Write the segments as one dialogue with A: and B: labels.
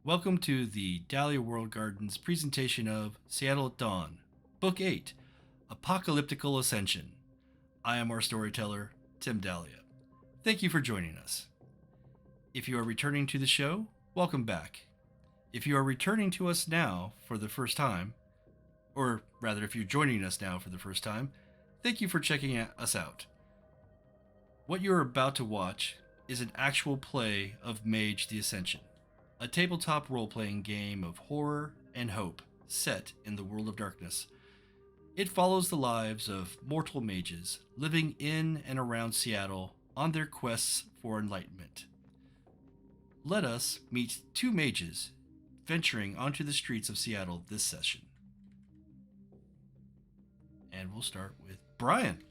A: Welcome to the Dahlia World Garden's presentation of Seattle at Dawn, Book 8, Apocalyptical Ascension. I am our storyteller, Tim Dahlia. Thank you for joining us. If you are returning to the show, welcome back. If you are returning to us now for the first time, or rather if you're joining us now for the first time, thank you for checking us out. What you are about to watch is an actual play of Mage the Ascension, a tabletop role-playing game of horror and hope set in the world of darkness. It follows the lives of mortal mages living in and around Seattle on their quests for enlightenment. Let us meet two mages venturing onto the streets of Seattle this session. And we'll start with Bryan.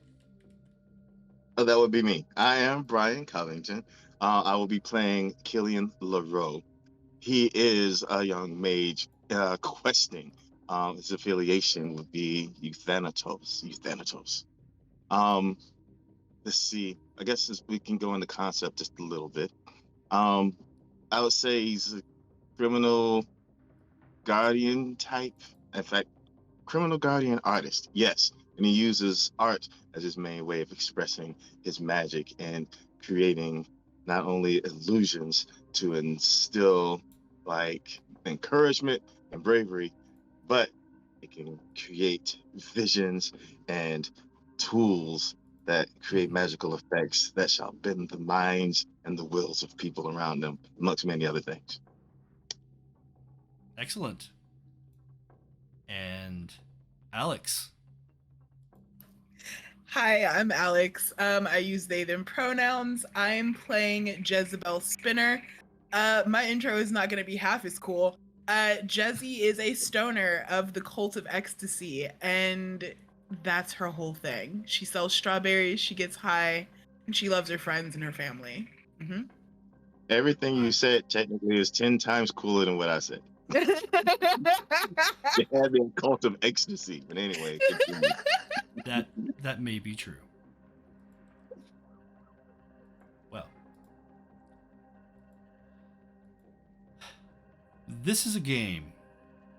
B: Oh, that would be me. I am Bryan Covington. I will be playing Killian LeRoux. He is a young mage questing. His affiliation would be Euthanatos. Um, let's see. I guess we can go into concept just a little bit. I would say he's a criminal guardian type. In fact, criminal guardian artist. Yes, and he uses art as his main way of expressing his magic and creating not only illusions to instill like encouragement and bravery, but it can create visions and tools that create magical effects that shall bend the minds and the wills of people around them, amongst many other things.
A: Excellent. And Alix.
C: Hi, I'm Alix. I use they, them pronouns. I'm playing Jezebel Spinner. My intro is not going to be half as cool. Jezzy is a stoner of the cult of ecstasy, and that's her whole thing. She sells strawberries, she gets high, and she loves her friends and her family. Mm-hmm.
B: Everything you said technically is 10 times cooler than what I said. It had been a cult of ecstasy, but anyway, continue.
A: That may be true. Well, this is a game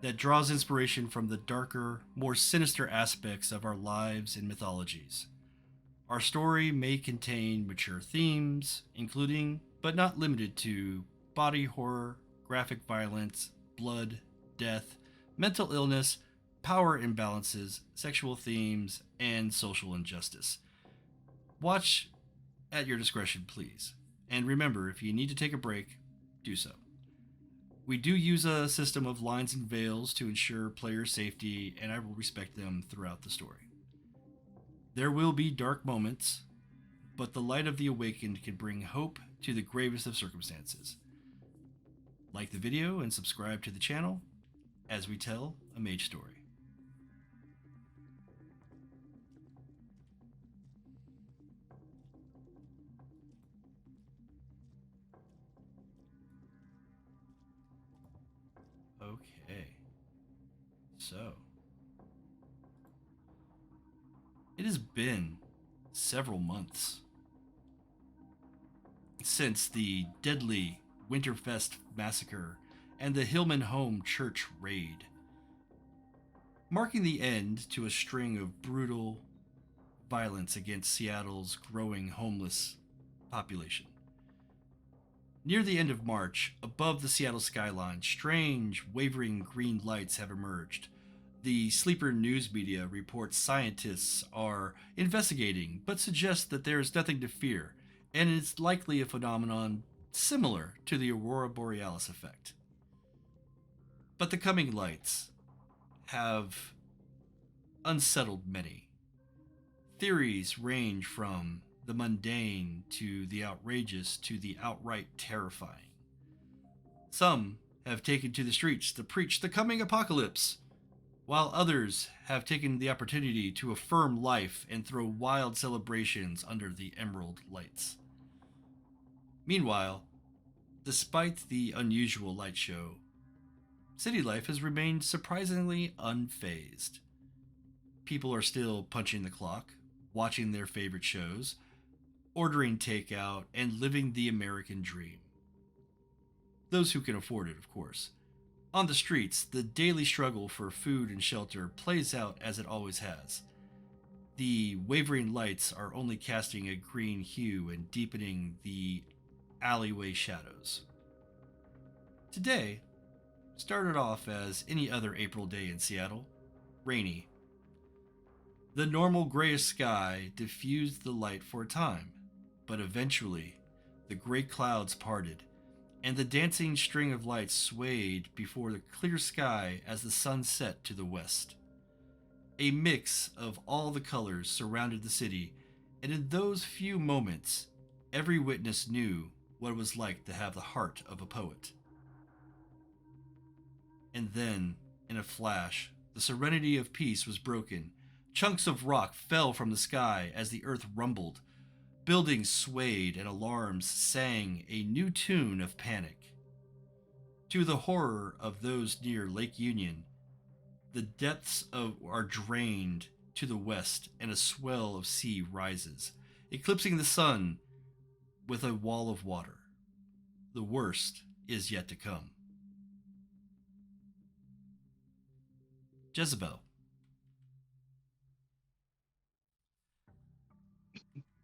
A: that draws inspiration from the darker, more sinister aspects of our lives and mythologies. Our story may contain mature themes, including, but not limited to, body horror, graphic violence, blood, death, mental illness, power imbalances, sexual themes, and social injustice. Watch at your discretion, please. And remember, if you need to take a break, do so. We do use a system of lines and veils to ensure player safety, and I will respect them throughout the story. There will be dark moments, but the light of the awakened can bring hope to the gravest of circumstances. Like the video and subscribe to the channel as we tell a mage story. Okay, so it has been several months since the deadly Winterfest massacre and the Hillman Home Church raid, marking the end to a string of brutal violence against Seattle's growing homeless population. Near the end of March, above the Seattle skyline, strange, wavering green lights have emerged. The sleeper news media reports scientists are investigating, but suggest that there is nothing to fear, and it's likely a phenomenon similar to the Aurora Borealis effect. But the coming lights have unsettled many. Theories range from the mundane to the outrageous to the outright terrifying. Some have taken to the streets to preach the coming apocalypse, while others have taken the opportunity to affirm life and throw wild celebrations under the emerald lights. Meanwhile, despite the unusual light show, city life has remained surprisingly unfazed. People are still punching the clock, watching their favorite shows, ordering takeout, and living the American dream. Those who can afford it, of course. On the streets, the daily struggle for food and shelter plays out as it always has. The wavering lights are only casting a green hue and deepening the alleyway shadows. Today started off as any other April day in Seattle, rainy. The normal grayish sky diffused the light for a time, but eventually the gray clouds parted, and the dancing string of lights swayed before the clear sky as the sun set to the west. A mix of all the colors surrounded the city, and in those few moments, every witness knew what it was like to have the heart of a poet. And then, in a flash, the serenity of peace was broken. Chunks of rock fell from the sky as the earth rumbled. Buildings swayed and alarms sang a new tune of panic. To the horror of those near Lake Union, the are drained to the west and a swell of sea rises, eclipsing the sun with a wall of water. The worst is yet to come. Jezebel.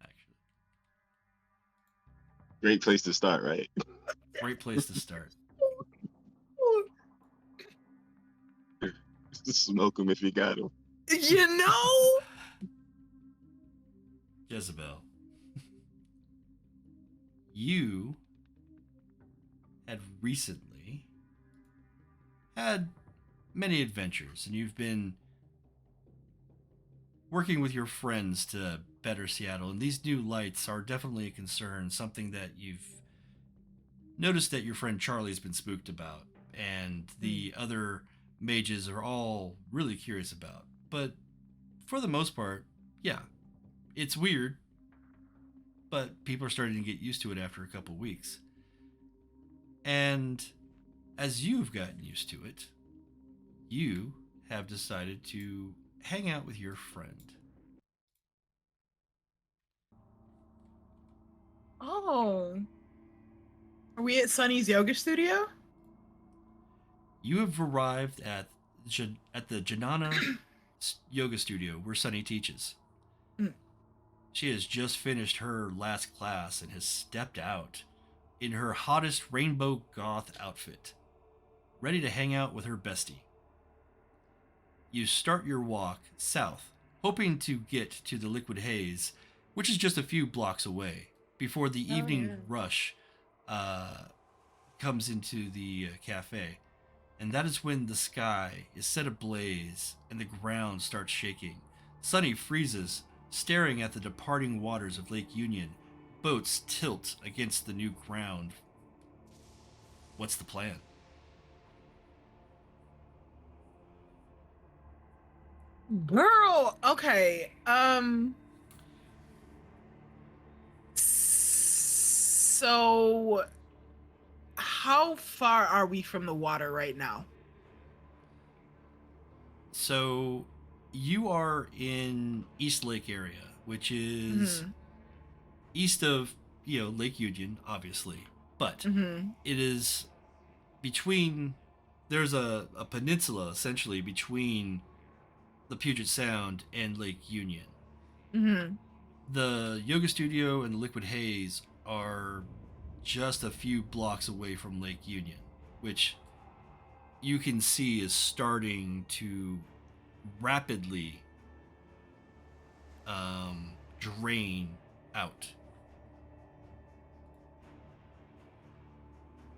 A: Actually.
B: Great place to start, right?
A: Great place to start.
B: Smoke them if you got them.
C: You know?
A: Jezebel. You had recently had many adventures, and you've been working with your friends to better Seattle, and these new lights are definitely a concern, something that you've noticed that your friend Charlie's been spooked about, and the other mages are all really curious about. But for the most part, yeah, it's weird, but people are starting to get used to it after a couple weeks. And as you've gotten used to it, you have decided to hang out with your friend.
C: Oh. Are we at Sunny's yoga studio?
A: You have arrived at the Janana yoga studio where Sunny teaches. She has just finished her last class and has stepped out in her hottest rainbow goth outfit, ready to hang out with her bestie. You start your walk south, hoping to get to the Liquid Haze, which is just a few blocks away, before the evening rush comes into the cafe. And that is when the sky is set ablaze and the ground starts shaking. Sunny freezes, staring at the departing waters of Lake Union. Boats tilt against the new ground. What's the plan?
C: Girl, okay. So how far are we from the water right now?
A: So you are in East Lake area, which is east of, Lake Union, obviously. But it is between, there's a peninsula essentially between the Puget Sound and Lake Union. The yoga studio and the Liquid Haze are just a few blocks away from Lake Union, which you can see is starting to rapidly drain out.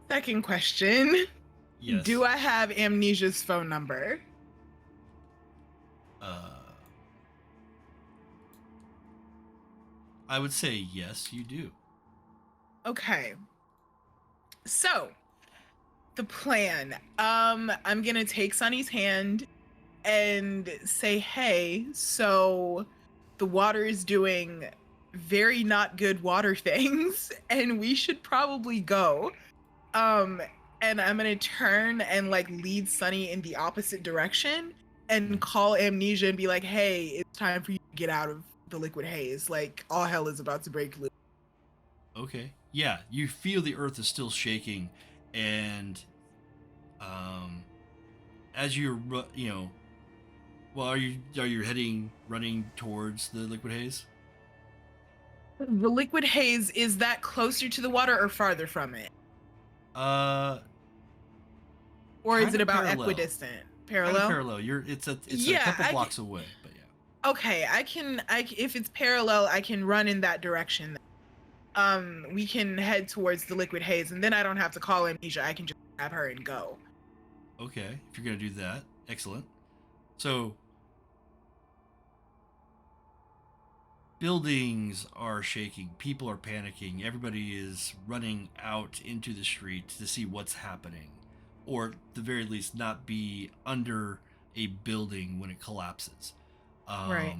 C: Second question.
A: Yes.
C: Do I have Amnesia's phone number?
A: I would say yes, you do.
C: Okay. So, the plan. I'm gonna take Sunny's hand and say, hey, so the water is doing very not good water things, and we should probably go. And I'm gonna turn and lead Sunny in the opposite direction and call Amnesia and be like, hey, it's time for you to get out of the Liquid Haze. All hell is about to break loose.
A: Okay. Yeah, you feel the earth is still shaking, and as you're well, are you running towards the liquid haze?
C: The liquid haze, is that closer to the water or farther from it?
A: Uh,
C: Or is
A: kinda
C: it about
A: parallel.
C: equidistant?
A: Kind of
C: Parallel?
A: parallel. It's a
C: Yeah,
A: couple blocks away, but yeah.
C: Okay, if it's parallel, I can run in that direction. We can head towards the liquid haze, and then I don't have to call Amnesia. I can just grab her and go.
A: Okay, if you're gonna do that, excellent. So buildings are shaking, people are panicking, everybody is running out into the street to see what's happening, or at the very least not be under a building when it collapses.
C: Right.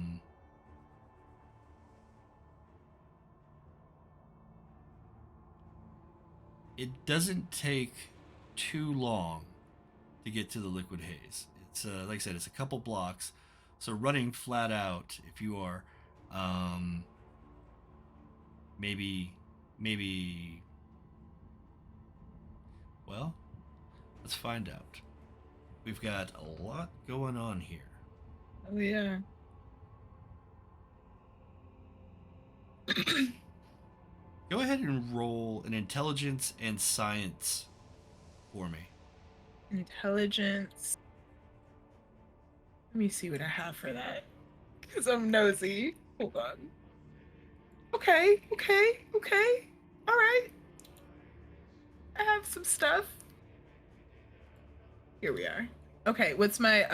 A: It doesn't take too long to get to the liquid haze. It's like I said, it's a couple blocks, so running flat out, if you are um, maybe well, let's find out. We've got a lot going on here.
C: Oh yeah.
A: Go ahead and roll an intelligence and science for me.
C: Intelligence. Let me see what I have for that. Because I'm nosy. Hold on. Okay. All right. I have some stuff. Here we are. Okay, what's my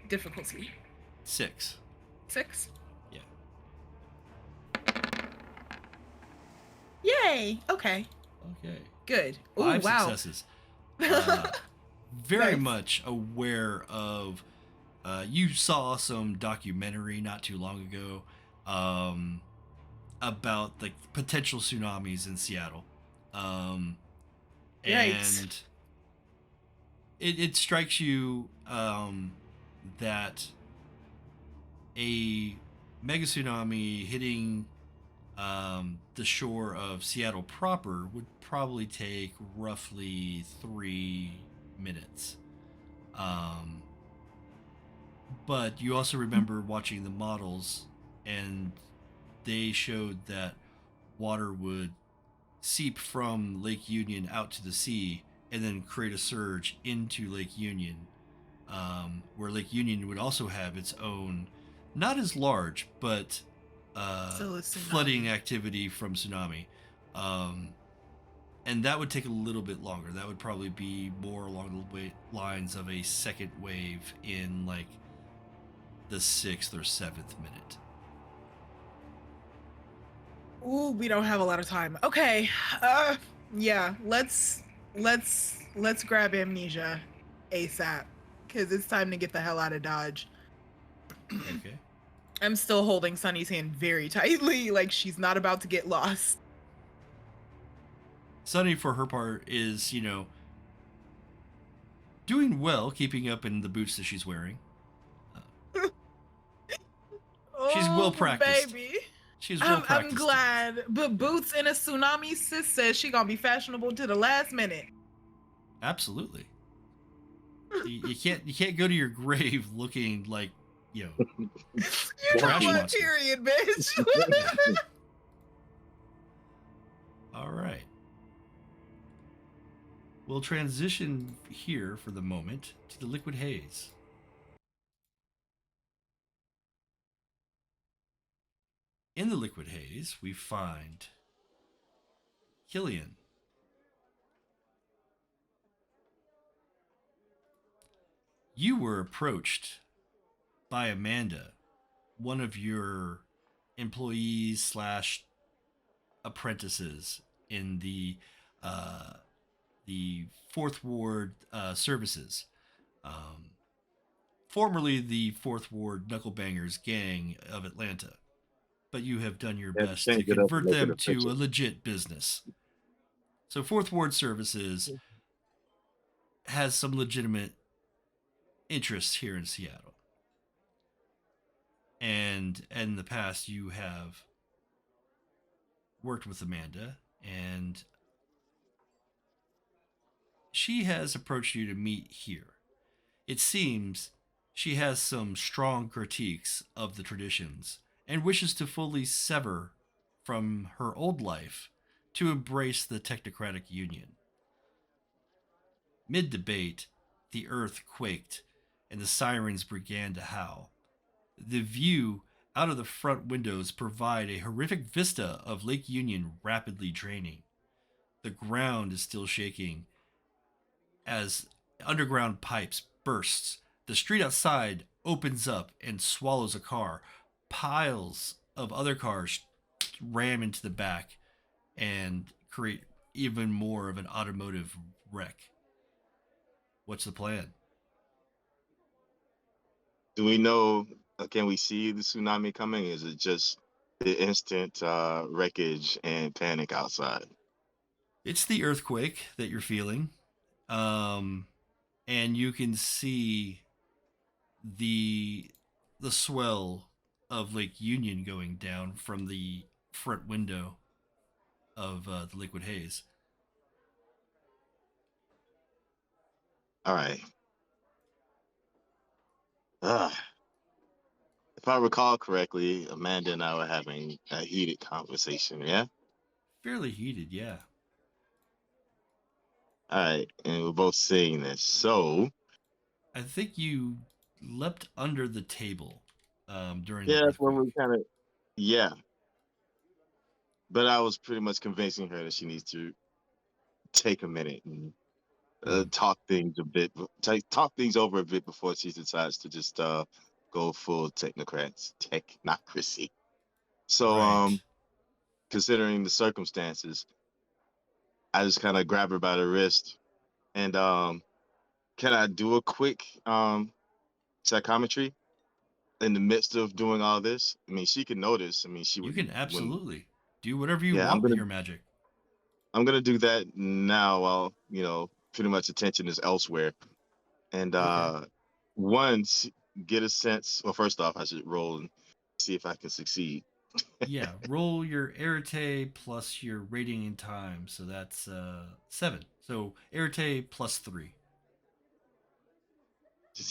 C: difficulty?
A: 6.
C: 6?
A: Yeah.
C: Yay! Okay.
A: Okay.
C: Good. Ooh,
A: 5
C: wow.
A: successes. Very
C: Nice.
A: much aware of. You saw some documentary not too long ago about like potential tsunamis in Seattle,
C: Yikes.
A: and it strikes you that a mega tsunami hitting the shore of Seattle proper would probably take roughly 3 minutes. But you also remember watching the models, and they showed that water would seep from Lake Union out to the sea and then create a surge into Lake Union, where Lake Union would also have its own, not as large, but flooding activity from tsunami. And that would take a little bit longer. That would probably be more along the lines of a second wave in like the 6th or 7th minute.
C: Ooh, we don't have a lot of time. Okay. Yeah, let's grab Amnesia ASAP, because it's time to get the hell out of Dodge.
A: Okay.
C: I'm still holding Sunny's hand very tightly, like she's not about to get lost.
A: Sunny, for her part, is, doing well, keeping up in the boots that she's wearing. She's well practiced.
C: Baby.
A: She's well practiced.
C: I'm glad, but boots in a tsunami, sis says she gonna be fashionable to the last minute.
A: Absolutely. you can't go to your grave looking like,
C: you know what? Period, bitch.
A: All right. We'll transition here for the moment to the liquid haze. In the liquid haze, we find Killian. You were approached by Amanda, one of your employees slash apprentices in the 4th Ward services. Formerly the 4th Ward Knucklebangers gang of Atlanta. But you have done your best to convert them to a legit business. So 4th Ward Services has some legitimate interests here in Seattle. And in the past, you have worked with Amanda And she has approached you to meet here. It seems she has some strong critiques of the traditions and wishes to fully sever from her old life to embrace the technocratic union. Mid debate, the earth quaked and the sirens began to howl. The view out of the front windows provide a horrific vista of Lake Union rapidly draining. The ground is still shaking as underground pipes bursts. The street outside opens up and swallows a car. Piles of other cars ram into the back and create even more of an automotive wreck. What's the plan?
B: Do we know? Can we see the tsunami coming? Is it just the instant wreckage and panic outside?
A: It's the earthquake that you're feeling. Um, and you can see the the swell of Lake Union going down from the front window of the Liquid Haze.
B: All right. Uh, if I recall correctly, Amanda and I were having a heated conversation. Yeah.
A: Fairly heated, yeah.
B: All right, and we're both seeing this. So
A: I think you leapt under the table during the
B: yeah, that's when
A: earthquake.
B: we kind of yeah. But I was pretty much convincing her that she needs to take a minute and
A: Mm,
B: talk things a bit, talk things over a bit before she decides to just go full technocracy. So,
A: right.
B: considering the circumstances, I just kind of grab her by the wrist and can I do a quick psychometry in the midst of doing all this? I mean, she can notice. I mean, she
A: You can
B: wouldn't.
A: absolutely do whatever you
B: Yeah,
A: want with your magic.
B: I'm gonna do that now while pretty much attention is elsewhere. And
A: Okay.
B: once get a sense. Well, first off, I should roll and see if I can succeed.
A: Yeah, roll your Arete plus your rating in time. So that's 7. So Arete plus 3.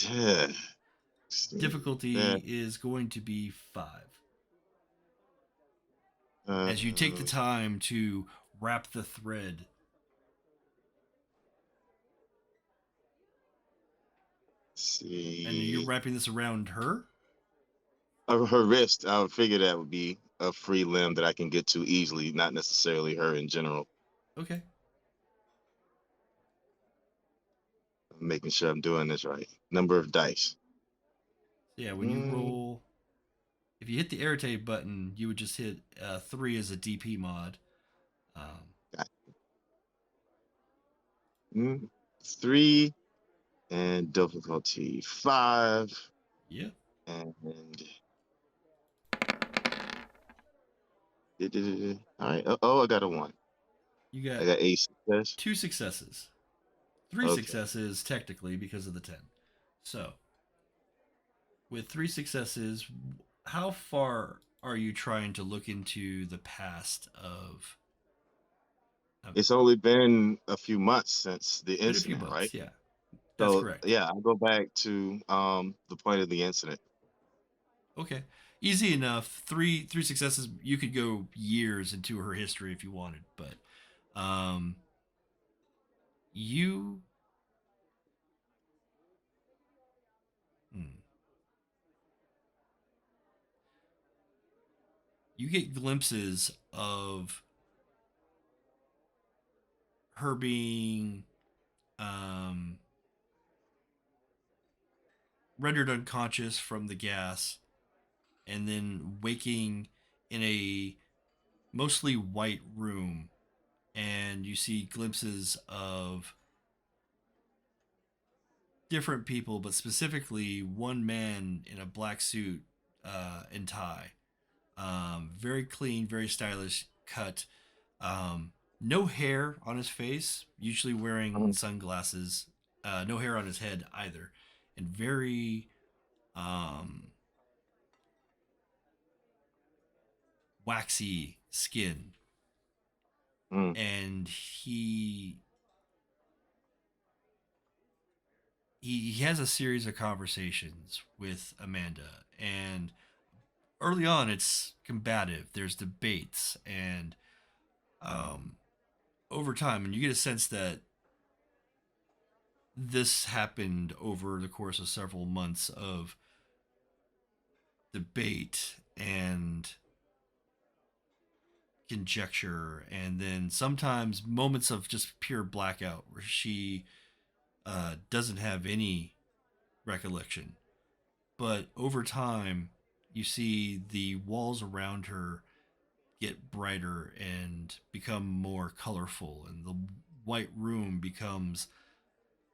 B: Yeah.
A: Difficulty is going to be 5.
B: Uh,
A: As you take the time to wrap the thread, and you're
B: see.
A: wrapping this around her.
B: Her wrist, I would figure that would be a free limb that I can get to easily, not necessarily her in general.
A: Okay.
B: I'm making sure I'm doing this right. Number of dice.
A: So yeah, when you
B: Mm,
A: roll, if you hit the Arete button, you would just hit 3 as a DP mod. Um,
B: mm, 3 and difficulty 5.
A: yeah.
B: And all right. Oh, I got a 1.
A: You
B: I
A: got
B: got 8 success.
A: 2 successes. 3
B: Okay.
A: successes, technically, because of the 10. So, with 3 successes, how far are you trying to look into the past of.
B: It's only been a few months since the
A: Been a few
B: incident, right?
A: months, yeah. That's
B: So
A: correct.
B: yeah, I'll go back to the point of the incident.
A: Okay. Easy enough. Three successes. You could go years into her history if you wanted, but um, you hmm, you get glimpses of her being um, rendered unconscious from the gas, and then waking in a mostly white room, and you see glimpses of different people, but specifically one man in a black suit and tie. Very clean, very stylish cut. No hair on his face, usually wearing
B: Um,
A: sunglasses. No hair on his head either. And very um, waxy skin.
B: Mm.
A: and he has a series of conversations with Amanda, and early on it's combative. There's debates, and um, over time, and you get a sense that this happened over the course of several months of debate and conjecture, and then sometimes moments of just pure blackout where she doesn't have any recollection. But over time, you see the walls around her get brighter and become more colorful, and the white room becomes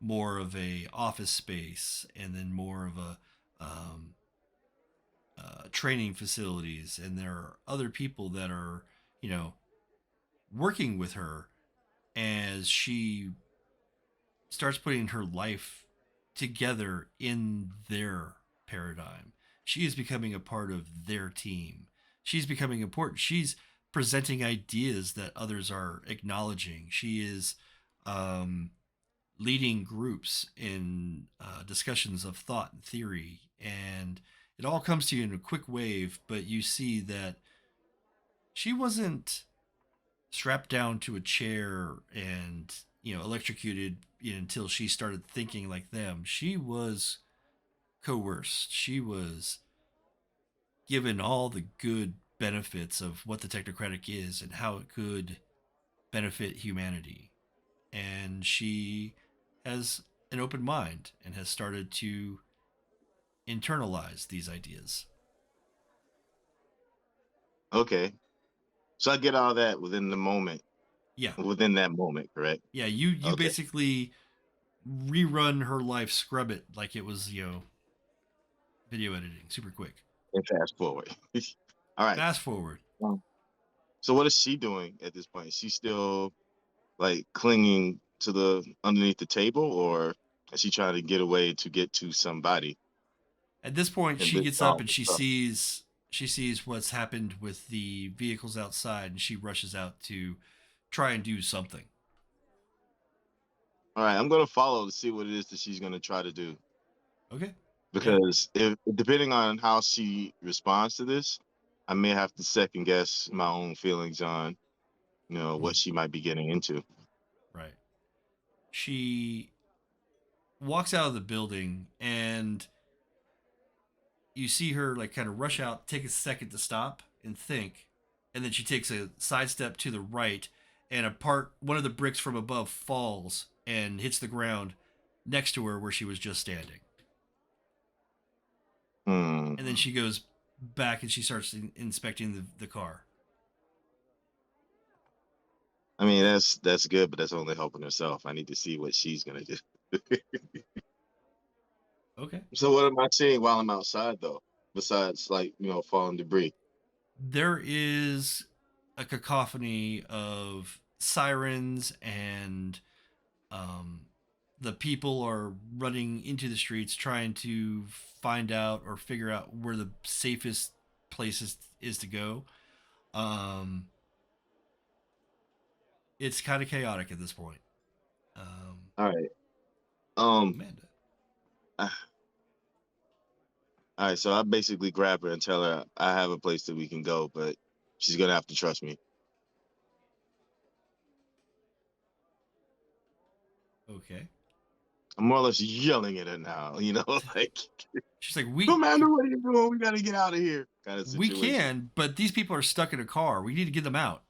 A: more of a office space, and then more of a training facilities, and there are other people that are, you know, working with her as she starts putting her life together in their paradigm. She is becoming a part of their team. She's becoming important. She's presenting ideas that others are acknowledging. She is um, leading groups in discussions of thought and theory. And it all comes to you in a quick wave, but you see that she wasn't strapped down to a chair and, you know, electrocuted, you know, until she started thinking like them. She was coerced. She was given all the good benefits of what the technocratic is and how it could benefit humanity. And she has an open mind and has started to internalize these ideas.
B: Okay. So I get all that within the moment,
A: Yeah.
B: within that moment, correct?
A: Yeah, you
B: Okay.
A: basically rerun her life, scrub it like it was, you know, video editing, super quick.
B: And fast forward. All right.
A: Fast forward.
B: Um, So what is she doing at this point? Is she still like clinging to the underneath the table, or is she trying to get away to get to somebody
A: At this point,
B: and
A: she
B: lift
A: gets up
B: all
A: and
B: the stuff?
A: she sees what's happened with the vehicles outside, and she rushes out to try and do something.
B: All right, I'm gonna follow to see what it is that she's gonna try to do,
A: Okay. Yeah.
B: because if depending on how she responds to this, I may have to second guess my own feelings on what
A: Mhm.
B: she might be getting into.
A: Right. She walks out of the building, and you see her like kind of rush out, take a second to stop and think, and then she takes a sidestep to the right, and one of the bricks from above falls and hits the ground next to her where she was just standing. And then
B: Hmm.
A: she goes back and she starts inspecting the car.
B: I mean, that's good, but that's only helping herself. I need to see what she's gonna do.
A: Okay.
B: So what am I seeing while I'm outside though? Besides like, falling debris.
A: There is a cacophony of sirens, and um, the people are running into the streets trying to find out or figure out where the safest place is to go. Um, it's kind of chaotic at this point.
B: All right. Um
A: Amanda.
B: all right, so I basically grab her and tell her I have a place that we can go, but she's gonna have to trust me.
A: Okay.
B: I'm more or less yelling at her now, like,
A: She's like, we
B: Commander, what are you doing? We gotta get out of here. Kind of
A: we
B: situation.
A: can, but these people are stuck in a car. We need to get them out.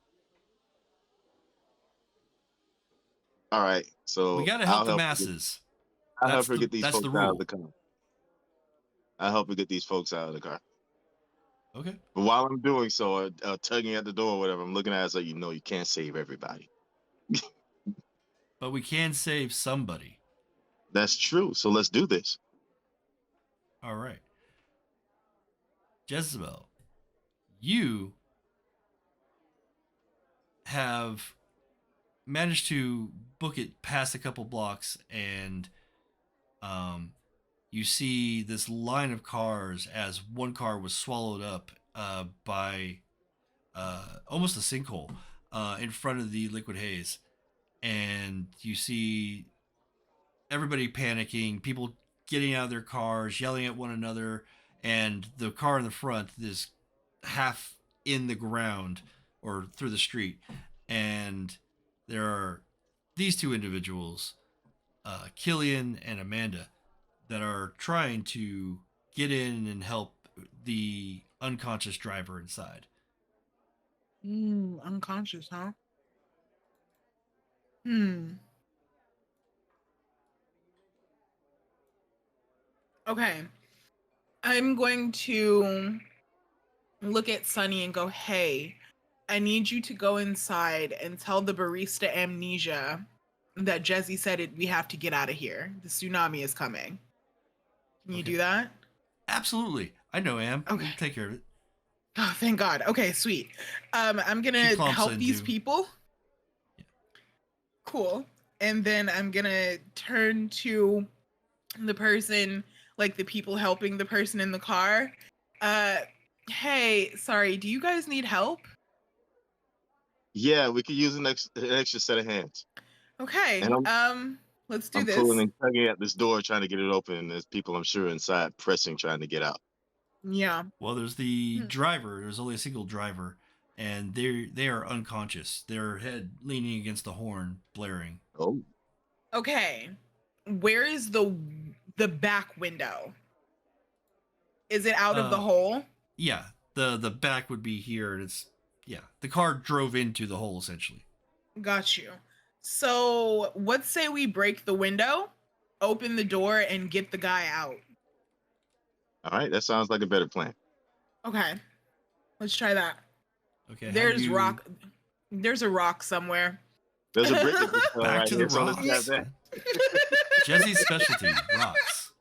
B: All right.
A: We
B: So
A: got to help the masses.
B: I'll help her get these
A: That's the
B: folks out of
A: rule.
B: the car. I'll help her get these folks out of the car.
A: Okay.
B: But while I'm doing so, tugging at the door or whatever, I'm looking at her so you can't save everybody.
A: But we can save somebody.
B: That's true. So let's do this.
A: All right. Jezebel, you have managed to book it past a couple blocks, and um, you see this line of cars as one car was swallowed up by almost a sinkhole. in front of the Liquid Haze, and you see everybody panicking, people getting out of their cars, yelling at one another, and the car in the front is half in the ground or through the street. And there are these two individuals, Killian and Amanda, that are trying to get in and help the unconscious driver inside.
C: Unconscious, huh? Hmm. Okay. I'm going to look at Sunny and go, hey, I need you to go inside and tell the barista Amnesia that Jezzy said we have to get out of here. The tsunami is coming. Can you do that?
A: Absolutely. I know, Am.
C: Okay.
A: We'll take care of it.
C: Oh, thank God. Okay, sweet. I'm gonna help these people.
A: Yeah.
C: Cool. And then I'm gonna turn to the person, like the people helping the person in the car. Hey, sorry, do you guys need help?
B: Yeah, we could use an extra set of hands.
C: Okay.
B: And
C: Let's do
B: I'm
C: this.
B: pulling and tugging at this door, trying to get it open. And there's people, I'm sure, inside pressing, trying to get out.
C: Yeah.
A: Well, there's the driver. There's only a single driver, and they are unconscious. Their head leaning against the horn, blaring.
B: Oh.
C: Okay. Where is the back window? Is it out of the hole?
A: Yeah, the back would be here, and the car drove into the hole essentially.
C: Got you. So let's say we break the window, open the door, and get the guy out.
B: All right, that sounds like a better plan.
C: Okay, let's try that.
A: Okay,
C: There's rock. There's a rock somewhere.
B: There's a brick that just fell
A: Back
B: right
A: to
B: here,
A: the
B: so let's
A: rocks.
B: grab that.
A: Jesse's specialty, rocks.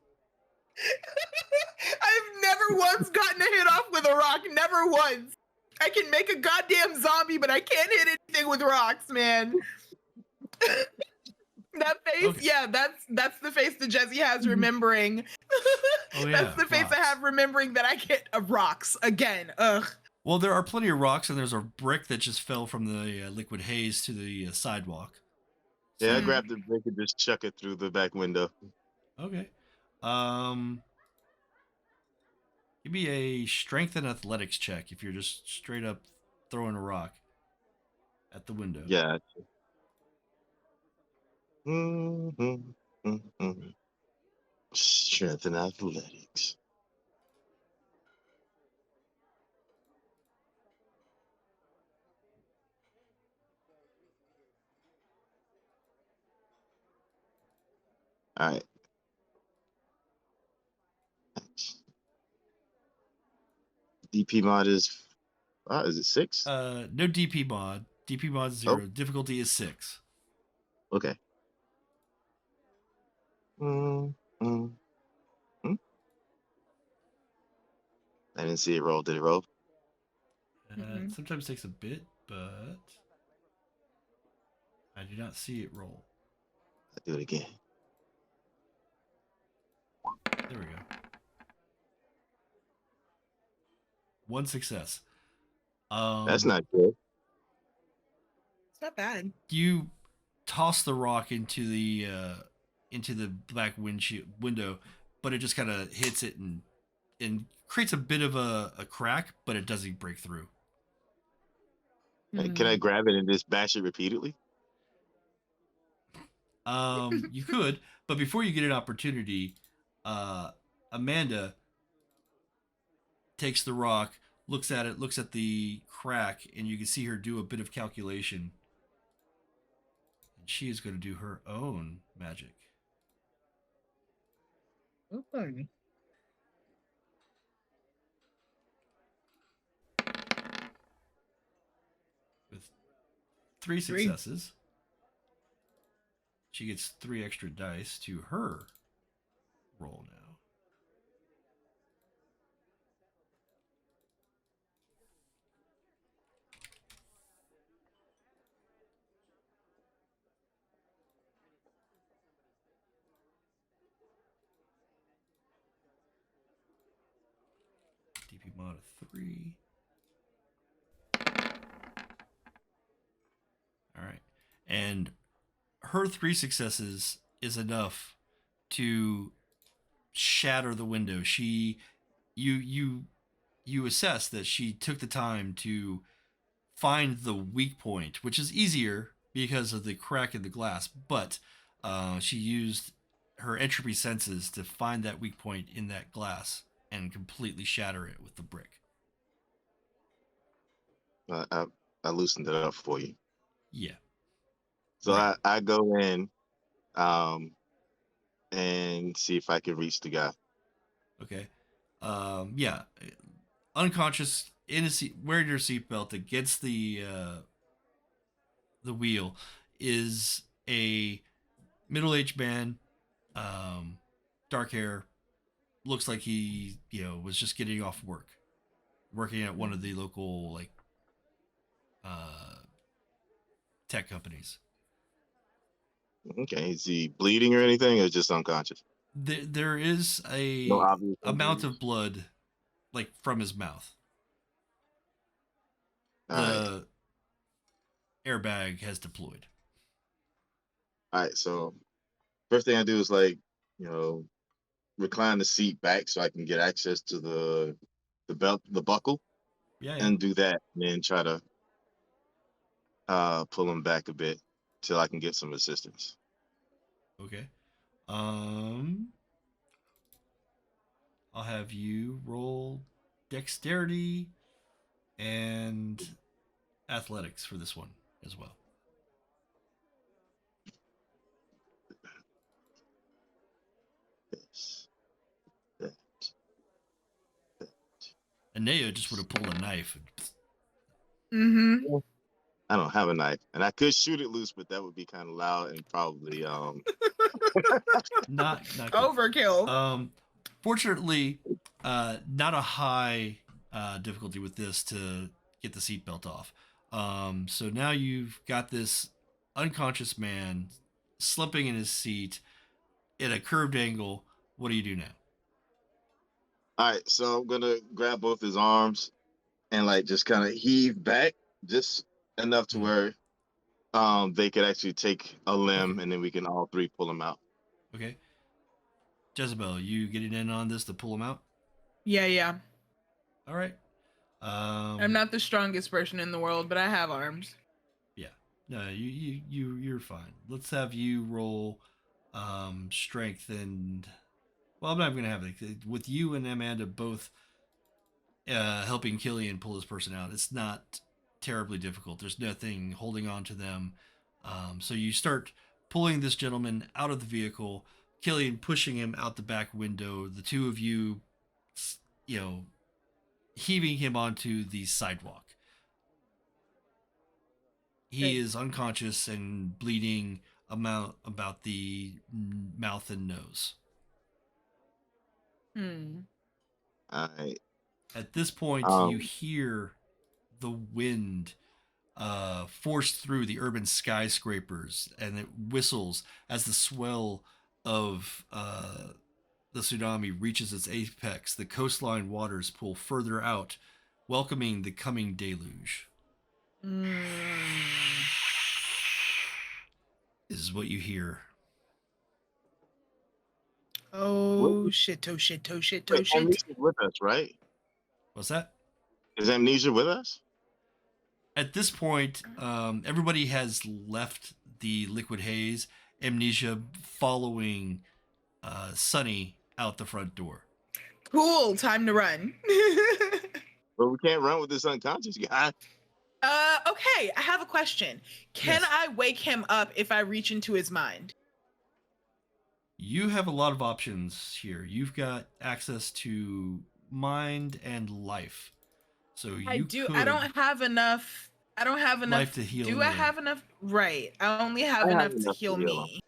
C: I've never once gotten a hit off with a rock. Never once. I can make a goddamn zombie, but I can't hit anything with rocks, man. That face,
A: Okay.
C: yeah, that's the face that Jesse has remembering.
A: Oh, yeah,
C: that's the face
A: rocks.
C: I have remembering that I get rocks again. Ugh.
A: Well, there are plenty of rocks, and there's a brick that just fell from the Liquid Haze to the sidewalk.
B: Yeah, I grabbed the brick and just chuck it through the back window.
A: Okay. Give me a strength and athletics check if you're just straight up throwing a rock at the window.
B: Yeah. Strength and athletics. All right. DP mod is it 6?
A: No DP mod. DP mod 0.
B: Oh.
A: Difficulty is 6.
B: Okay. I didn't see it roll. Did it roll?
A: It sometimes takes a bit, but I do not see it roll.
B: I'll do it again.
A: There we go. 1 success.
B: That's not good.
C: It's not bad.
A: You toss the rock into the back window, but it just kind of hits it and creates a bit of a crack, but it doesn't break through.
B: Can I grab it and just bash it repeatedly?
A: You could, but before you get an opportunity, Amanda takes the rock, looks at it, looks at the crack, and you can see her do a bit of calculation. And she is going to do her own magic.
C: Okay.
A: With 3 successes, she gets 3 extra dice to her roll now. DP mod of 3. and her 3 successes is enough to shatter the window. You assess that she took the time to find the weak point, which is easier because of the crack in the glass, but she used her entropy senses to find that weak point in that glass and completely shatter it with the brick.
B: I loosened it up for you.
A: Yeah.
B: So
A: Right.
B: I go in and see if I can reach the guy.
A: Okay. Yeah. Unconscious in a seat, wearing your seatbelt against the wheel is a middle-aged man, dark hair, looks like he was just getting off work, working at one of the local uh, tech companies.
B: Okay, is he bleeding or anything, or just unconscious?
A: There is
B: No
A: a
B: obvious
A: amount
B: injuries.
A: of blood from his mouth.
B: All right.
A: The airbag has deployed.
B: All right. So first thing I do is recline the seat back so I can get access to the belt, the buckle,
A: Yeah.
B: and do that, and then try to pull him back a bit till I can get some assistance.
A: Okay. I'll have you roll dexterity and athletics for this one as well.
B: Yes. That.
A: And Neo just would have pulled a knife.
C: Mm-hmm.
B: I don't have a knife, and I could shoot it loose, but that would be kind of loud and probably
A: Not good.
C: Overkill.
A: Fortunately, not a high difficulty with this to get the seatbelt off. So now you've got this unconscious man slumping in his seat at a curved angle. What do you do now?
B: All right, so I'm gonna grab both his arms and just kind of heave back just enough to where they could actually take a limb,
A: Okay.
B: and then we can all 3 pull him out.
A: Okay. Jezebel, you getting in on this to pull him out?
C: Yeah.
A: All right.
C: I'm not the strongest person in the world, but I have arms.
A: Yeah. No, you're fine. Let's have you roll strength and well, I'm not gonna have it with you and Amanda both helping Killian pull this person out. It's not terribly difficult. There's nothing holding on to them. So you start pulling this gentleman out of the vehicle, Killian pushing him out the back window, the two of you, heaving him onto the sidewalk. He is unconscious and bleeding about the mouth and nose.
B: All right.
A: At this point, you hear the wind force through the urban skyscrapers, and it whistles as the swell of the tsunami reaches its apex. The coastline waters pull further out, welcoming the coming deluge. This is what you hear.
C: Oh shit!
B: Amnesia's with us, right?
A: What's that?
B: Is Amnesia with us?
A: At this point, everybody has left the Liquid Haze. Amnesia following Sunny out the front door.
C: Cool, time to run.
B: But we can't run with this unconscious guy.
C: Okay, I have a question. Can I wake him up if I reach into his mind?
A: You have a lot of options here. You've got access to mind and life. So
C: I don't have enough.
A: Life to heal.
C: Do I have enough? Right. I only have enough to heal me.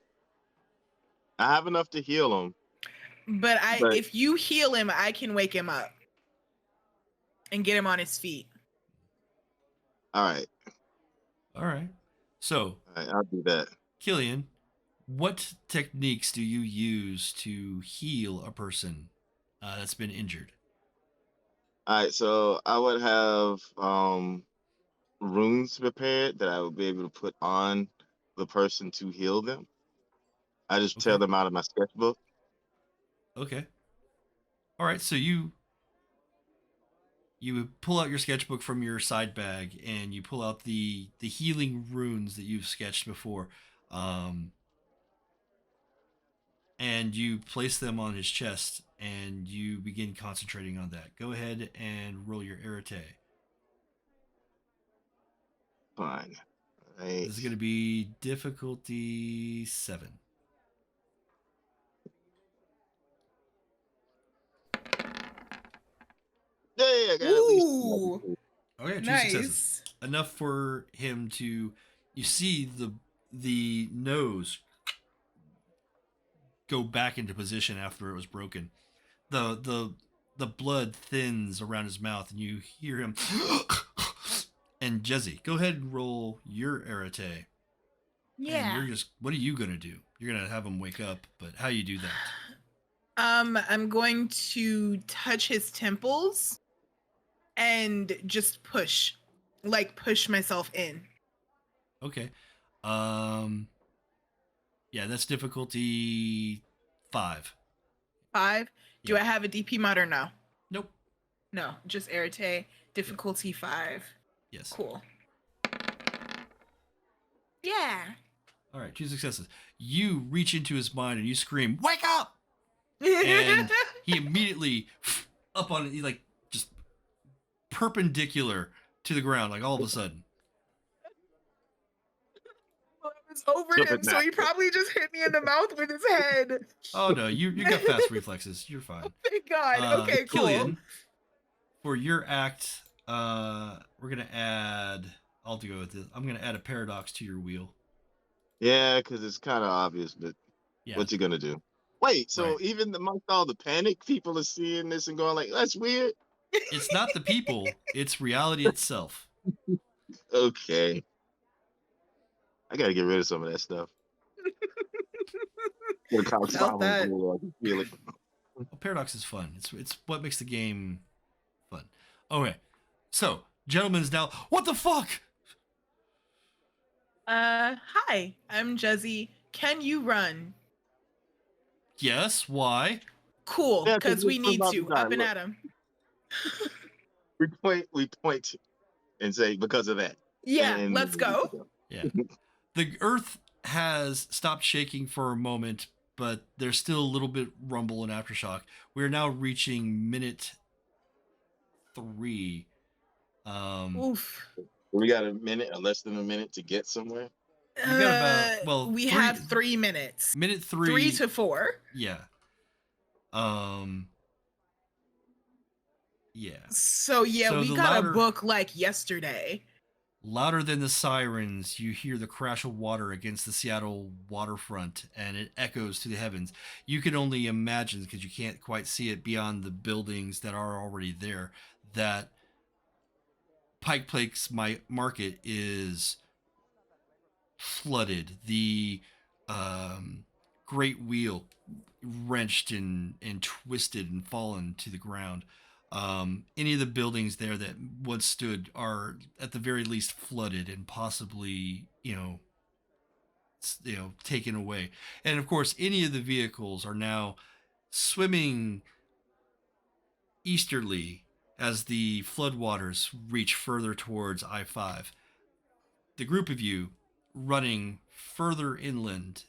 B: I have enough to heal him.
C: But if you heal him, I can wake him up and get him on his feet.
B: All right.
A: So
B: I'll do that.
A: Killian, what techniques do you use to heal a person that's been injured?
B: All right, so I would have runes prepared that I would be able to put on the person to heal them. I just tell
A: Okay.
B: them out of my sketchbook.
A: Okay. All right. So you pull out your sketchbook from your side bag and you pull out the healing runes that you've sketched before, um, and you place them on his chest and you begin concentrating on that. Go ahead and roll your arete.
B: Fine. Right.
A: This is going to be difficulty 7.
B: Yeah, I got at least
C: Ooh,
A: Okay, 2 successes.
C: nice.
A: Enough for him to. You see the nose go back into position after it was broken. The blood thins around his mouth, and you hear him. And Jezzy, go ahead and roll your arete. And
C: Yeah.
A: you're just. What are you gonna do? You're gonna have him wake up, but how you do that?
C: I'm going to touch his temples and just push myself in.
A: Okay. Yeah, that's difficulty 5.
C: 5. Do
A: Yeah.
C: I have a DP mod or no?
A: Nope.
C: No, just arete. Difficulty 5.
A: Yes.
C: Cool. Yeah.
A: All right, 2 successes. You reach into his mind and you scream, "Wake up!" And he immediately up on it, like just perpendicular to the ground, like all of a sudden.
C: I was over
B: Flip
C: him,
B: it
C: so he
B: back.
C: probably just hit me in the mouth with his head.
A: Oh no, you got fast reflexes. You're fine.
C: Thank God. Okay, cool.
A: Killian, for your act, we're gonna add. I'll go with this. I'm gonna add a paradox to your wheel.
B: Yeah, because it's kind of obvious, but
A: Yeah.
B: what you gonna do? Wait, so
A: Right.
B: even amongst all the panic, people are seeing this and going like, "That's weird."
A: It's not the people; it's reality itself.
B: Okay, I gotta get rid of some of that stuff. The cops
C: Felt
B: following
C: that.
A: Oh,
B: me, I can feel it.
A: Well, paradox is fun. It's what makes the game fun. Okay, so gentlemen's now. What the fuck?
C: Hi, I'm Jezzy. Can you run?
A: Yes. Why?
C: Cool,
B: Yeah,
C: because we
B: we're
C: need
B: about
C: to.
B: die.
C: Up and
B: Look,
C: at him.
B: we point and say because of that.
C: Yeah,
B: And
C: let's go.
A: Yeah. The earth has stopped shaking for a moment, but there's still a little bit rumble and aftershock. We're now reaching minute 3.
C: Oof.
B: We got a minute or less than a minute to get somewhere.
A: You got about, well,
C: we
A: 3
C: have 3 minutes.
A: minute 3.
C: 3 to 4.
A: Yeah. Yeah.
C: So yeah,
A: So
C: we
A: the
C: got
A: louder-
C: a book like yesterday.
A: Louder than the sirens, you hear the crash of water against the Seattle waterfront, and it echoes to the heavens. You can only imagine, because you can't quite see it beyond the buildings that are already there, that Pike Place Market is flooded. The Great Wheel wrenched and twisted and fallen to the ground. Any of the buildings there that once stood are at the very least flooded and possibly, taken away. And of course, any of the vehicles are now swimming easterly as the floodwaters reach further towards I-5. The group of you running further inland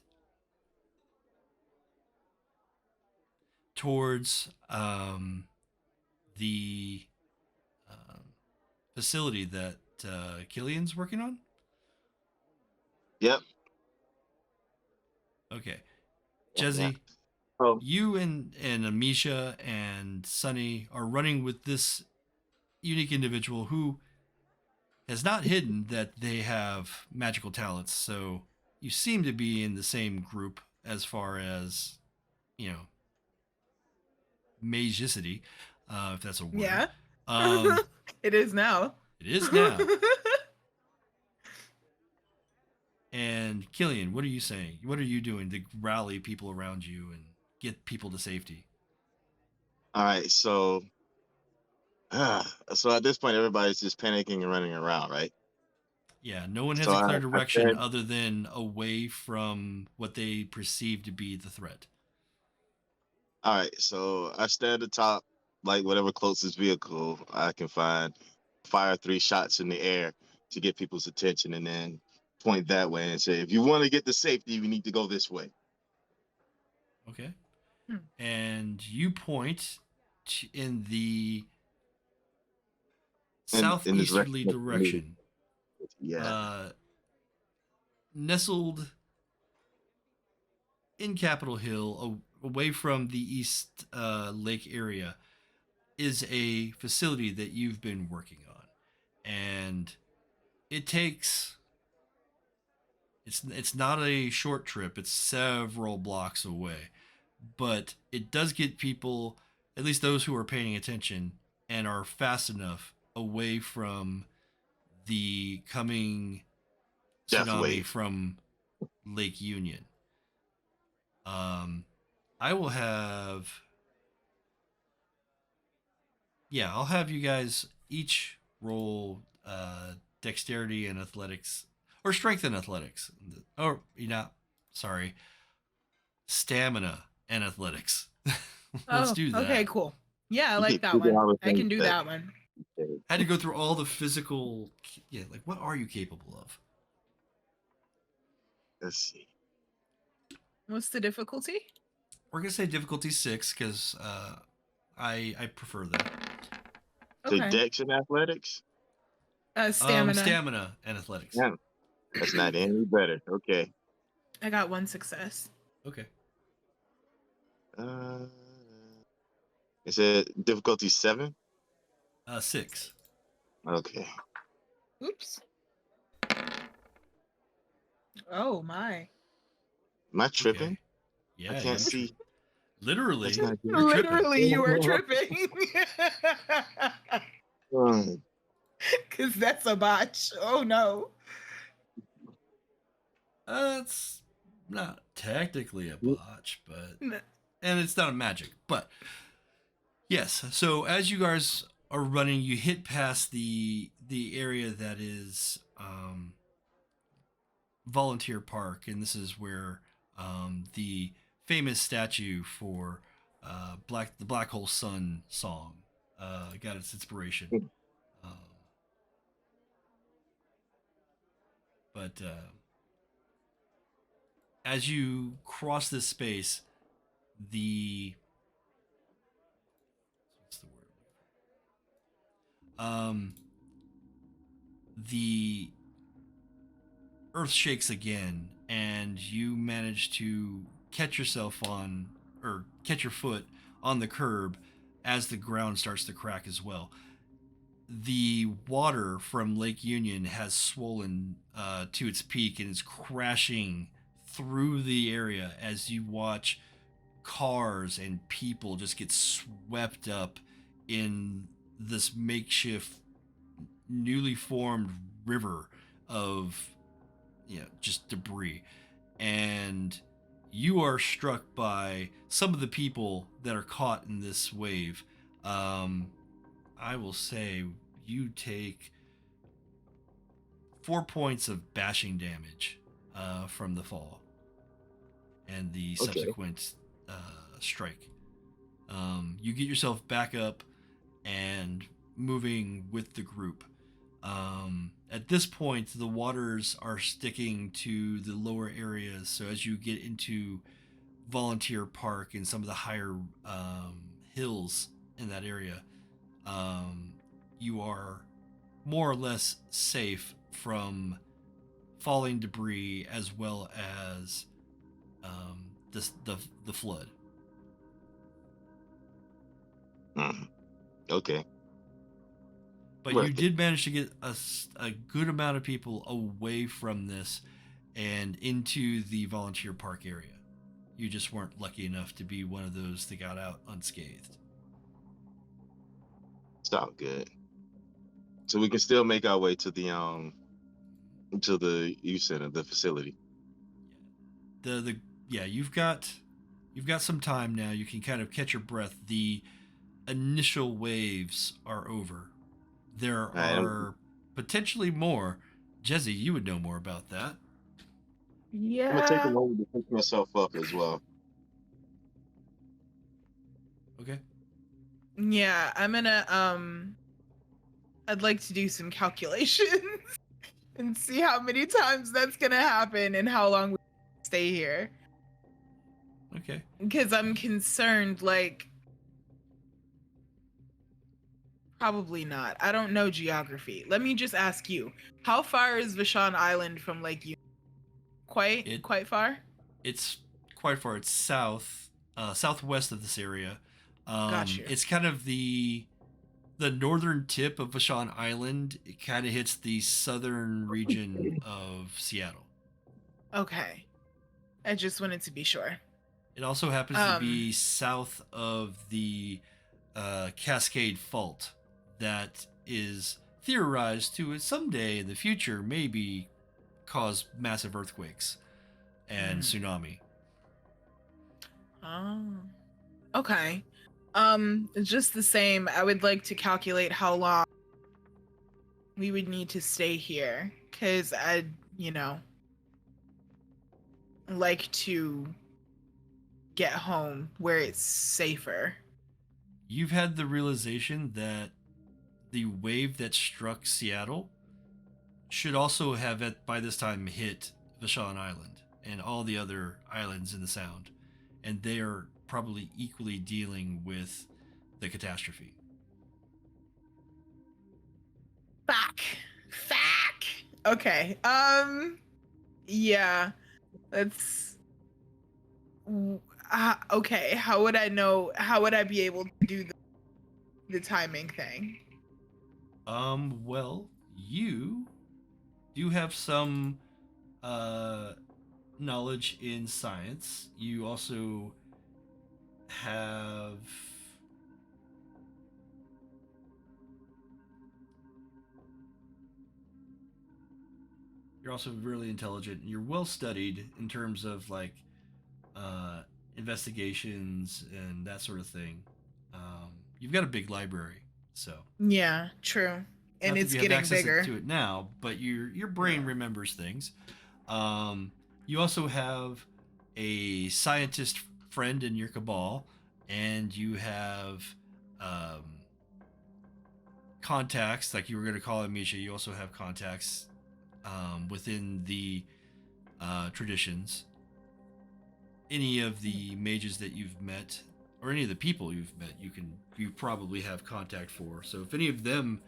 A: towards the facility that Killian's working on?
B: Yep.
A: Okay.
B: Yeah.
A: Jezzy,
B: Oh,
A: you and Amisha and Sunny are running with this unique individual who has not hidden that they have magical talents, so you seem to be in the same group as far as, magicity, if that's a word.
C: Yeah.
A: Um,
C: It is now.
A: it is now. And Killian, what are you saying? What are you doing to rally people around you and get people to safety?
B: all right. So at this point, everybody's just panicking and running around, right?
A: Yeah, no one has
B: So
A: a clear
B: I
A: direction
B: said,
A: other than away from what they perceive to be the threat.
B: all right. So I stand atop like whatever closest vehicle I can find, fire 3 shots in the air to get people's attention, and then point that way and say, if you want to get to safety, we need to go this way.
A: Okay.
C: Hmm.
A: And you point in the
B: And in this
A: southeasterly direction,
B: yeah.
A: uh, nestled in Capitol Hill, away from the East Lake area, is a facility that you've been working on, and it takes. It's not a short trip. It's several blocks away, but it does get people, at least those who are paying attention and are fast enough away from the coming
B: Death
A: tsunami
B: wave.
A: from Lake Union. I will have, yeah, I'll have you guys each roll dexterity and athletics, or strength and athletics, or you know, sorry, stamina and athletics. Let's
C: Oh,
A: do
C: okay,
A: that.
C: cool. Yeah, I
B: You
C: like
B: keep
C: that
B: figuring
C: one.
B: out
C: I can
B: things
C: do
B: that-
C: that one.
A: Had to go through all the physical, yeah, like what are you capable of?
B: Let's see.
C: What's the difficulty?
A: We're gonna say difficulty 6 because I prefer that.
B: So
C: Okay.
B: dex and athletics?
C: Stamina.
A: Stamina and athletics.
B: Yeah. That's not any better. Okay.
C: I got 1 success.
A: Okay.
B: Uh, is it difficulty 7?
A: 6.
B: Okay.
C: Oops. Oh my.
B: Am I tripping?
A: Okay. Yeah,
B: I
A: you're
B: can't see.
A: literally,
B: That's not good.
A: you're tripping.
C: Literally, you are tripping.
B: Um,
C: Because that's a botch. Oh no.
A: It's not technically a botch, but
C: N-
A: and it's not a magic, but yes. So as you guys are running, you hit past the area that is Volunteer Park, and this is where the famous statue for the Black Hole Sun song got its inspiration. Um, but as you cross this space, the what's the word? The earth shakes again, and you manage to catch yourself on, or catch your foot on the curb as the ground starts to crack as well. The water from Lake Union has swollen to its peak and is crashing through the area as you watch cars and people just get swept up in this makeshift, newly formed river of just debris. And you are struck by some of the people that are caught in this wave. I will say you take 4 points of bashing damage from the fall and the
B: Okay.
A: subsequent strike. You get yourself back up and moving with the group. At this point, the waters are sticking to the lower areas, so as you get into Volunteer Park and some of the higher hills in that area, you are more or less safe from falling debris as well as the flood.
B: Okay.
A: But you did manage to get a good amount of people away from this and into the Volunteer Park area. You just weren't lucky enough to be one of those that got out unscathed.
B: Sound good. So we can still make our way to the youth center, the facility.
A: You've got some time now. You can kind of catch your breath. The initial waves are over. There are potentially more Jezzy, you would know more about that.
B: I'm gonna take a
C: Yeah.
B: moment to pick myself up as well.
A: Okay.
C: Yeah, I'm gonna I'd like to do some calculations and see how many times that's gonna happen and how long we stay here.
A: Okay.
C: Because I'm concerned, like, probably not. I don't know geography. Let me just ask you, how far is Vashon Island from Lake Union? Quite far?
A: It's quite far. It's southwest of this area.
C: Got you.
A: It's kind of the northern tip of Vashon Island. It kind of hits the southern region of Seattle.
C: Okay. I just wanted to be sure.
A: It also happens to be south of the Cascade Fault that is theorized to someday in the future maybe cause massive earthquakes and tsunami.
C: Oh. Okay. Just the same, I would like to calculate how long we would need to stay here. Cause I'd, like to get home where it's safer.
A: You've had the realization that the wave that struck Seattle should also have by this time hit Vashon Island and all the other islands in the Sound, and they are probably equally dealing with the catastrophe.
C: Fuck. Okay. Yeah. That's okay. How would I know? How would I be able to do the timing thing?
A: Well, you do have some knowledge in science. You also have you're also really intelligent. You're well studied in terms of like investigations and that sort of thing. You've got a big library, so
C: Yeah, true. And
A: not that
C: it's
A: you have
C: getting
A: access
C: bigger.
A: to it now, but your brain remembers things. You also have a scientist friend in your cabal, and you have contacts, like you were going to call it, Misha. You also have contacts within the traditions. Any of the mages that you've met, or any of the people you've met, you probably have contact for. So if any of them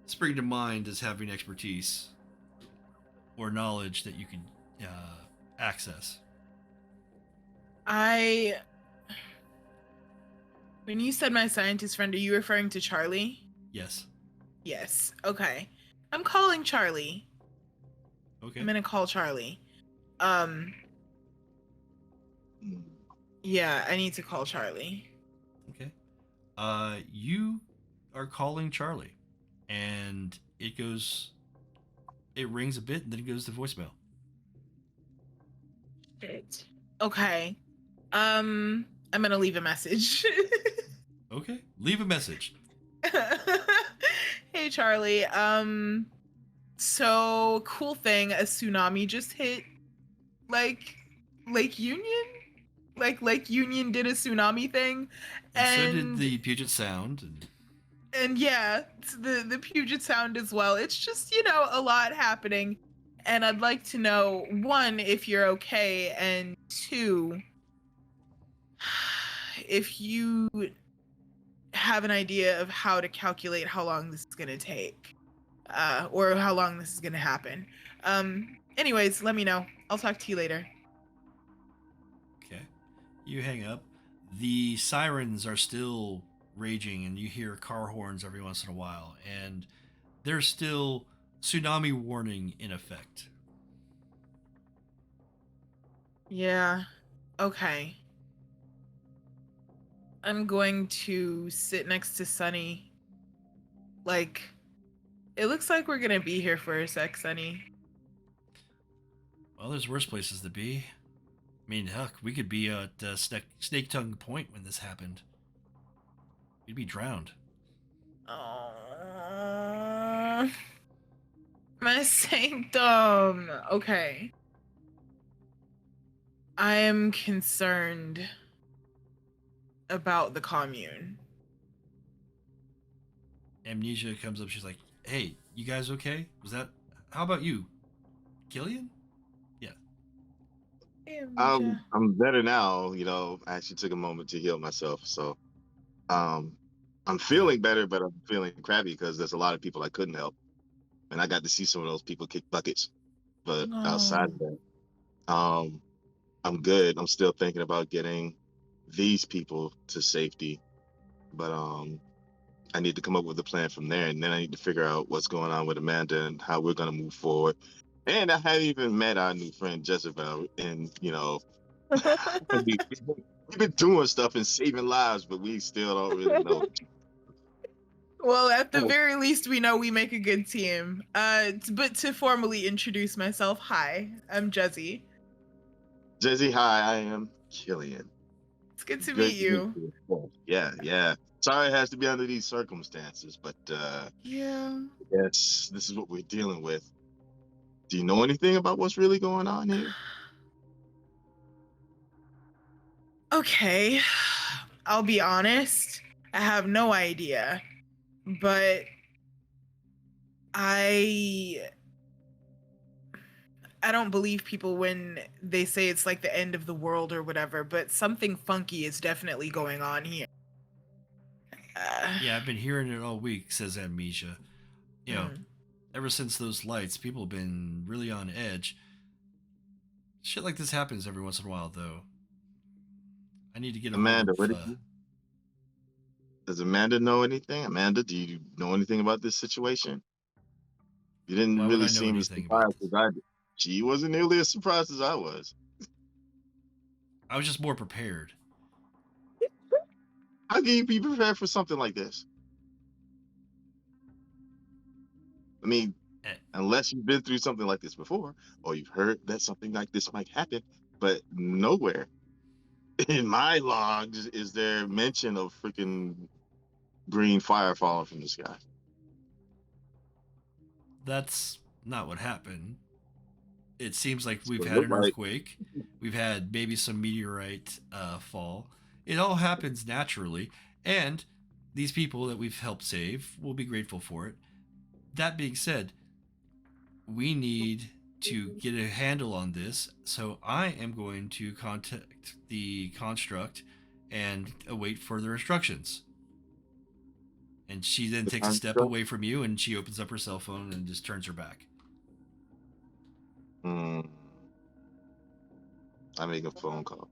A: spring to mind as having expertise or knowledge that you could access.
C: When you said my scientist friend, are you referring to Charlie?
A: Yes.
C: Yes. Okay. I'm calling Charlie.
A: Okay.
C: I'm gonna call Charlie.
B: Hmm.
C: Yeah, I need to call Charlie.
A: Okay. You are calling Charlie, and it rings a bit, and then it goes to voicemail.
C: Shit. Okay. I'm gonna leave a message.
A: Okay. Leave a message.
C: Hey Charlie. So cool thing, a tsunami just hit like Lake Union? Like Lake Union did a tsunami thing.
A: And so did the Puget Sound.
C: And yeah, the Puget Sound as well. It's just, a lot happening. And I'd like to know, one, if you're okay, and two, if you have an idea of how to calculate how long this is going to take, or how long this is going to happen. Anyways, let me know. I'll talk to you later.
A: Okay. You hang up. The sirens are still raging, and you hear car horns every once in a while, and there's still tsunami warning in effect.
C: Yeah. Okay. I'm going to sit next to Sunny. Like, it looks like we're gonna be here for a sec, Sunny.
A: Well, there's worse places to be. I mean, heck, we could be at Snake Tongue Point when this happened. We'd be drowned.
C: Oh. My sanctum. Okay. I am concerned about the commune.
A: Amnesia comes up. She's like, "Hey, you guys okay? Was that? How about you, Killian? Yeah.
B: I'm better now. I actually took a moment to heal myself, so I'm feeling better, but I'm feeling crappy because there's a lot of people I couldn't help, and I got to see some of those people kick buckets. But outside of that, I'm good. I'm still thinking about getting these people to safety, but I need to come up with a plan from there, and then I need to figure out what's going on with Amanda and how we're going to move forward. And I haven't even met our new friend Jezebel, and we've been doing stuff and saving lives, but we still don't really know.
C: Well, at the very least, we know we make a good team. But to formally introduce myself, hi, I'm Jezzy.
B: Jezzy, hi, I am Killian.
C: It's good to meet you.
B: Yeah. Sorry it has to be under these circumstances, but
C: yeah.
B: Yes, this is what we're dealing with. Do you know anything about what's really going on here?
C: Okay, I'll be honest. I have no idea, but I don't believe people when they say it's like the end of the world or whatever, but something funky is definitely going on here.
A: Yeah, I've been hearing it all week, says Amnesia. Ever since those lights, people have been really on edge. Shit like this happens every once in a while, though. I need to get
B: Amanda,
A: what
B: does Amanda know anything? Amanda, do you know anything about this situation? You didn't really seem as surprised as I did. She wasn't nearly as surprised as I was.
A: I was just more prepared.
B: How can you be prepared for something like this? I mean, unless you've been through something like this before, or you've heard that something like this might happen, but nowhere in my logs is there mention of freaking green fire falling from the sky.
A: That's not what happened. It seems like we've had an earthquake. We've had maybe some meteorite fall. It all happens naturally, and these people that we've helped save will be grateful for it. That being said, we need to get a handle on this, so I am going to contact the construct and await further instructions. And she then takes a step away from you, and she opens up her cell phone and just turns her back.
B: I make a phone call.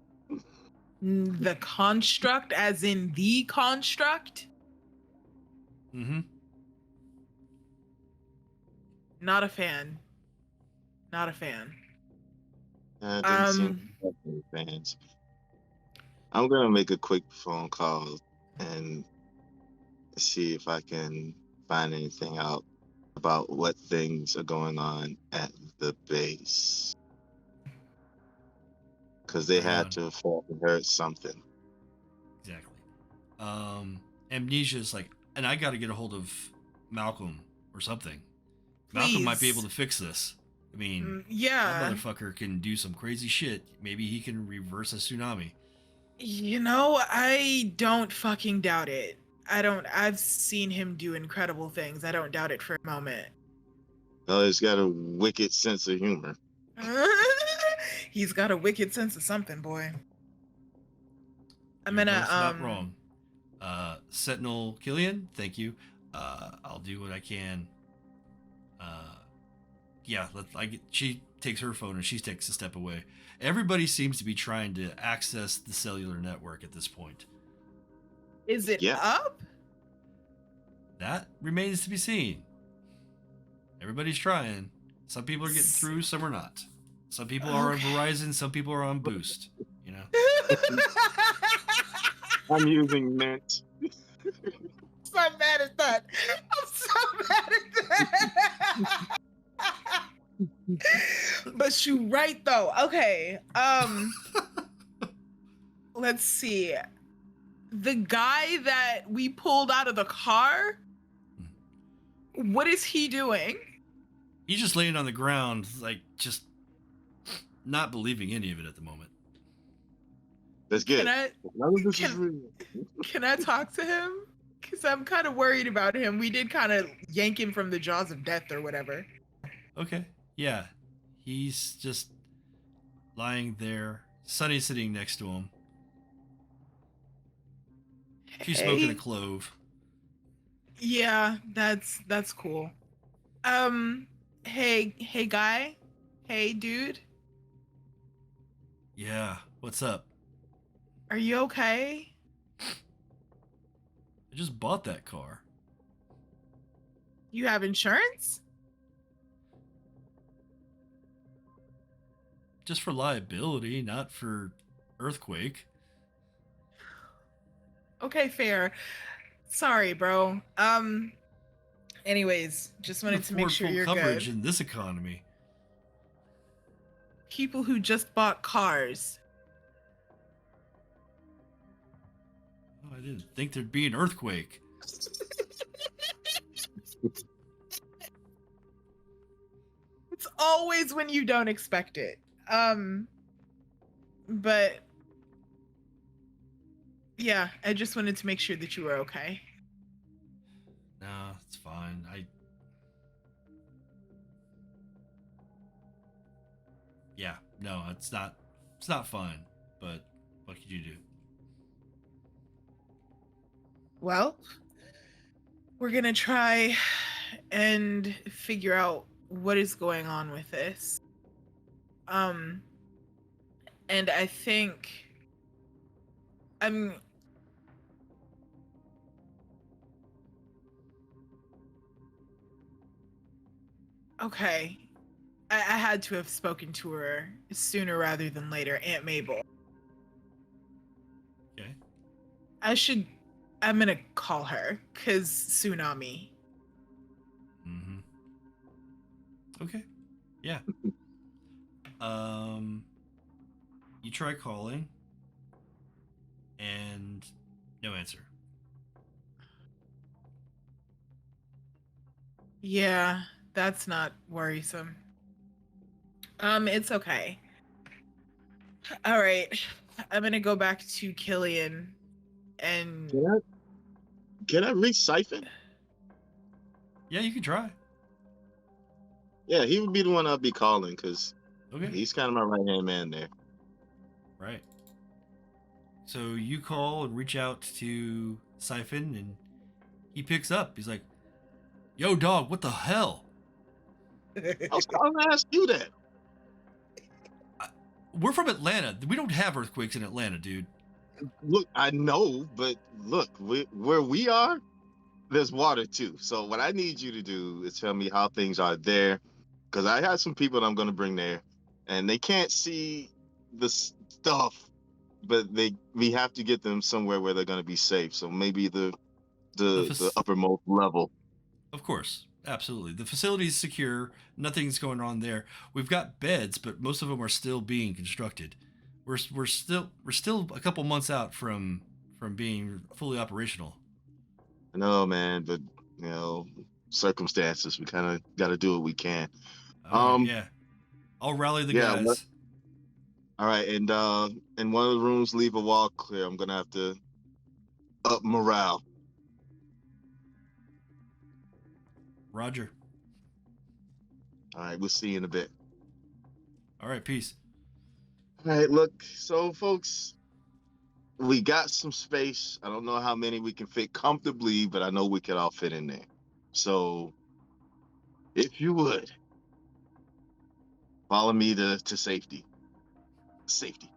C: The construct, as in the construct?
A: Mm-hmm.
C: Not a fan. Not a fan.
B: Didn't seem to have any fans. I'm gonna make a quick phone call and see if I can find anything out about what things are going on at the base. Because they had to fall and heard something.
A: Exactly. Amnesia is like, and I got to get a hold of Malcolm or something. Please. Malcolm might be able to fix this. I mean, that motherfucker can do some crazy shit. Maybe he can reverse a tsunami.
C: I don't fucking doubt it. I've seen him do incredible things. I don't doubt it for a moment.
B: Oh, he's got a wicked sense of humor.
C: He's got a wicked sense of something, boy.
A: I'm gonna not wrong. Sentinel Killian, thank you. I'll do what I can. She takes her phone and she takes a step away. Everybody seems to be trying to access the cellular network at this point.
C: Is it up?
A: That remains to be seen. Everybody's trying. Some people are getting through, some are not. Some people are on Verizon, some people are on Boost.
B: I'm using Mint.
C: So mad at that. I'm so mad at that. But you right though. Okay. Let's see. The guy that we pulled out of the car, what is he doing?
A: He's just laying on the ground, like just not believing any of it at the moment.
B: That's good.
C: Can I
B: None of this is
C: can-
B: real.
C: can I talk to him? Because I'm kind of worried about him. We did kind of yank him from the jaws of death or whatever.
A: Okay. Yeah. He's just lying there. Sunny's sitting next to him. She's smoking a
C: Hey.
A: clove.
C: Yeah, that's cool. Hey guy. Hey dude.
A: Yeah. What's up?
C: Are you okay?
A: I just bought that car.
C: You have insurance?
A: Just for liability, not for earthquake.
C: Okay, fair. Sorry, bro. Anyways, just wanted to make
A: Afford
C: sure
A: full
C: you're
A: coverage
C: good.
A: in this economy.
C: People who just bought cars.
A: Oh, I didn't think there'd be an earthquake.
C: It's always when you don't expect it. But yeah, I just wanted to make sure that you were okay.
A: Nah, it's fine. Yeah, no, it's not fine. But what could you do?
C: Well, we're gonna try and figure out what is going on with this. And I think I'm okay. I had to have spoken to her sooner rather than later, Aunt Mabel.
A: Okay.
C: I'm gonna call her, cause tsunami.
A: Mm-hmm. Okay. Yeah. You try calling, and no answer.
C: Yeah, that's not worrisome. It's okay. All right, I'm gonna go back to Killian, and
B: Can I reach Siphon?
A: Yeah, you can try.
B: Yeah, he would be the one I'd be calling because
A: Okay.
B: he's kind of my right hand man there.
A: Right. So you call and reach out to Siphon, and he picks up. He's like, "Yo, dog, what the hell?
B: I was calling to ask you that.
A: We're from Atlanta. We don't have earthquakes in Atlanta, dude."
B: Look, I know, but look, where we are, there's water too. So what I need you to do is tell me how things are there, because I have some people that I'm going to bring there, and they can't see the stuff, but we have to get them somewhere where they're going to be safe. So maybe the
A: The
B: the
A: fac-
B: uppermost level.
A: Of course, absolutely. The facility's secure. Nothing's going on there. We've got beds, but most of them are still being constructed. We're still a couple months out from being fully operational.
B: I know, man, but circumstances. We kind of got to do what we can.
A: All right, yeah. I'll rally the
B: Yeah.
A: guys.
B: All right, and in one of the rooms, leave a wall clear. I'm gonna have to up morale.
A: Roger.
B: All right, we'll see you in a bit.
A: All right, peace.
B: All right, look, so folks, we got some space. I don't know how many we can fit comfortably, but I know we could all fit in there. So, if you would, follow me to safety. Safety.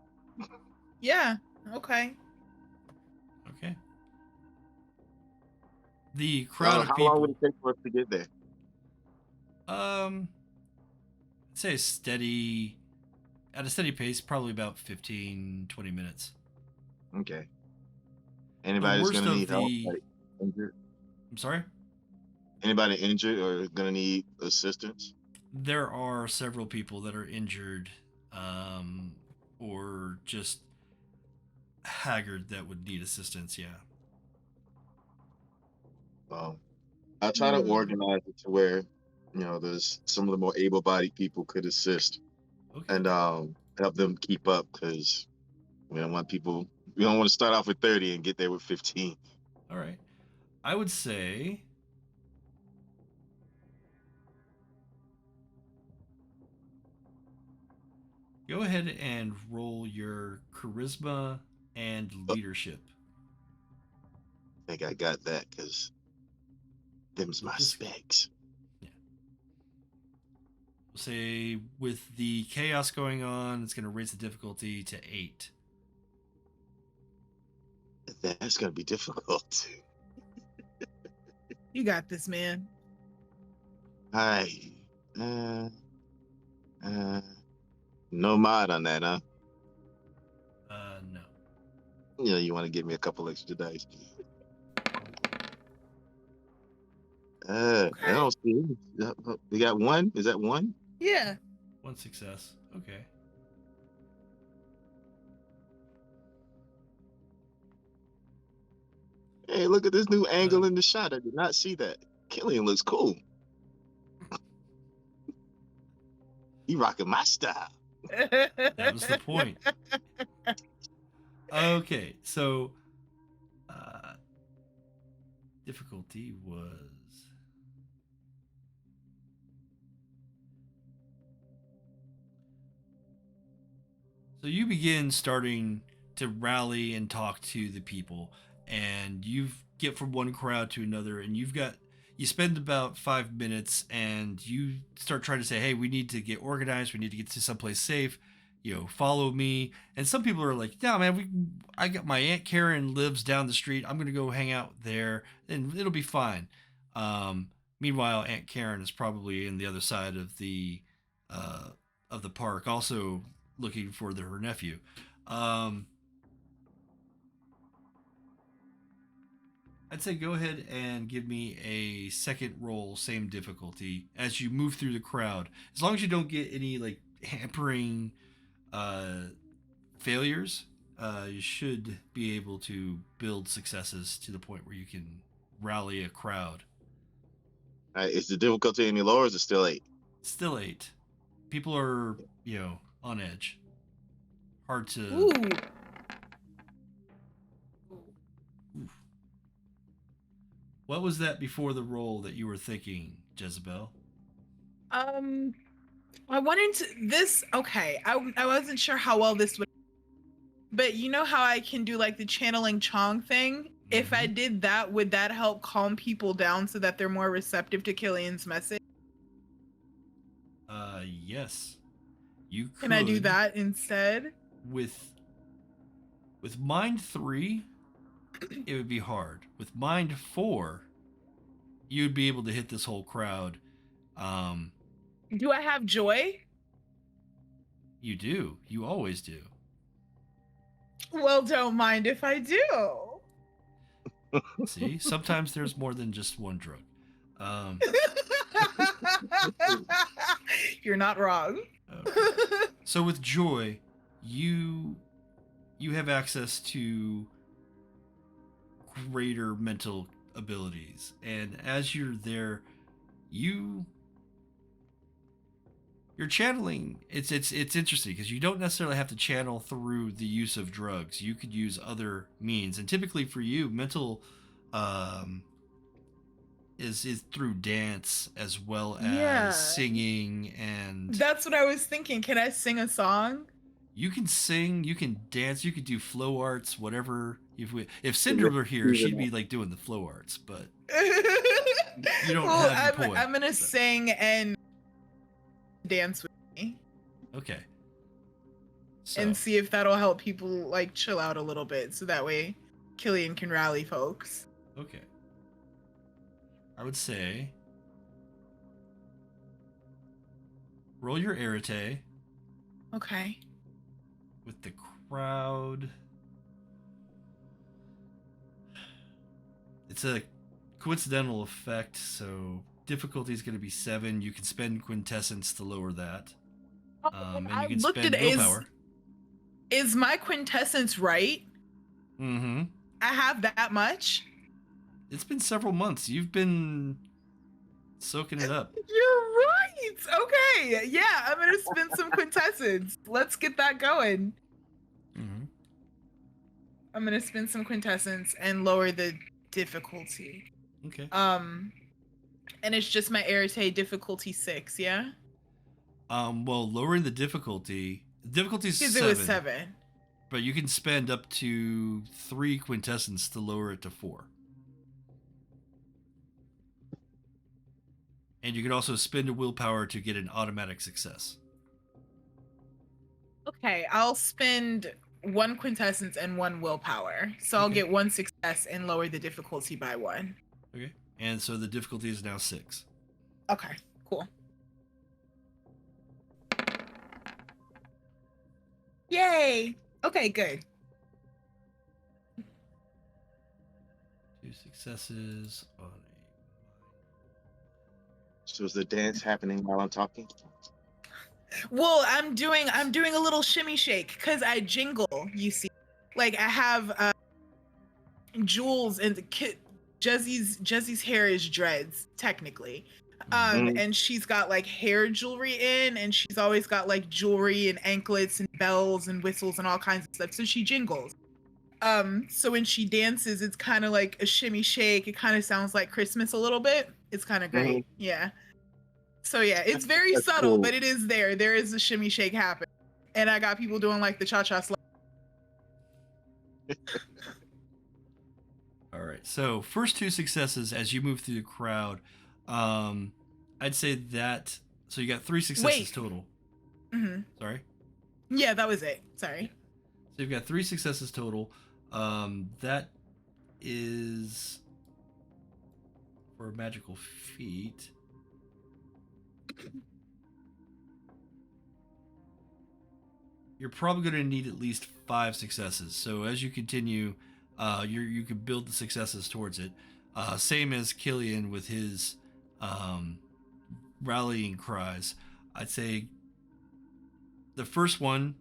C: Yeah, okay.
A: Okay. The crowd of
B: How long would
A: people.
B: it take for us to get there?
A: I'd say at a steady pace, probably about 15, 20 minutes.
B: Okay.
A: The
B: Anybody that's
A: worst
B: gonna
A: of
B: need help,
A: the.
B: like injured?
A: I'm sorry?
B: Anybody injured or gonna need assistance?
A: There are several people that are injured or just haggard that would need assistance, yeah.
B: I'll try to
C: Hmm.
B: organize it to where there's some of the more able-bodied people could assist
A: Okay.
B: and help them keep up, because we don't want to start off with 30 and get there with 15.
A: All right. I would say go ahead and roll your charisma and leadership.
B: I think I got that, because them's my
A: This-
B: specs.
A: Yeah. We'll say with the chaos going on, it's going to raise the difficulty to 8.
B: That's going to be difficult.
C: You got this, man.
B: Hi. No mod on that, huh?
A: No.
B: You want to give me a couple extra dice. I don't see it. We got one? Is that one?
C: Yeah.
A: 1 success. Okay.
B: Hey, look at this new angle in the shot. I did not see that. Killian looks cool. He rocking my style.
A: That was the point. Okay, so difficulty was so you begin starting to rally and talk to the people, and you get from one crowd to another, and you spend about 5 minutes, and you start trying to say, hey, we need to get organized, we need to get to someplace safe, follow me. And some people are like, yeah, man, I got my Aunt Karen lives down the street, I'm gonna go hang out there and it'll be fine. Meanwhile, Aunt Karen is probably in the other side of the park, also looking for her nephew. I'd say go ahead and give me a second roll, same difficulty, as you move through the crowd. As long as you don't get any like hampering failures, you should be able to build successes to the point where you can rally a crowd.
B: Is the difficulty any lower, or is it still 8?
A: Still 8. People are, on edge. Hard to...
C: Ooh.
A: What was that before the roll that you were thinking, Jezebel?
C: I went into this. Okay, I wasn't sure how well this would, but you know how I can do like the channeling Chong thing? Mm-hmm. If I did that, would that help calm people down so that they're more receptive to Killian's message?
A: Yes. You could.
C: Can I do that instead?
A: With Mind 3, it would be hard. With Mind 4, you'd be able to hit this whole crowd.
C: Do I have joy?
A: You do. You always do.
C: Well, don't mind if I do.
A: See, sometimes there's more than just one drug.
C: You're not wrong.
A: Okay. So with joy, you have access to greater mental abilities, and as you're there, you're channeling. It's interesting because you don't necessarily have to channel through the use of drugs. You could use other means, and typically for you, mental is through dance as well as singing. And
C: that's what I was thinking. Can I sing a song?
A: You can sing, you can dance, you could do flow arts, whatever. If Cinder were here, she'd be like doing the flow arts, but you don't have your point.
C: I'm gonna sing and dance with me.
A: Okay. So,
C: and see if that'll help people like chill out a little bit, so that way Killian can rally folks.
A: Okay. I would say roll your arete.
C: Okay.
A: With the crowd. It's a coincidental effect, so difficulty is going to be 7. You can spend quintessence to lower that. And you can spend willpower.
C: Is my quintessence right?
A: Mm-hmm.
C: I have that much?
A: It's been several months. You've been soaking it up.
C: You're Okay. Yeah, I'm gonna spin some quintessence. Let's get that going.
A: Mm-hmm.
C: I'm gonna spin some quintessence and lower the difficulty.
A: Okay.
C: And it's just my Arete difficulty 6, yeah?
A: Well, lowering the difficulty is
C: Because
A: 7.
C: it was 7.
A: But you can spend up to 3 quintessence to lower it to 4. And you can also spend a willpower to get an automatic success.
C: Okay, I'll spend 1 quintessence and 1 willpower. So I'll
A: Okay.
C: get 1 success and lower the difficulty by 1.
A: Okay. And so the difficulty is now 6.
C: Okay, cool. Yay! Okay, good.
A: 2 successes on a...
B: So is the dance happening while I'm talking?
C: Well, I'm doing a little shimmy shake because I jingle, you see. Like I have jewels and the kid Jezzy's hair is dreads, technically. And she's got like hair jewelry in, and she's always got like jewelry and anklets and bells and whistles and all kinds of stuff. So she jingles. So when she dances, it's kind of like a shimmy shake. It kind of sounds like Christmas a little bit. It's kind of great. Yeah. So yeah, it's very
B: That's
C: subtle,
B: cool.
C: but it is there. There is a shimmy shake happening. And I got people doing like the cha-cha slide.
A: All right. So first 2 successes as you move through the crowd. I'd say that. So you got 3 successes total.
C: Mm-hmm.
A: Sorry.
C: Yeah, that was it. Sorry.
A: So you've got 3 successes total. That is for a magical feat. You're probably going to need at least 5 successes. So as you continue, you can build the successes towards it. Same as Killian with his rallying cries. I'd say the first one,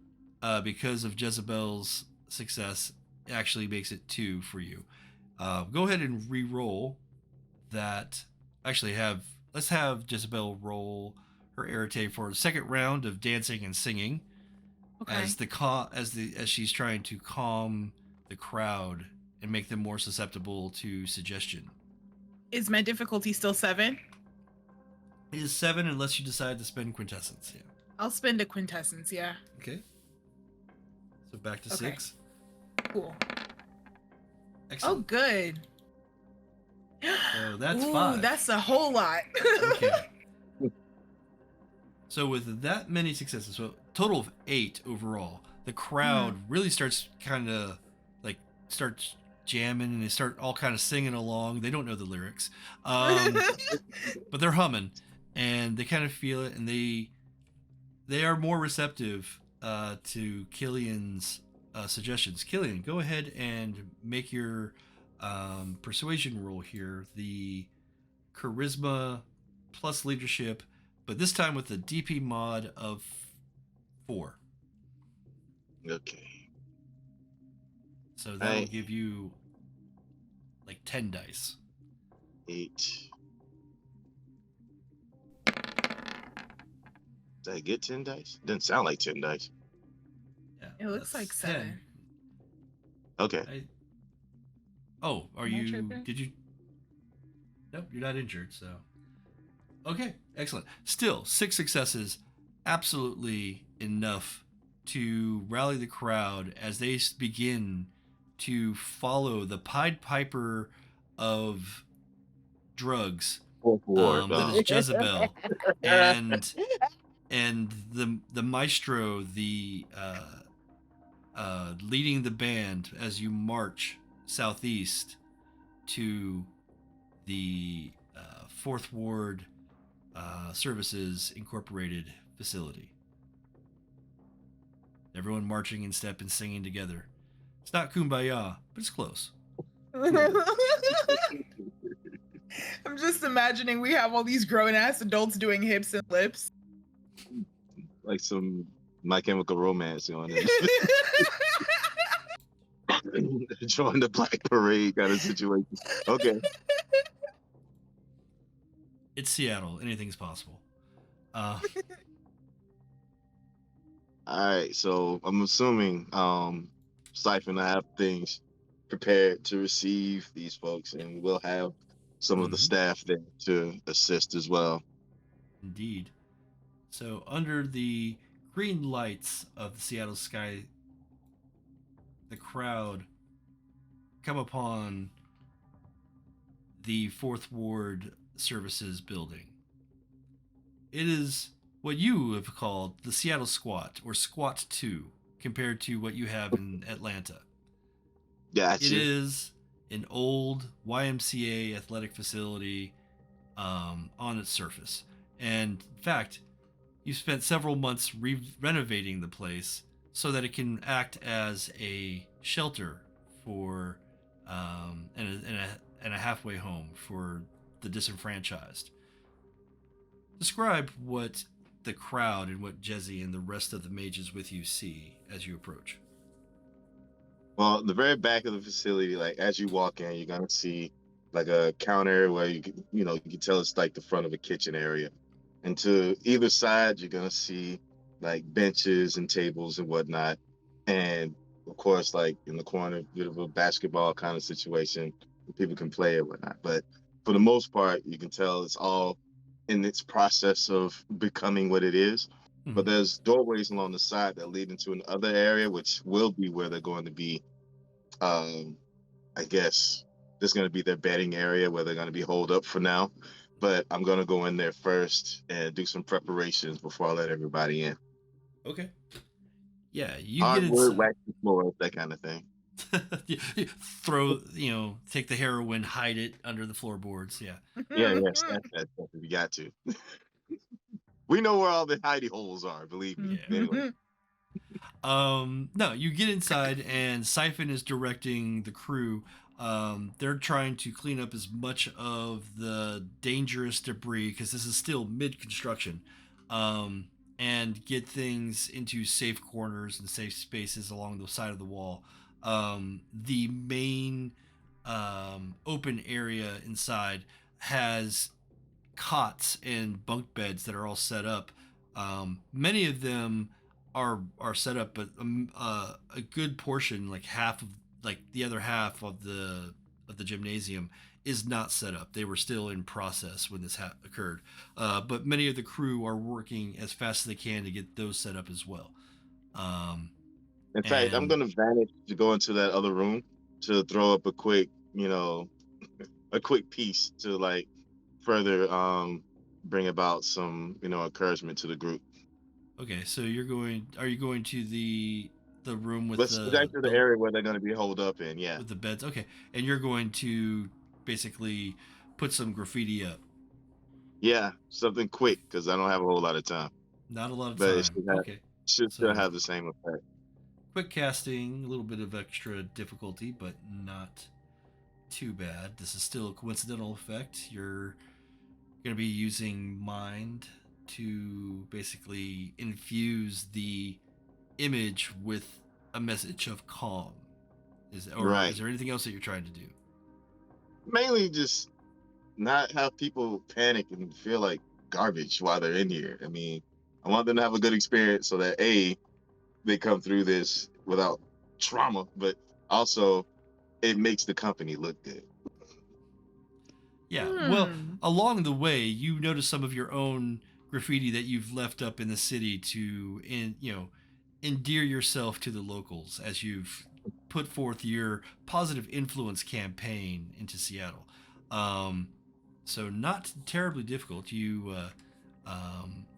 A: because of Jezebel's success, actually makes it 2 for you. Go ahead and re-roll that. Actually, let's have Jezebel roll her Arete for the second round of dancing and singing.
C: Okay.
A: As she's trying to calm the crowd and make them more susceptible to suggestion.
C: Is my difficulty still 7?
A: It is 7 unless you decide to spend quintessence. Yeah.
C: I'll spend a quintessence, yeah.
A: Okay. So back to
C: Okay.
A: 6.
C: Cool.
A: Excellent.
C: Oh, good.
A: So that's
C: Ooh,
A: 5.
C: that's a whole lot.
A: Okay. So with that many successes, so total of 8 overall, the crowd really starts starts jamming, and they start all kind of singing along. They don't know the lyrics, but they're humming, and they kind of feel it, and they are more receptive to Killian's suggestions. Killian, go ahead and make your persuasion roll here. The charisma plus leadership, but this time with the DP mod of 4.
B: Okay.
A: So that will give you like 10 dice.
B: 8. Did I get 10 dice? Doesn't sound like 10 dice.
A: Yeah,
C: It looks
A: that's
C: like 7.
B: Okay.
A: Are
C: Am I
A: you?
C: tripping?
A: Did you? Nope, you're not injured. So, okay, excellent. Still, 6 successes, absolutely enough to rally the crowd as they begin to follow the Pied Piper of drugs. That is Jezebel, and the maestro, the leading the band as you march southeast to the Fourth Ward Services Incorporated facility. Everyone marching in step and singing together. It's not Kumbaya, but it's close.
C: I'm just imagining we have all these grown-ass adults doing hips and lips.
B: Like some My Chemical Romance going on. Join the Black Parade kind of situation. Okay.
A: It's Seattle. Anything's possible. Uh,
B: All right, so I'm assuming Siphon I have things prepared to receive these folks, and we'll have some of the
A: mhm,
B: staff there to assist as well.
A: indeed. So under the green lights of the Seattle sky, the crowd come upon the Fourth Ward Services building. It is what you have called the Seattle Squat, or Squat 2, compared to what you have in Atlanta. It
B: Gotcha.
A: is an old YMCA athletic facility on its surface. And in fact, you spent several months renovating the place so that it can act as a shelter for and a halfway home for the disenfranchised. Describe what the crowd and what Jezzy and the rest of the mages with you see as you approach.
B: Well, the very back of the facility, like as you walk in, you're gonna see like a counter where you can tell it's like the front of a kitchen area. And to either side, you're gonna see like benches and tables and whatnot. And of course, like in the corner, bit of a basketball kind of situation where people can play and whatnot. But for the most part, you can tell it's all in its process of becoming what it is. But
A: Mhm.
B: there's doorways along the side that lead into another area, which will be where they're going to be. Um, I guess there's going to be their bedding area where they're going to be holed up for now. But I'm going to go in there first and do some preparations before I let everybody in.
A: Okay. Yeah, you get
B: Hardwood,
A: inside.
B: wax the floor, that kind of thing.
A: You throw, take the heroin, hide it under the floorboards. Yeah.
B: Yeah, yeah, stash that stuff if you got to. We know where all the hidey holes are, believe me.
A: Yeah.
B: Anyway,
A: No, you get inside and Siphon is directing the crew. They're trying to clean up as much of the dangerous debris because this is still mid construction, um, and get things into safe corners and safe spaces along the side of the wall. The main open area inside has cots and bunk beds that are all set up. Many of them are set up, but a good portion, like half of like the other half of the gymnasium, is not set up. They were still in process when this occurred, but many of the crew are working as fast as they can to get those set up as well. Um,
B: in fact, I'm
A: and
B: going to vanish to go into that other room to throw up a quick, a quick piece to like further bring about some, encouragement to the group.
A: okay, so are you going to the room with
B: Let's
A: the
B: actually the
A: the
B: area where they're going to be holed up in. Yeah,
A: with the beds? Okay, and you're going to basically put some graffiti up.
B: yeah, something quick because I don't have a whole lot of time,
A: Not a lot of
B: but it
A: time. Okay,
B: should still
A: so
B: have the same effect.
A: quick casting, a little bit of extra difficulty, but not too bad. This is still a coincidental effect. You're going to be using mind to basically infuse the image with a message of calm. Or
B: Right.
A: is there anything else that you're trying to do?
B: Mainly just not have people panic and feel like garbage while they're in here. I mean, I want them to have a good experience so that they come through this without trauma, but also it makes the company look good.
A: Yeah. Well,
C: Hmm.
A: along the way, you notice some of your own graffiti that you've left up in the city to endear yourself to the locals as you've put forth your positive influence campaign into Seattle. Um, so not terribly difficult. You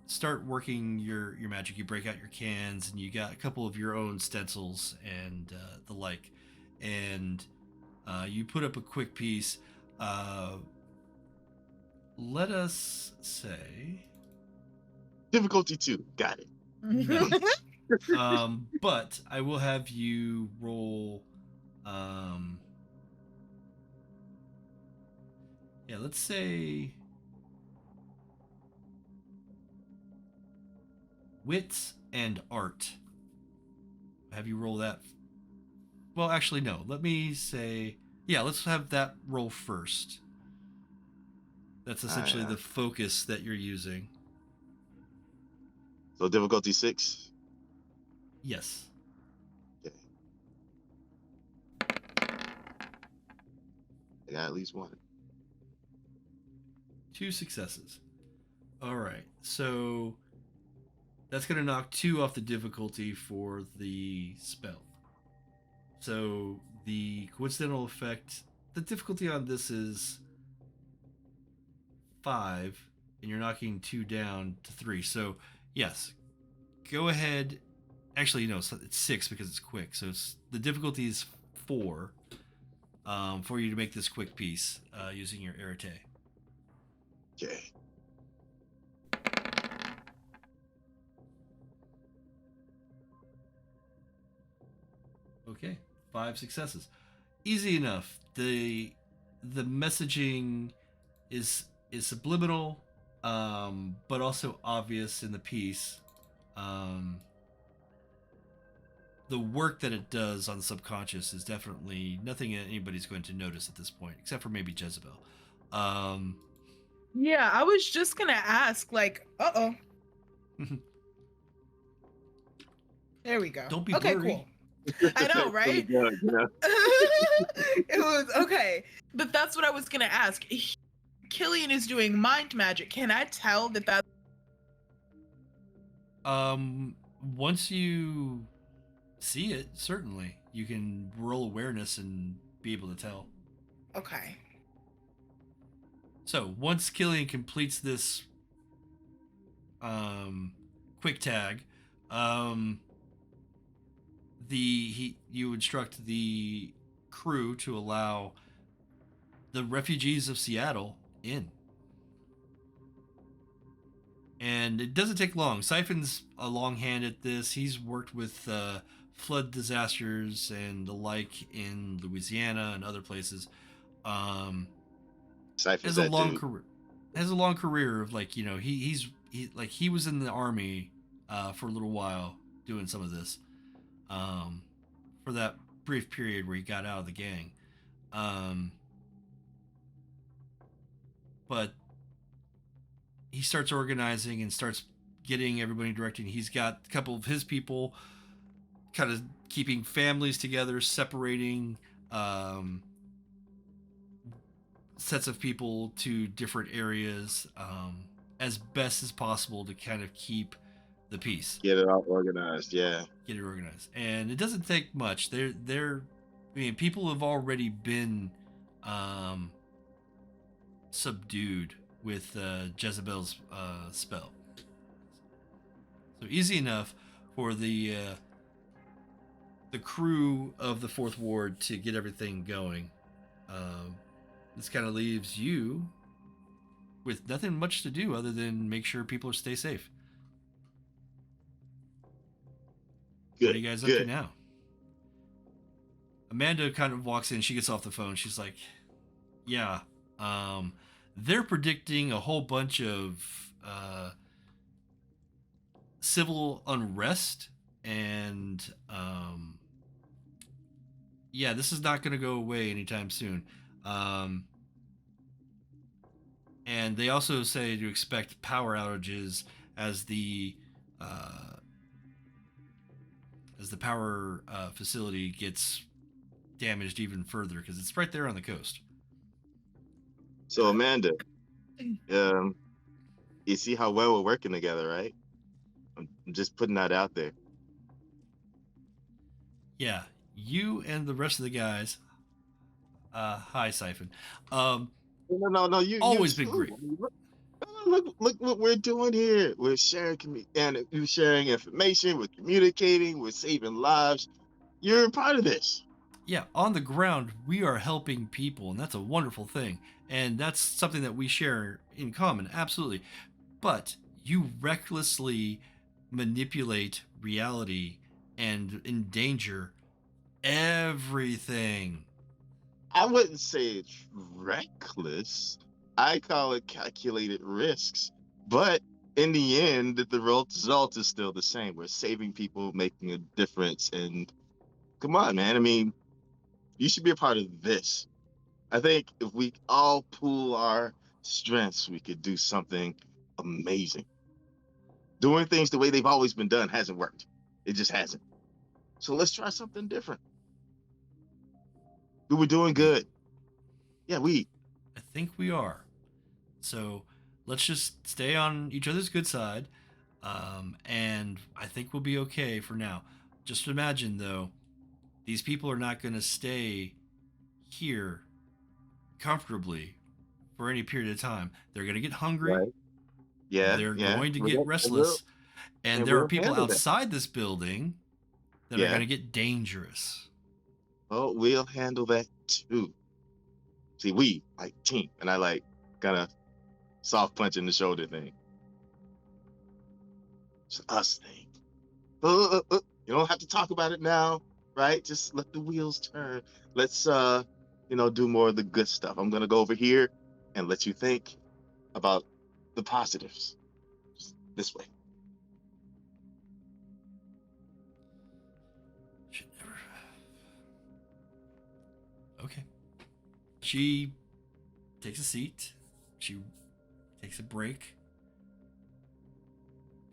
A: start working your magic. You break out your cans, and you got a couple of your own stencils and the like, and you put up a quick piece. Let us say
B: Difficulty 2. Got it.
A: no. But I will have you roll. Um, yeah, let's say wits and art. Have you roll that? Well, actually, no. Let me say, yeah, let's have that roll first. That's
B: All right.
A: essentially the focus that you're using.
B: So difficulty 6.
A: Yes.
B: Okay. I got at least one.
A: 2 successes. All right. So that's going to knock 2 off the difficulty for the spell. So the coincidental effect, the difficulty on this is 5, and you're knocking 2 down to 3. So yes, go ahead. Actually, no, it's 6 because it's quick. So the difficulty is 4 for you to make this quick piece using your arete.
B: Okay.
A: Okay, 5 successes. Easy enough. The messaging is subliminal, but also obvious in the piece. The work that it does on the subconscious is definitely nothing anybody's going to notice at this point, except for maybe Jezebel.
C: Yeah, I was just gonna ask, like, There we go.
A: Don't be
C: okay,
A: blurry.
C: cool. I know, right?
B: Yeah.
C: It was okay, but that's what I was gonna ask. Killian is doing mind magic. Can I tell that?
A: Once you see it, certainly you can roll awareness and be able to tell.
C: Okay.
A: So once Killian completes this quick tag, you instruct the crew to allow the refugees of Seattle in. And it doesn't take long. Siphon's a long hand at this. He's worked with flood disasters and the like in Louisiana and other places.
B: Siphon's
A: Has a long career. Has a long career of he was in the army for a little while doing some of this. For that brief period where he got out of the gang. But he starts organizing and starts getting everybody directing. He's got a couple of his people kind of keeping families together, separating sets of people to different areas as best as possible to kind of keep the peace.
B: Get it all organized, yeah.
A: Get it organized. And it doesn't take much. People have already been subdued with Jezebel's spell. So easy enough for the crew of the Fourth Ward to get everything going. This kind of leaves you with nothing much to do other than make sure people stay safe.
B: Good,
A: what are you guys up to now? Amanda kind of walks in. She gets off the phone. She's like, yeah, they're predicting a whole bunch of civil unrest, and this is not going to go away anytime soon. And they also say to expect power outages as the power facility gets damaged even further, because it's right there on the coast.
B: So Amanda, you see how well we're working together, right? I'm just putting that out there.
A: Yeah, you and the rest of the guys. Hi, Siphon.
B: No. You
A: always been great.
B: Look what we're doing here. We're sharing we're sharing information. We're communicating. We're saving lives. You're a part of this.
A: Yeah, on the ground, we are helping people, and that's a wonderful thing. And that's something that we share in common, absolutely. But you recklessly manipulate reality and endanger everything.
B: I wouldn't say it's reckless. I call it calculated risks. But in the end, the result is still the same. We're saving people, making a difference. And come on, man. I mean, you should be a part of this. I think if we all pool our strengths, we could do something amazing. Doing things the way they've always been done hasn't worked. It just hasn't. So let's try something different. We were doing good. Yeah,
A: I think we are. So let's just stay on each other's good side. And I think we'll be okay for now. Just imagine, though, these people are not going to stay here comfortably for any period of time. They're going to get hungry.
B: right. Yeah,
A: They're
B: yeah.
A: going to
B: We'll,
A: get
B: and we'll,
A: restless. And
B: and
A: there are
B: we'll
A: people
B: handle that.
A: outside this building that are
B: Yeah.
A: going to get dangerous.
B: Oh, we'll handle that too. See, we like team, and I like kind of soft punch in the shoulder thing. It's us thing. You don't have to talk about it now, right? Just let the wheels turn. Let's do more of the good stuff. I'm gonna go over here and let you think about the positives. Just this way.
A: Should never. Okay. She takes a seat. She takes a break.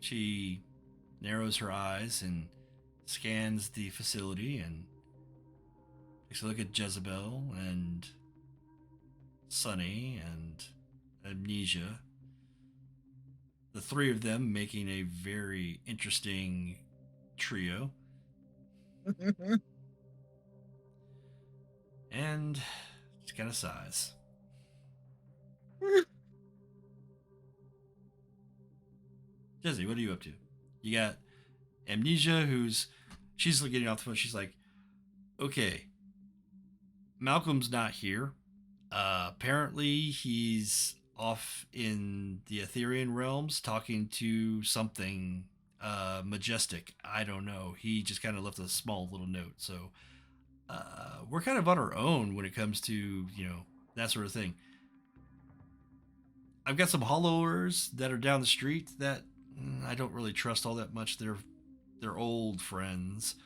A: She narrows her eyes and scans the facility and takes a look at Jezebel and Sunny and Amnesia. The three of them making a very interesting trio. And just kind of sighs. Jesse, what are you up to? You got Amnesia, she's getting off the phone. She's like, okay, Malcolm's not here. Apparently, he's off in the Etherean realms talking to something majestic. I don't know. He just kind of left a small little note. So we're kind of on our own when it comes to, that sort of thing. I've got some hollowers that are down the street that I don't really trust all that much. They're old friends.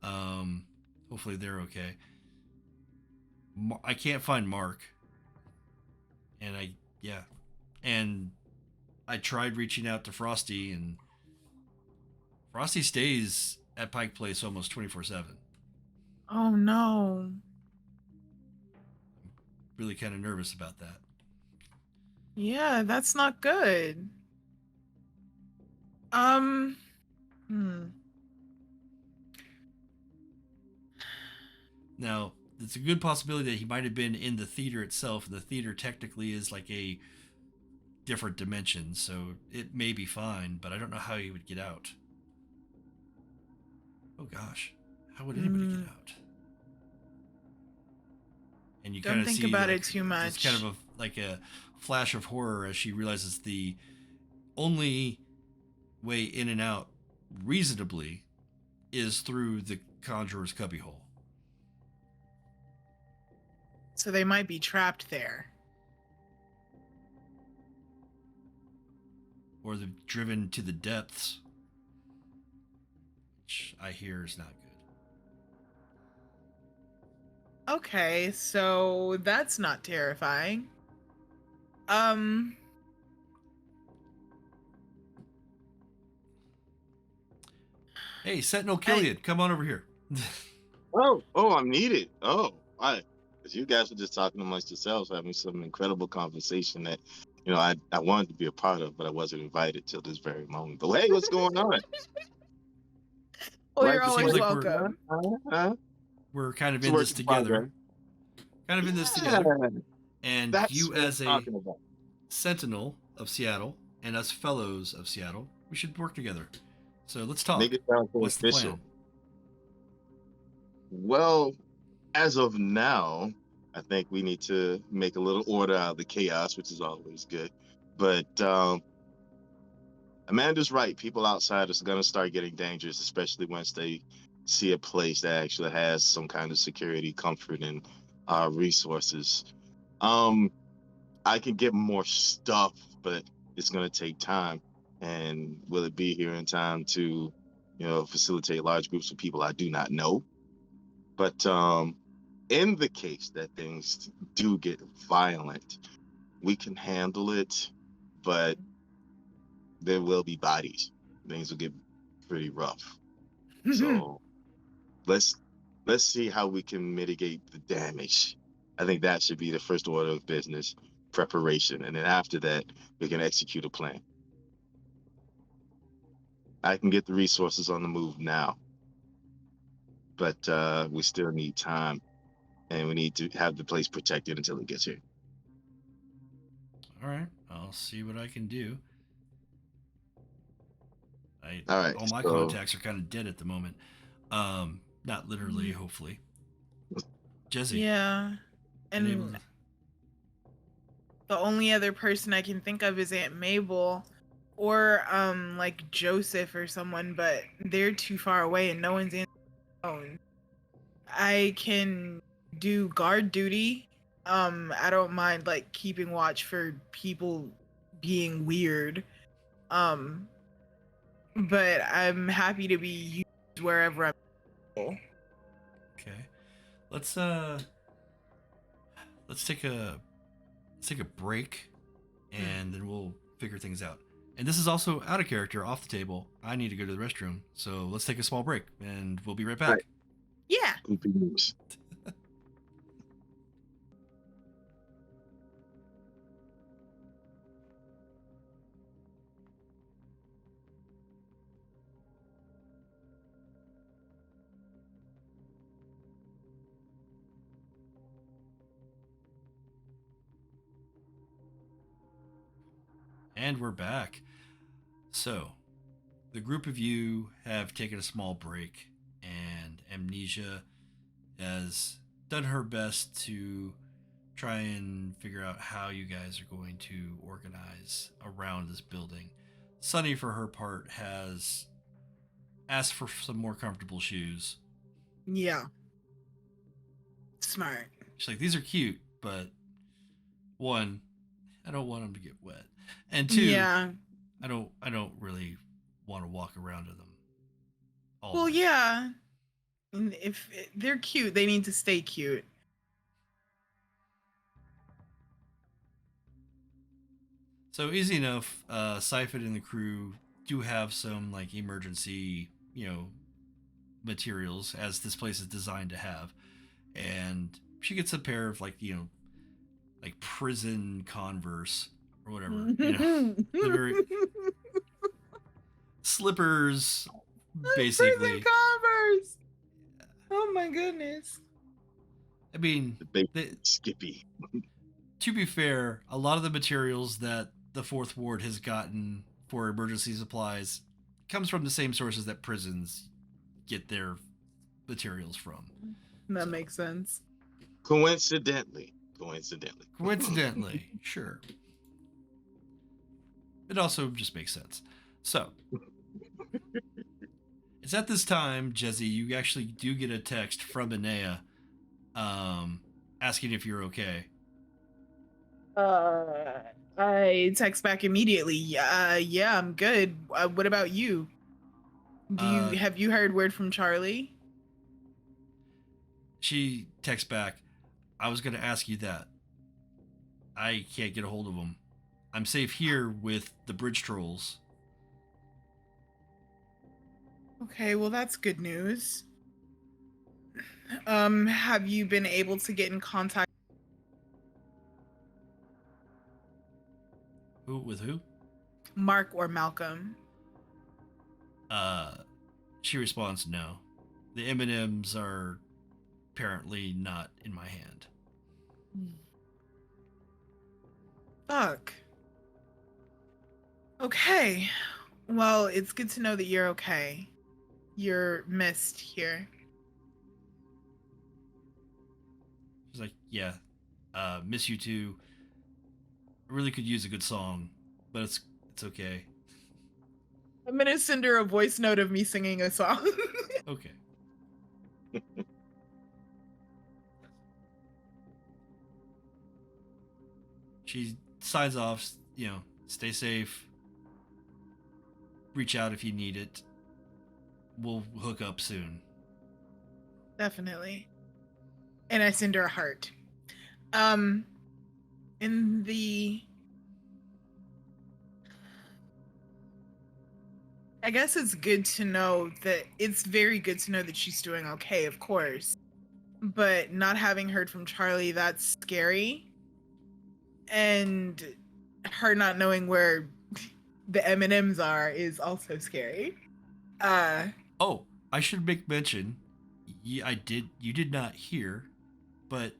A: Hopefully they're okay. I can't find Mark. And I tried reaching out to Frosty, and Frosty stays at Pike Place almost 24/7.
C: Oh no.
A: Really kind of nervous about that.
C: Yeah, that's not good.
A: Now, it's a good possibility that he might have been in the theater itself, and the theater technically is like a different dimension, so it may be fine, but I don't know how he would get out. Oh gosh, how would anybody get out? And you kind
C: Don't
A: of
C: think
A: see
C: about
A: like,
C: it too much.
A: It's kind of like a flash of horror as she realizes the only way in and out reasonably is through the Conjurer's cubbyhole.
C: So they might be trapped there.
A: Or they're driven to the depths, which I hear is not good.
C: Okay, so that's not terrifying.
A: Hey, Sentinel Killian, come on over here.
B: Oh, I'm needed. Oh, why? Because you guys were just talking amongst yourselves, having some incredible conversation that, I wanted to be a part of, but I wasn't invited till this very moment. But hey, what's going on?
C: Well,
B: Right,
C: you're
B: it
C: always
B: seems like
C: welcome.
A: We're kind of
B: It's
A: in
B: a
A: this
B: work in
A: together.
B: progress.
A: And
B: That's
A: you
B: what I'm
A: as a
B: talking about.
A: Sentinel of Seattle and us fellows of Seattle, we should work together. So let's talk.
B: Make it sound so
A: What's the
B: official.
A: plan?
B: Well, as of now, I think we need to make a little order out of the chaos, which is always good. But Amanda's right. People outside are going to start getting dangerous, especially once they see a place that actually has some kind of security, comfort, and resources. I can get more stuff, but it's going to take time. And will it be here in time to, facilitate large groups of people? I do not know. But in the case that things do get violent, we can handle it, but there will be bodies. things will get pretty rough. So let's see how we can mitigate the damage. I think that should be the first order of business, preparation, and then after that we can execute a plan. I can get the resources on the move now, but we still need time, and we need to have the place protected until it gets here.
A: All right, I'll see what I can do.
B: All right,
A: all my contacts are kind of dead at the moment. Not literally, hopefully. Jesse.
C: Yeah, and the only other person I can think of is Aunt Mabel, or like Joseph or someone, but they're too far away and no one's answering. I can do guard duty. I don't mind like keeping watch for people being weird. But I'm happy to be used wherever I'm.
A: Okay, let's take a break, and then we'll figure things out. And this is also out of character, off the table. I need to go to the restroom, so let's take a small break, and we'll be right back.
B: Right.
C: Yeah.
A: And we're back. So, the group of you have taken a small break, and Amnesia has done her best to try and figure out how you guys are going to organize around this building. Sunny, for her part, has asked for some more comfortable shoes.
C: Yeah. Smart.
A: She's like, these are cute, but one, I don't want them to get wet. And two,
C: yeah.
A: I don't really want to walk around in them.
C: Well, yeah. And if they're cute, they need to stay cute.
A: So easy enough. Siphon and the crew do have some like emergency, materials, as this place is designed to have. And she gets a pair of like prison Converse or whatever. The very slippers, basically.
C: Prison Converse. Oh my goodness.
A: I mean,
B: Skippy.
A: To be fair, a lot of the materials that the Fourth Ward has gotten for emergency supplies comes from the same sources that prisons get their materials from.
C: That makes sense.
B: Coincidentally,
A: sure. It also just makes sense. So, it's at this time, Jesse, you actually do get a text from Enea, asking if you're okay.
C: I text back immediately. Yeah, I'm good. What about you? Have you heard word from Charlie?
A: She texts back, I was going to ask you that. I can't get a hold of him. I'm safe here with the bridge trolls.
C: Okay, well that's good news. Have you been able to get in contact?
A: With who?
C: Mark or Malcolm?
A: She responds, no. The M&Ms are apparently not in my hand.
C: Fuck. Okay. Well, it's good to know that you're okay. You're missed here.
A: She's like, yeah, miss you too. I really could use a good song, but it's okay.
C: I'm gonna send her a voice note of me singing a song.
A: Okay. She signs off, stay safe. Reach out if you need it. We'll hook up soon.
C: Definitely. And I send her a heart. In the guess it's good to know that it's very good to know that she's doing okay, of course. But not having heard from Charlie, that's scary. And her not knowing where the M&Ms are is also scary.
A: Oh, I should make mention. You did not hear, but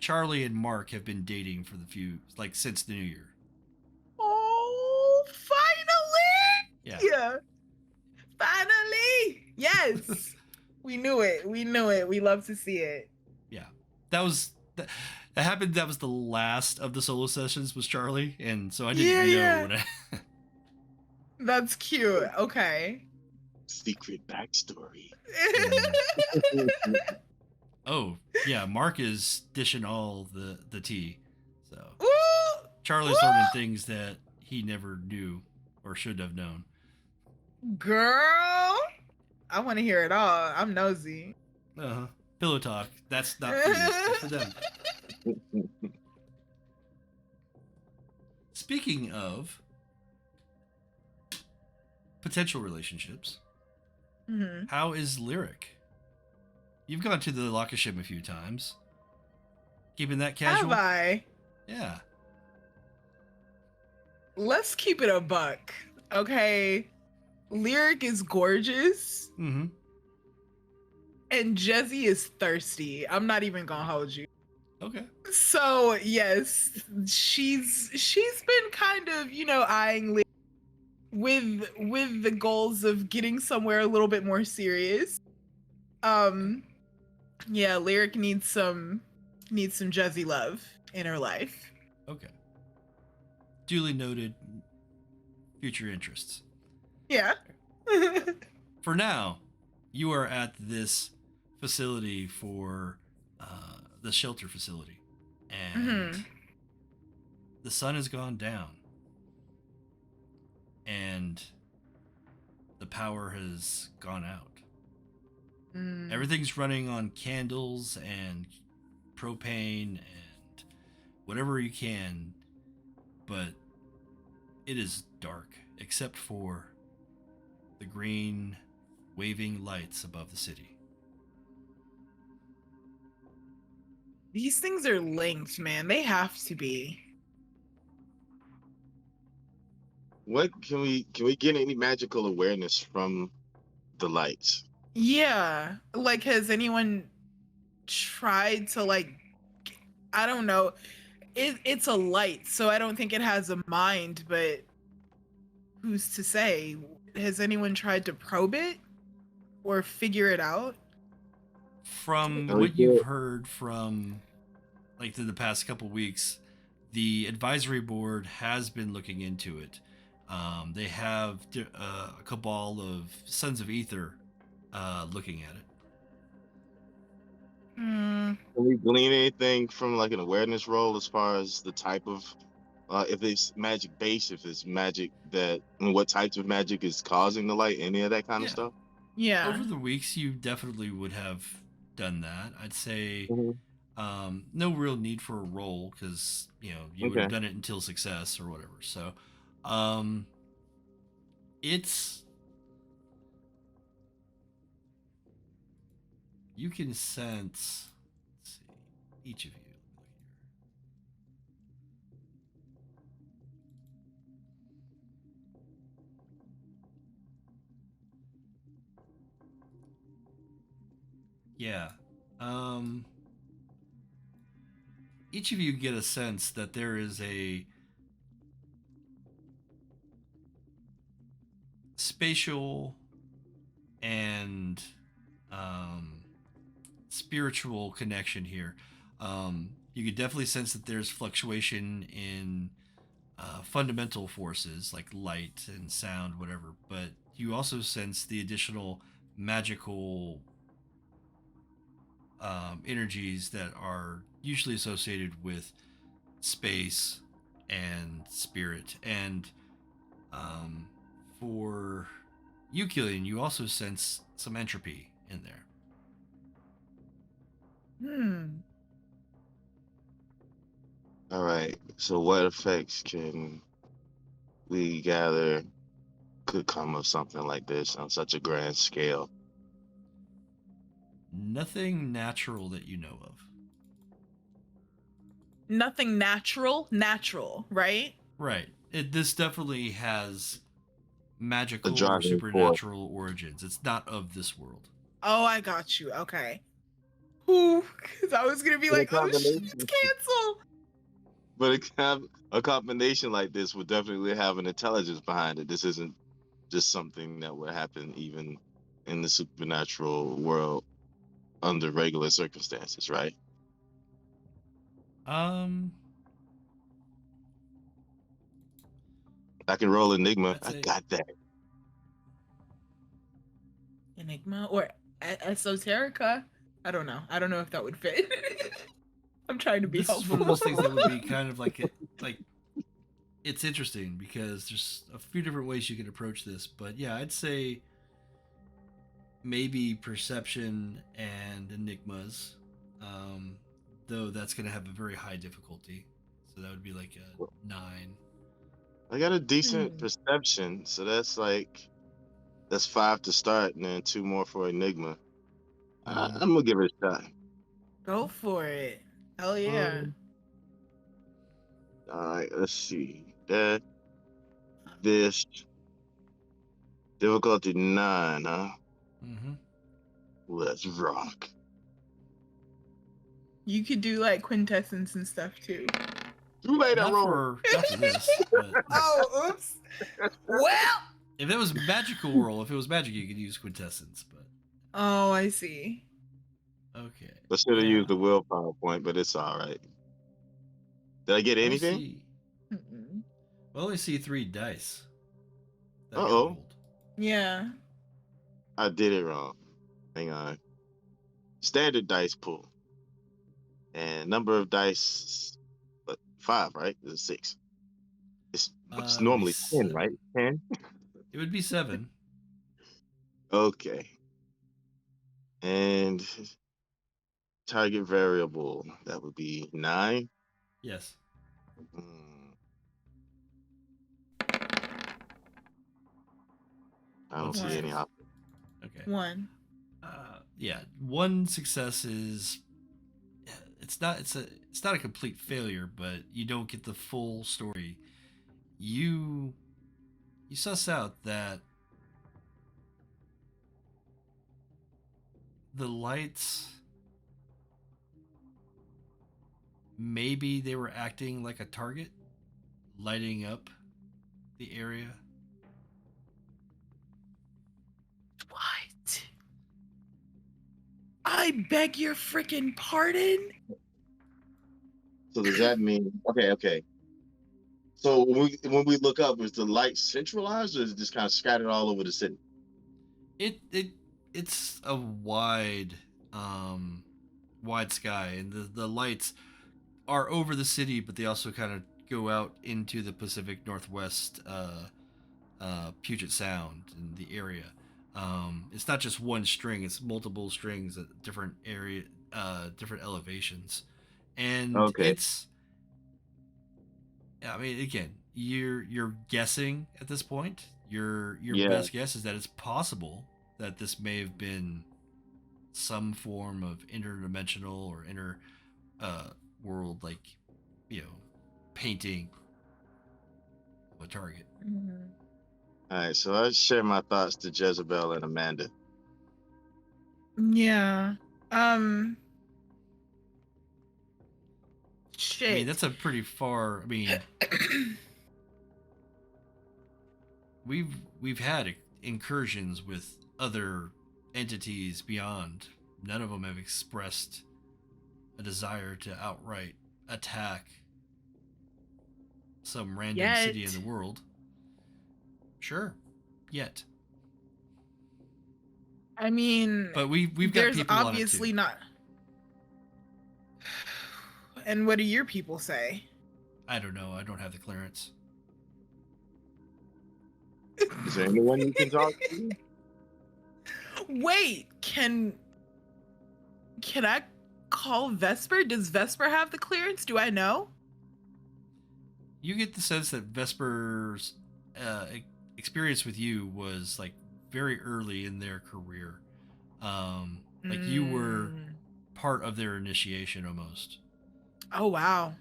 A: Charlie and Mark have been dating for since the new year.
C: Oh, finally!
A: Yeah.
C: Finally! Yes! We knew it. We love to see it.
A: Yeah. That happened. That was the last of the solo sessions was Charlie, and so I didn't know what I...
C: That's cute. Okay.
B: Secret backstory.
A: Oh, yeah, Mark is dishing all the tea. So
C: Ooh!
A: Charlie's learning things that he never knew or should have known.
C: Girl, I want to hear it all. I'm nosy.
A: Uh-huh. Pillow talk. That's not for you. That's for them. Speaking of potential relationships, how is Lyric? You've gone to the Lockaship a few times. Keeping that casual?
C: Have I?
A: Yeah.
C: Let's keep it a buck, okay? Lyric is gorgeous.
A: Mm-hmm.
C: And Jezzy is thirsty. I'm not even gonna hold you.
A: Okay.
C: So yes, she's been kind of, eyeing Lyric with the goals of getting somewhere a little bit more serious. Yeah, Lyric needs some Jezzy love in her life.
A: Okay. Duly noted. Future interests.
C: Yeah.
A: For now, you are at this facility for the shelter facility, and the sun has gone down, and the power has gone out. Everything's running on candles and propane and whatever you can, but it is dark except for the green waving lights above the city.
C: These things are linked, man. They have to be.
B: What can we get any magical awareness from the lights?
C: Yeah. Like, has anyone tried to, I don't know. It's a light, so I don't think it has a mind, but who's to say? Has anyone tried to probe it or figure it out?
A: From what you've heard from the past couple weeks, the advisory board has been looking into it. They have a cabal of Sons of Ether looking at it.
B: Can we glean anything from an awareness roll as far as the type of if it's magic based, if it's magic what types of magic is causing the light, any of that kind of stuff?
C: Yeah.
A: Over the weeks, you definitely would have done that. I'd say no real need for a roll because you would have done it until success or whatever. So it's you can sense. Let's see, each of you. Yeah. Each of you get a sense that there is a spatial and spiritual connection here. You could definitely sense that there's fluctuation in fundamental forces like light and sound, whatever, but you also sense the additional magical energies that are usually associated with space and spirit. And for you, Killian, you also sense some entropy in there.
B: All right. So what effects can we gather could come of something like this on such a grand scale?
A: Nothing natural that you know of.
C: Nothing natural, right?
A: Right. This definitely has
B: The
A: magical or
B: driving force.
A: supernatural origins. It's not of this world.
C: Oh, I got you. Okay. Ooh, because I was gonna be
B: But a
C: like, oh,
B: combination,
C: cancel.
B: but a combination like this would definitely have an intelligence behind it. This isn't just something that would happen even in the supernatural world under regular circumstances, right?
A: Um,
B: I can roll Enigma.
A: I'd
B: I
A: say
B: got that.
C: Enigma or Esoterica? I don't know. I don't know if that would fit. I'm trying to be
A: this is
C: helpful.
A: one of those things that would be kind of like it's interesting because there's a few different ways you can approach this, but yeah, I'd say maybe perception and enigmas, though that's going to have a very high difficulty, so that would be like a 9.
B: I got a decent
C: Hmm.
B: perception, so that's 5 to start, and then 2 more for Enigma. I'm gonna give it a shot.
C: Go for it. Hell yeah.
B: All right, let's see. This difficulty 9, huh?
A: Mm-hmm.
B: Let's rock.
C: You could do like quintessence and stuff too.
B: Too late, I
A: Not
B: rolled.
A: for this, but
C: Oh, oops. Well.
A: if it was magical world, if it was magic, you could use quintessence. But
C: Oh, I see.
A: okay,
B: I should have
C: Yeah.
B: used the willpower point, but it's all right. Did I get
A: Let me
B: anything?
A: see.
C: Mm-mm.
A: Well, I see 3 dice. that get
B: Uh-oh.
A: rolled.
C: Yeah.
B: I did it wrong. Hang on. Standard dice pool. And number of dice, 5, right? It's 6. It's
A: It would be
B: normally 10,
A: 7.
B: right? 10?
A: It would be 7.
B: Okay. And target variable, that would be 9.
A: Yes.
B: Hmm. I don't
A: One
B: see any
C: success.
B: options.
A: Okay.
C: 1.
A: Yeah, 1 success is it's not a complete failure, but you don't get the full story. You suss out that the lights, maybe they were acting like a target, lighting up the area.
C: What? I beg your freaking pardon?
B: So does that mean okay. So when we look up, is the light centralized or is it just kind of scattered all over the city?
A: It's a wide sky, and the lights are over the city, but they also kind of go out into the Pacific Northwest, Puget Sound in the area. It's not just one string; it's multiple strings at different different elevations, and
B: Okay.
A: I mean, again, you're guessing at this point. Your
B: Yeah.
A: best guess is that it's possible that this may have been some form of interdimensional or inner world, like, painting of a target.
C: Mm-hmm.
B: All right, so I share my thoughts to Jezebel and Amanda.
C: Yeah. Shit.
A: I mean, that's a pretty far. I mean, we've had incursions with other entities beyond. None of them have expressed a desire to outright attack some random city in the world. Sure, yet.
C: I mean,
A: but we've got
C: there's
A: people
C: obviously
A: on it too.
C: not. And what do your people say?
A: I don't know. I don't have the clearance.
B: Is there anyone you can talk to?
C: Wait, can I call Vesper? Does Vesper have the clearance? Do I know?
A: You get the sense that Vesper's experience with you was like very early in their career. Like you were
C: Mm.
A: part of their initiation almost.
C: Oh wow.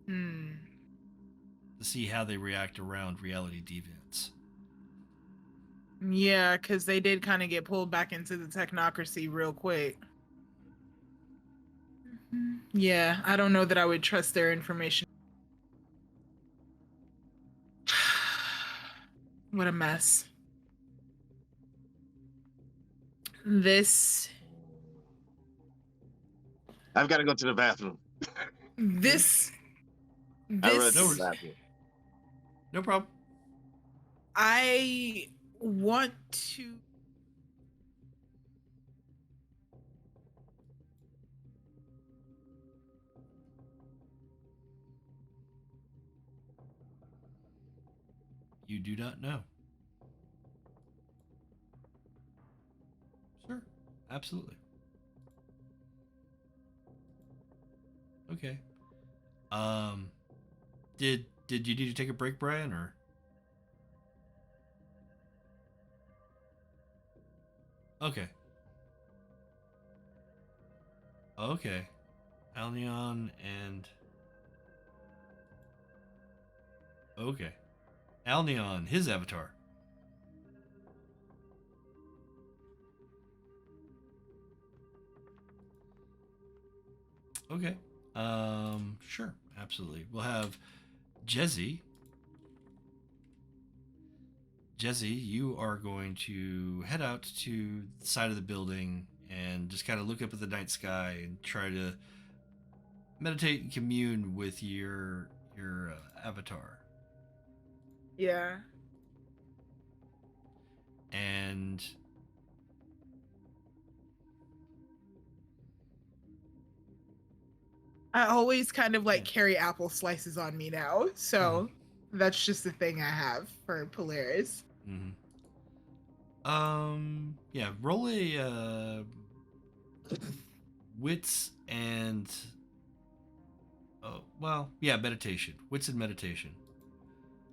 C: Hmm.
A: To see how they react around reality deviants.
C: Yeah, because they did kind of get pulled back into the technocracy real quick. Yeah, I don't know that I would trust their information. What a mess. This
B: I've got to go to the bathroom.
C: this
B: I run
C: this
B: to the
A: worries.
B: bathroom.
A: No problem.
C: I want to
A: You do not know. Sure. Absolutely. Okay. Did you need to take a break, Bryan, or? Okay. Okay. Alnion and okay. Alnion, his avatar. Okay. Sure, absolutely. We'll have Jezzy. Jezzy, you are going to head out to the side of the building and just kind of look up at the night sky and try to meditate and commune with your avatar.
C: yeah.
A: And
C: I always kind of like carry apple slices on me now. So that's just the thing I have for Polaris.
A: mm-hmm. Yeah, roll a wits and oh, well, yeah, meditation. Wits and meditation.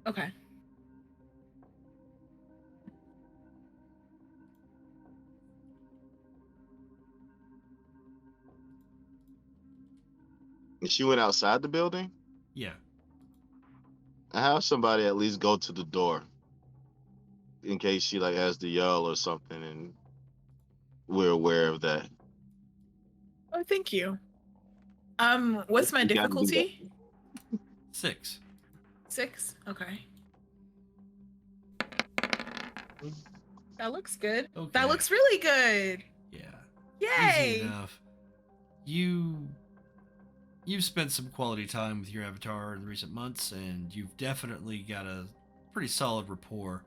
C: Okay.
B: And she went outside the building.
A: Yeah.
B: I have somebody at least go to the door in case she like has to yell or something, and we're aware of that.
C: Oh, thank you. What's my
B: You gotta do that.
C: difficulty?
A: 6.
C: 6? Okay. That looks good.
A: Okay.
C: That looks really good.
A: Yeah.
C: Yay!
A: Easy enough. You've spent some quality time with your avatar in recent months, and you've definitely got a pretty solid rapport.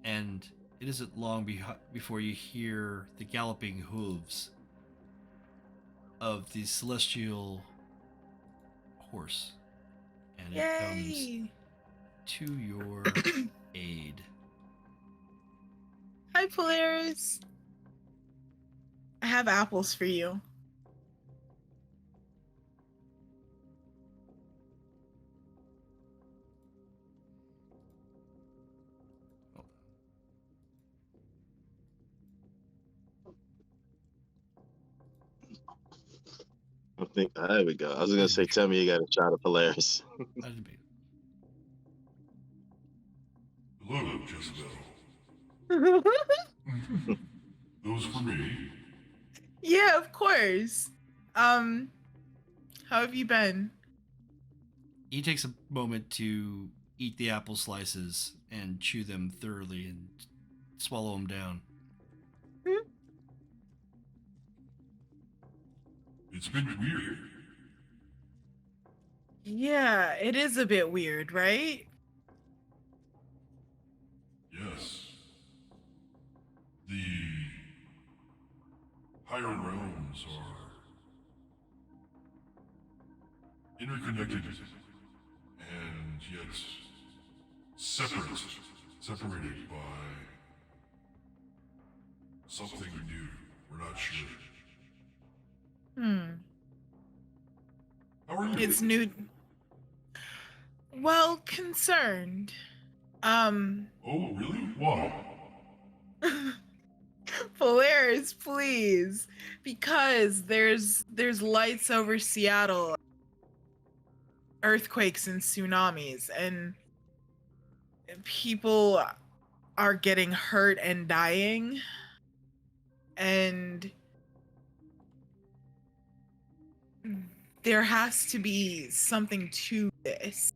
A: And it isn't long before you hear the galloping hooves of the celestial horse, and it comes
C: Yay!
A: to your aid.
C: Hi, Polaris. I have apples for you.
B: I think there we go. I was gonna say, tell me you got a shot of Polaris.
A: That'd be-
D: Hello, Jezebel. Those for me.
C: Yeah, of course. How have you been?
A: He takes a moment to eat the apple slices and chew them thoroughly and swallow them down.
D: It's been weird.
C: Yeah, it is a bit weird, right?
D: Yes. The higher realms are interconnected and yet separated by something new. We're not sure.
C: Hmm.
D: How are you?
C: It's new. Well, concerned.
D: Oh, really? Why?
C: Polaris, please, because there's lights over Seattle, earthquakes and tsunamis, and people are getting hurt and dying, and there has to be something to this,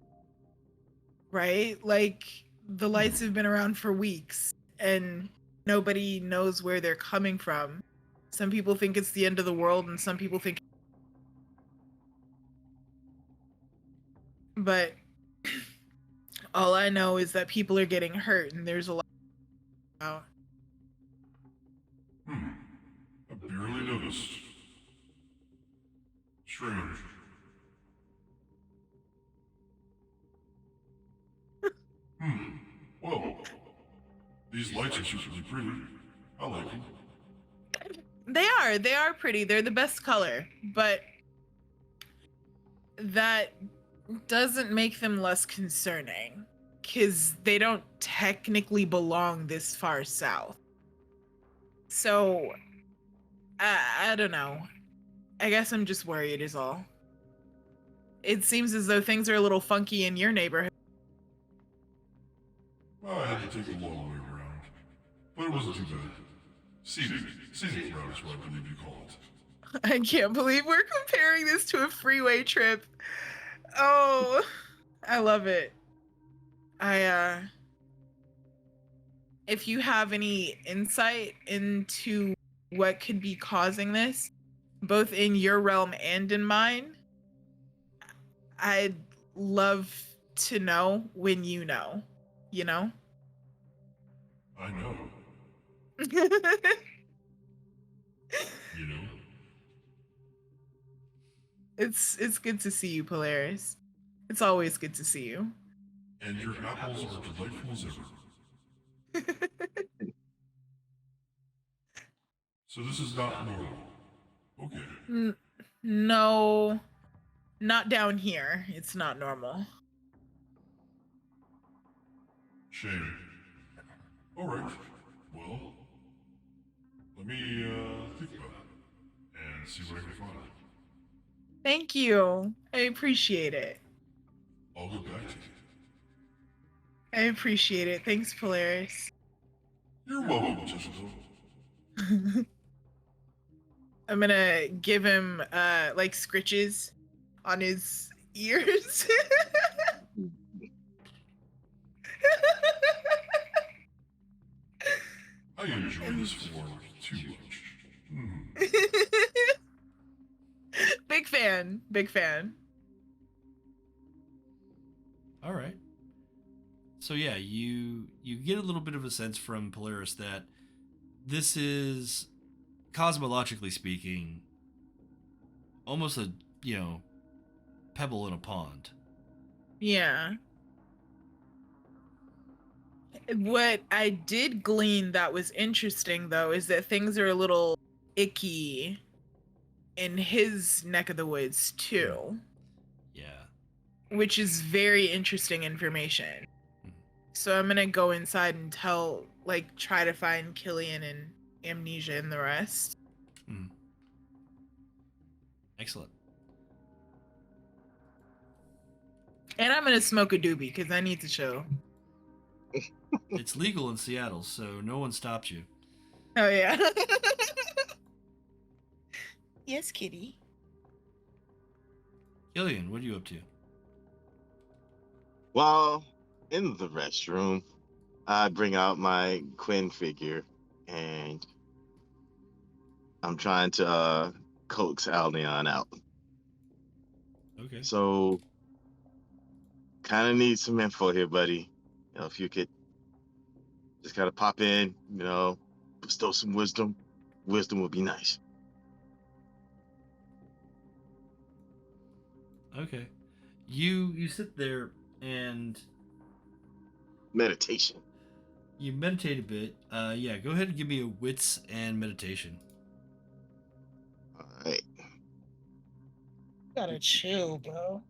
C: right? Like, the lights have been around for weeks and nobody knows where they're coming from. Some people think it's the end of the world and some people think, but all I know is that people are getting hurt and there's a lot out.
D: I barely noticed. Strange. Well, these lights are really pretty. I like them.
C: They are pretty. They're the best color, but that doesn't make them less concerning because they don't technically belong this far south. So, I don't know. I guess I'm just worried is all. It seems as though things are a little funky in your neighborhood.
D: Well, I had to take a long way around, but it wasn't too bad. Scenic route is what I believe you call it.
C: I can't believe we're comparing this to a freeway trip. Oh, I love it. If you have any insight into what could be causing this, both in your realm and in mine, I'd love to know when you know, you know?
D: I know. You know?
C: It's good to see you, Polaris. It's always good to see you.
D: And your apples are delightful as ever. So this is not normal. Okay.
C: No, not down here. It's not normal.
D: Shame. Alright. Well, let me think about it and see what I can find.
C: Thank you. I appreciate it.
D: I'll get back to you.
C: I appreciate it. Thanks, Polaris.
D: You're welcome, Jezebel.
C: I'm gonna give him like scritches on his ears.
D: I enjoy this form too much.
C: Big fan. Big fan.
A: All right. So yeah, you get a little bit of a sense from Polaris that this is, cosmologically speaking, almost a, pebble in a pond.
C: Yeah. What I did glean that was interesting, though, is that things are a little icky in his neck of the woods, too.
A: Yeah.
C: Which is very interesting information. So I'm gonna go inside and try to find Killian and Amnesia and the rest.
A: Excellent.
C: And I'm gonna smoke a doobie because I need to chill.
A: It's legal in Seattle, so no one stopped you.
C: Oh yeah. Yes, kitty.
A: Killian, what are you up to?
B: While in the restroom, I bring out my Quinn figure and I'm trying to coax Alnion out.
A: Okay.
B: So, kind of need some info here, buddy. If you could just kind of pop in, bestow some wisdom. Wisdom would be nice.
A: Okay. You sit there and
B: Meditation.
A: you meditate a bit. Yeah, go ahead and give me a wits and meditation.
B: All right.
C: Gotta chill, bro.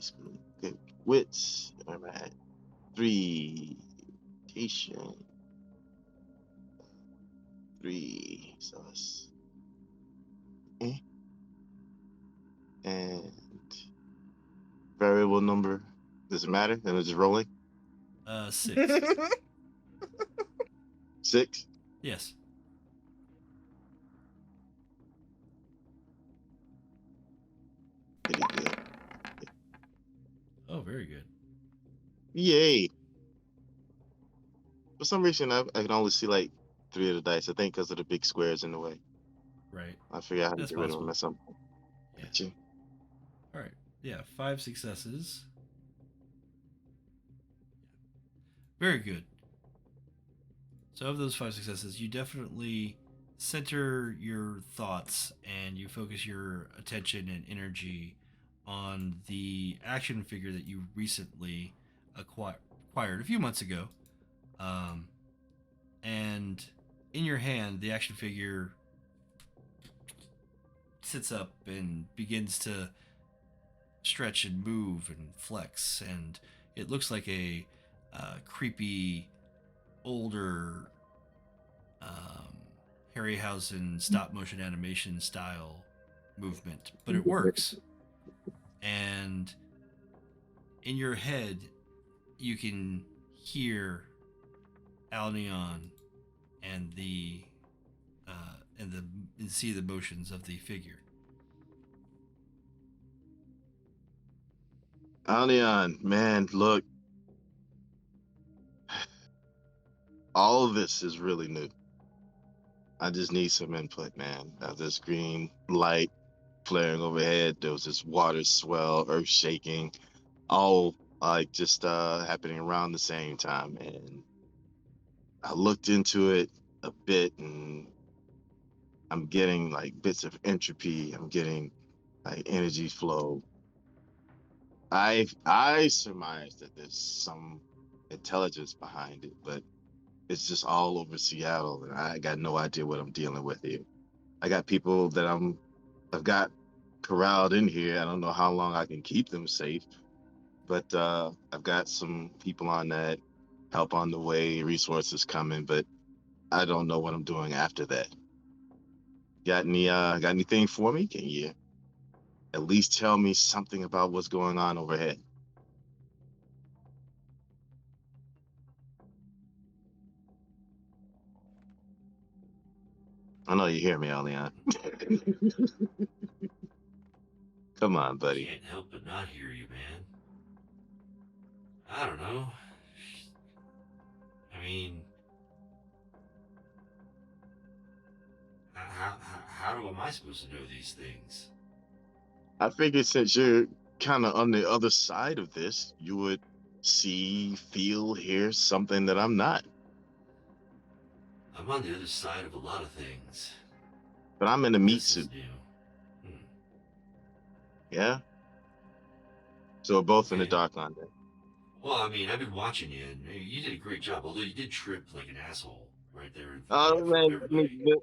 B: teaspoon. Good. Wits. All right. 3. Education. 3. So that's. And variable number. Does it matter? Then it's just rolling.
A: 6.
B: 6.
A: Yes.
B: Pretty good.
A: Oh, very good.
B: Yay. For some reason, I can only see like 3 of the dice. I think because of the big squares in the way.
A: Right.
B: I figure out how to
A: That's
B: get rid of them
A: possible.
B: at some point.
A: Yeah.
B: Gotcha.
A: All right. Yeah, 5 successes. Very good. So of those 5 successes, you definitely center your thoughts and you focus your attention and energy on the action figure that you recently acquired a few months ago. And in your hand, the action figure sits up and begins to stretch and move and flex, and it looks like a creepy, older Harryhausen stop motion animation style movement, but it works. And in your head, you can hear Alneon and and see the motions of the figure.
B: Alneon, man, look. All of this is really new. I just need some input, man. This green light flaring overhead. There was this water swell, earth shaking, all like just happening around the same time. And I looked into it a bit, and I'm getting like bits of entropy. I'm getting like energy flow. I surmise that there's some intelligence behind it, but it's just all over Seattle, and I got no idea what I'm dealing with here. I got people that I've got corralled in here. I don't know how long I can keep them safe, but I've got some people on that, help on the way, resources coming, but I don't know what I'm doing after that. Got anything for me? Can you at least tell me something about what's going on overhead? I know you hear me, Leon. Come on, buddy.
E: Can't help but not hear you, man. I don't know. I mean, how am I supposed to know these things?
B: I figured since you're kind of on the other side of this, you would see, feel, hear something that I'm not.
E: I'm on the other side of a lot of things.
B: But I'm in a meat
E: This is
B: suit.
E: new.
B: Yeah? So we're both in the
E: Okay.
B: dark on that.
E: Well, I mean, I've been watching you, and you did a great job. Although you did trip like an asshole right there in front of
B: Man, I
E: everybody.
B: mean,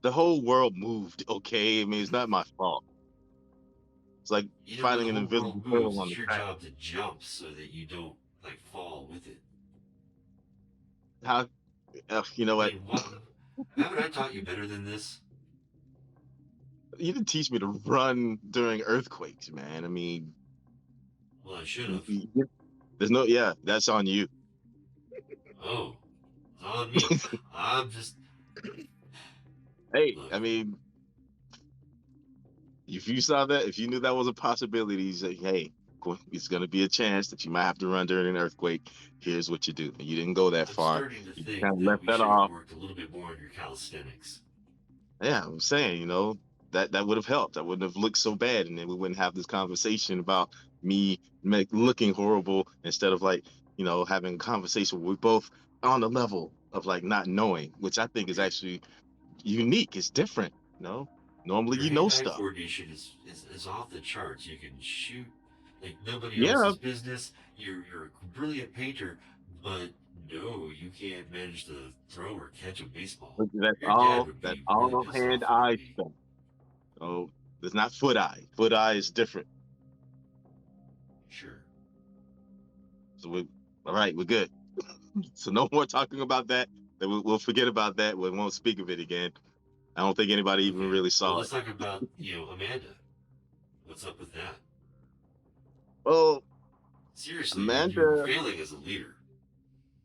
B: the whole world moved, okay? I mean, it's not my fault. It's like
E: You know, when
B: finding
E: the
B: an
E: whole
B: invisible
E: world
B: turtle
E: moves,
B: on the
E: it's your
B: track.
E: job to jump so that you don't like fall with it.
B: How, you know
E: I
B: what?
E: mean, what? Haven't I taught you better than this?
B: You didn't teach me to run during earthquakes, man. I mean,
E: Well, I should have.
B: there's that's on you.
E: Oh, it's on me. I'm just.
B: Hey,
E: Look.
B: I mean, if you saw that, if you knew that was a possibility, you say, hey, it's going to be a chance that you might have to run during an earthquake. Here's what you do. And you didn't go that
E: I'm
B: far.
E: starting to
B: You
E: think
B: kind of
E: that
B: left
E: we
B: that
E: should have
B: off.
E: worked a little bit more on your calisthenics.
B: Yeah, I'm saying, that would have helped. I wouldn't have looked so bad, and then we wouldn't have this conversation about me looking horrible instead of like, having a conversation where we're both on the level of like not knowing, which I think is actually unique. It's different, Normally
E: Your
B: you know
E: hand-eye
B: stuff.
E: coordination is off the charts. You can shoot like nobody
B: Yeah,
E: else's business. You're a brilliant painter, but no, you can't manage to throw or catch a baseball.
B: but that's
E: Your dad
B: all.
E: would
B: That's
E: be really
B: all
E: pissed off
B: hand-eye
E: with me.
B: stuff. Oh, there's not foot eye. Foot eye is different.
E: Sure.
B: So all right, we're good. So no more talking about that. We'll forget about that. We won't speak of it again. I don't think anybody even
E: Okay.
B: really
E: Well,
B: saw
E: let's
B: it.
E: talk about, Amanda. What's up with that?
B: Well,
E: Seriously, you're
B: Amanda.
E: failing as a leader.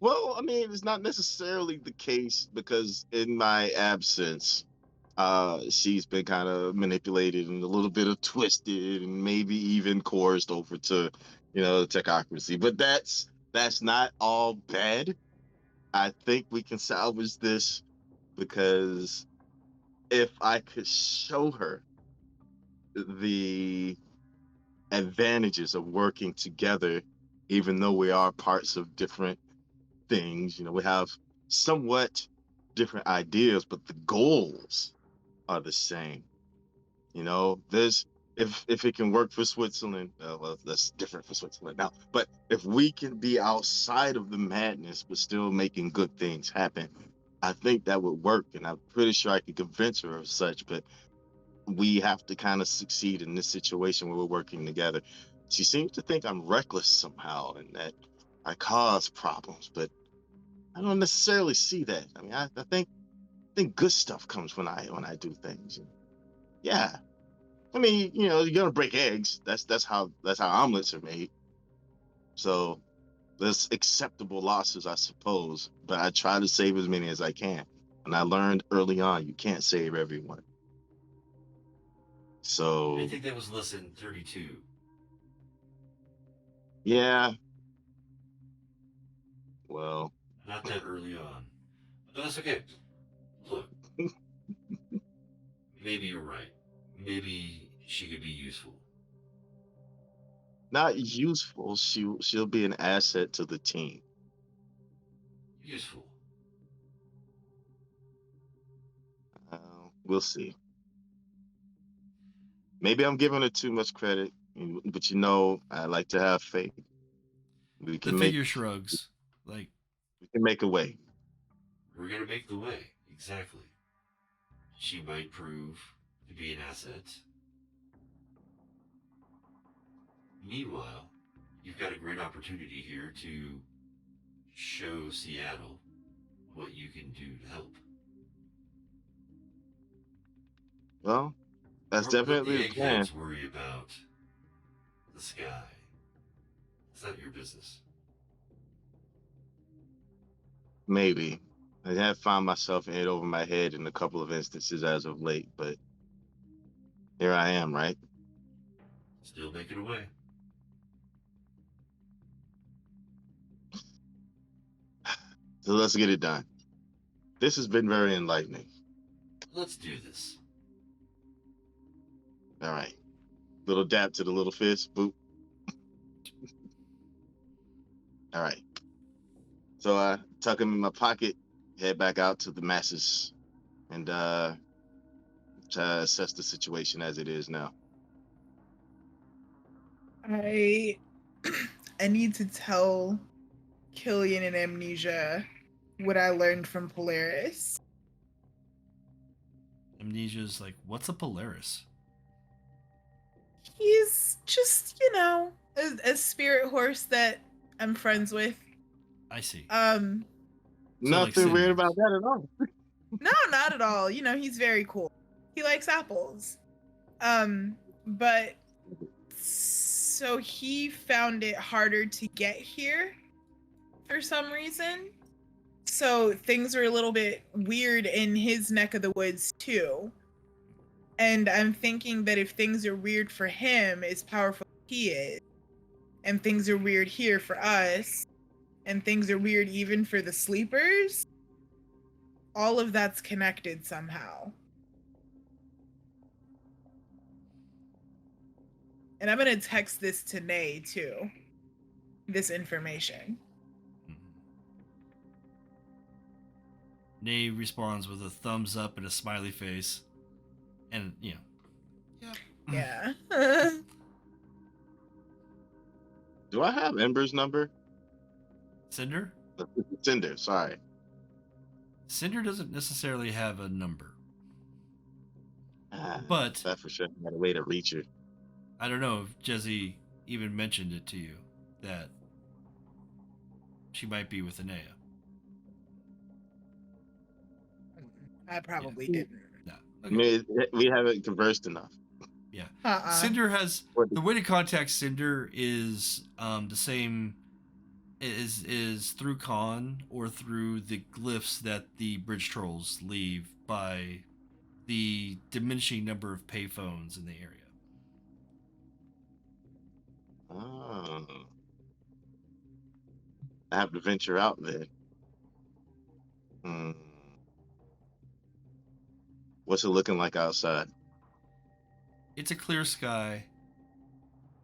B: Well, I mean, it's not necessarily the case because in my absence, she's been kind of manipulated and a little bit of twisted and maybe even coerced over to, the technocracy. But that's not all bad. I think we can salvage this because if I could show her the advantages of working together, even though we are parts of different things, we have somewhat different ideas, but the goals are the same. There's if it can work for Switzerland, well, that's different for Switzerland now. But if we can be outside of the madness but still making good things happen, I think that would work, and I'm pretty sure I could convince her of such. But we have to kind of succeed in this situation where we're working together. She seems to think I'm reckless somehow and that I cause problems, but I don't necessarily see that. I mean, I think good stuff comes when I do things. And yeah, I mean, you're gonna break eggs. That's how omelets are made. So there's acceptable losses, I suppose. But I try to save as many as I can. And I learned early on you can't save everyone.
E: I
B: So
E: think that was lesson 32.
B: yeah, well,
E: Not that early on. But that's okay. Look, maybe you're right. Maybe she could be useful.
B: not useful. She'll be an asset to the team.
E: Useful.
B: Uh, we'll see. Maybe I'm giving her too much credit, but I like to have faith. We
A: The
B: can make
A: figure shrugs. Like,
B: we can make a way.
E: We're gonna make the way. Exactly. She might prove to be an asset. Meanwhile, you've got a great opportunity here to show Seattle what you can do to help.
B: Well, that's
E: Let
B: definitely
E: the
B: the plan.
E: eggheads worry about the sky. It's not your business.
B: Maybe. I have found myself in it over my head in a couple of instances as of late, but here I am, right?
E: Still making a way.
B: So let's get it done. This has been very enlightening.
E: Let's do this.
B: All right. Little dap to the little fist. Boop. All right. So I tuck him in my pocket, head back out to the masses, and try to assess the situation as it is now.
C: I need to tell Killian and Amnesia what I learned from Polaris.
A: Amnesia's like, what's a Polaris?
C: He's just, a spirit horse that I'm friends with.
A: I see.
C: So
B: Nothing
A: Cinder.
B: weird about that at all.
C: No, not at all. He's very cool. He likes apples. But so he found it harder to get here for some reason. So things are a little bit weird in his neck of the woods too. And I'm thinking that if things are weird for him, as powerful as he is, and things are weird here for us, and things are weird even for the sleepers, all of that's connected somehow. And I'm going to text this to Nay too, this information.
A: Nay responds with a thumbs up and a smiley face. And,
C: Yeah.
B: Do I have Ember's number?
A: Cinder?
B: Cinder, sorry.
A: Cinder doesn't necessarily have a number. But
B: That for sure had a way to reach her.
A: I don't know if Jezzy even mentioned it to you that she might be with Anea.
C: I probably didn't.
A: No.
B: I
A: Okay.
B: mean, we haven't conversed enough.
A: Yeah. Cinder has the way to contact Cinder is the same is through Con or through the glyphs that the bridge trolls leave by the diminishing number of payphones in the area.
B: Oh. I have to venture out then. Hmm. What's it looking like outside?
A: It's a clear sky.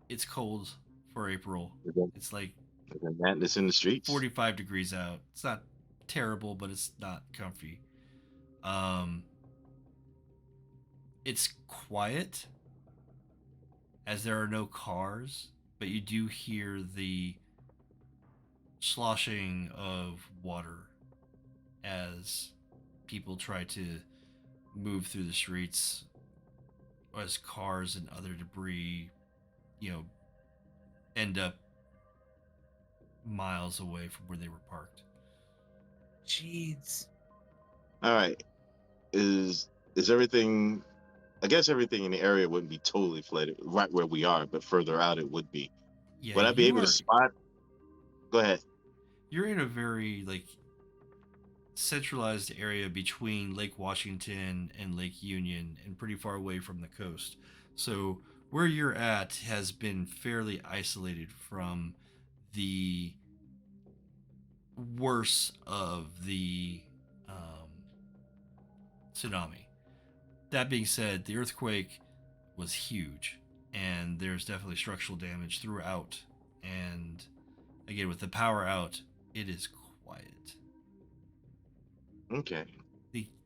A: It's cold for April. It's like
B: Is there madness in the streets?
A: 45 degrees out. It's not terrible, but it's not comfy. It's quiet as there are no cars, but you do hear the sloshing of water as people try to move through the streets as cars and other debris, end up miles away from where they were parked.
C: Jeez.
B: All right. Is everything? I guess everything in the area wouldn't be totally flooded right where we are, but further out it would be.
A: Yeah,
B: Would I be able to spot? Go ahead.
A: You're in a very centralized area between Lake Washington and Lake Union and pretty far away from the coast. So where you're at has been fairly isolated from the worst of the tsunami. That being said, the earthquake was huge and there's definitely structural damage throughout. And again, with the power out, it is quiet.
B: Okay.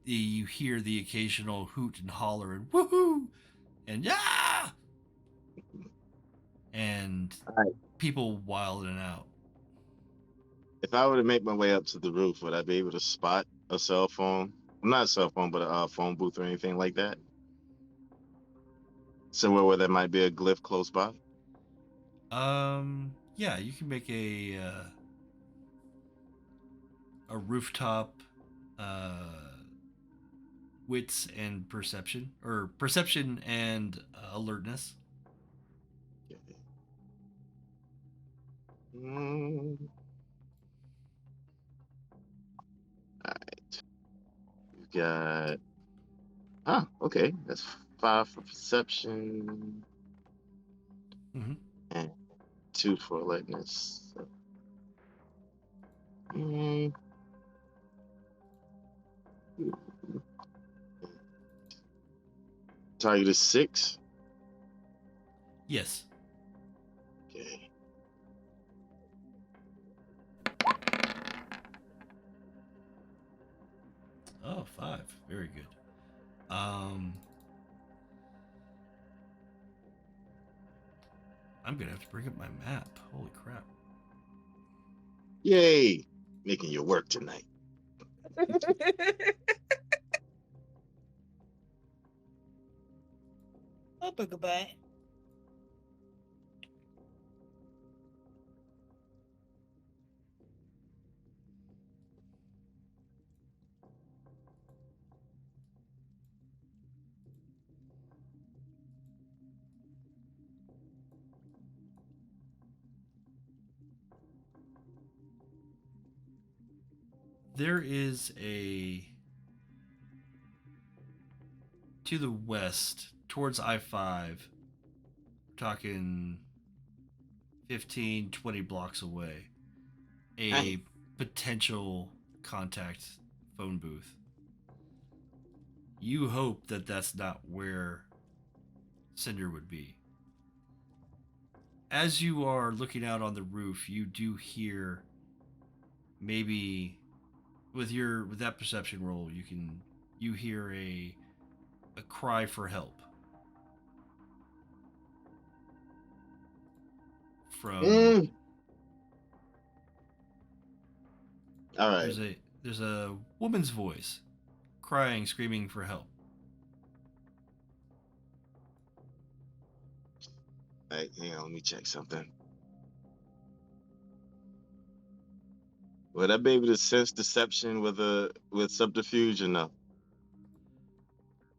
A: You hear the occasional hoot and holler and woohoo and yeah, and people wilding out.
B: If I were to make my way up to the roof, would I be able to spot a cell phone? Not a cell phone, but a phone booth or anything like that? Somewhere where there might be a glyph close by?
A: Yeah, you can make a rooftop wits and perception, or perception and alertness.
B: Okay. All right. We've got. Okay. That's 5 for perception and 2 for alertness. So. Target is 6.
A: Yes.
B: Okay.
A: Oh, 5. Very good. I'm gonna have to bring up my map. Holy crap.
B: Yay! Making your work tonight.
C: Oh, goodbye.
A: There is to the west, towards I-5, talking 15, 20 blocks away, a potential contact phone booth. You hope that that's not where Cinder would be. As you are looking out on the roof, you do hear, maybe with that perception roll, you hear a cry for help from
B: All right.
A: there's a woman's voice crying, screaming for help.
B: Right, hang on, let me check something. Would I be able to sense deception with subterfuge or no?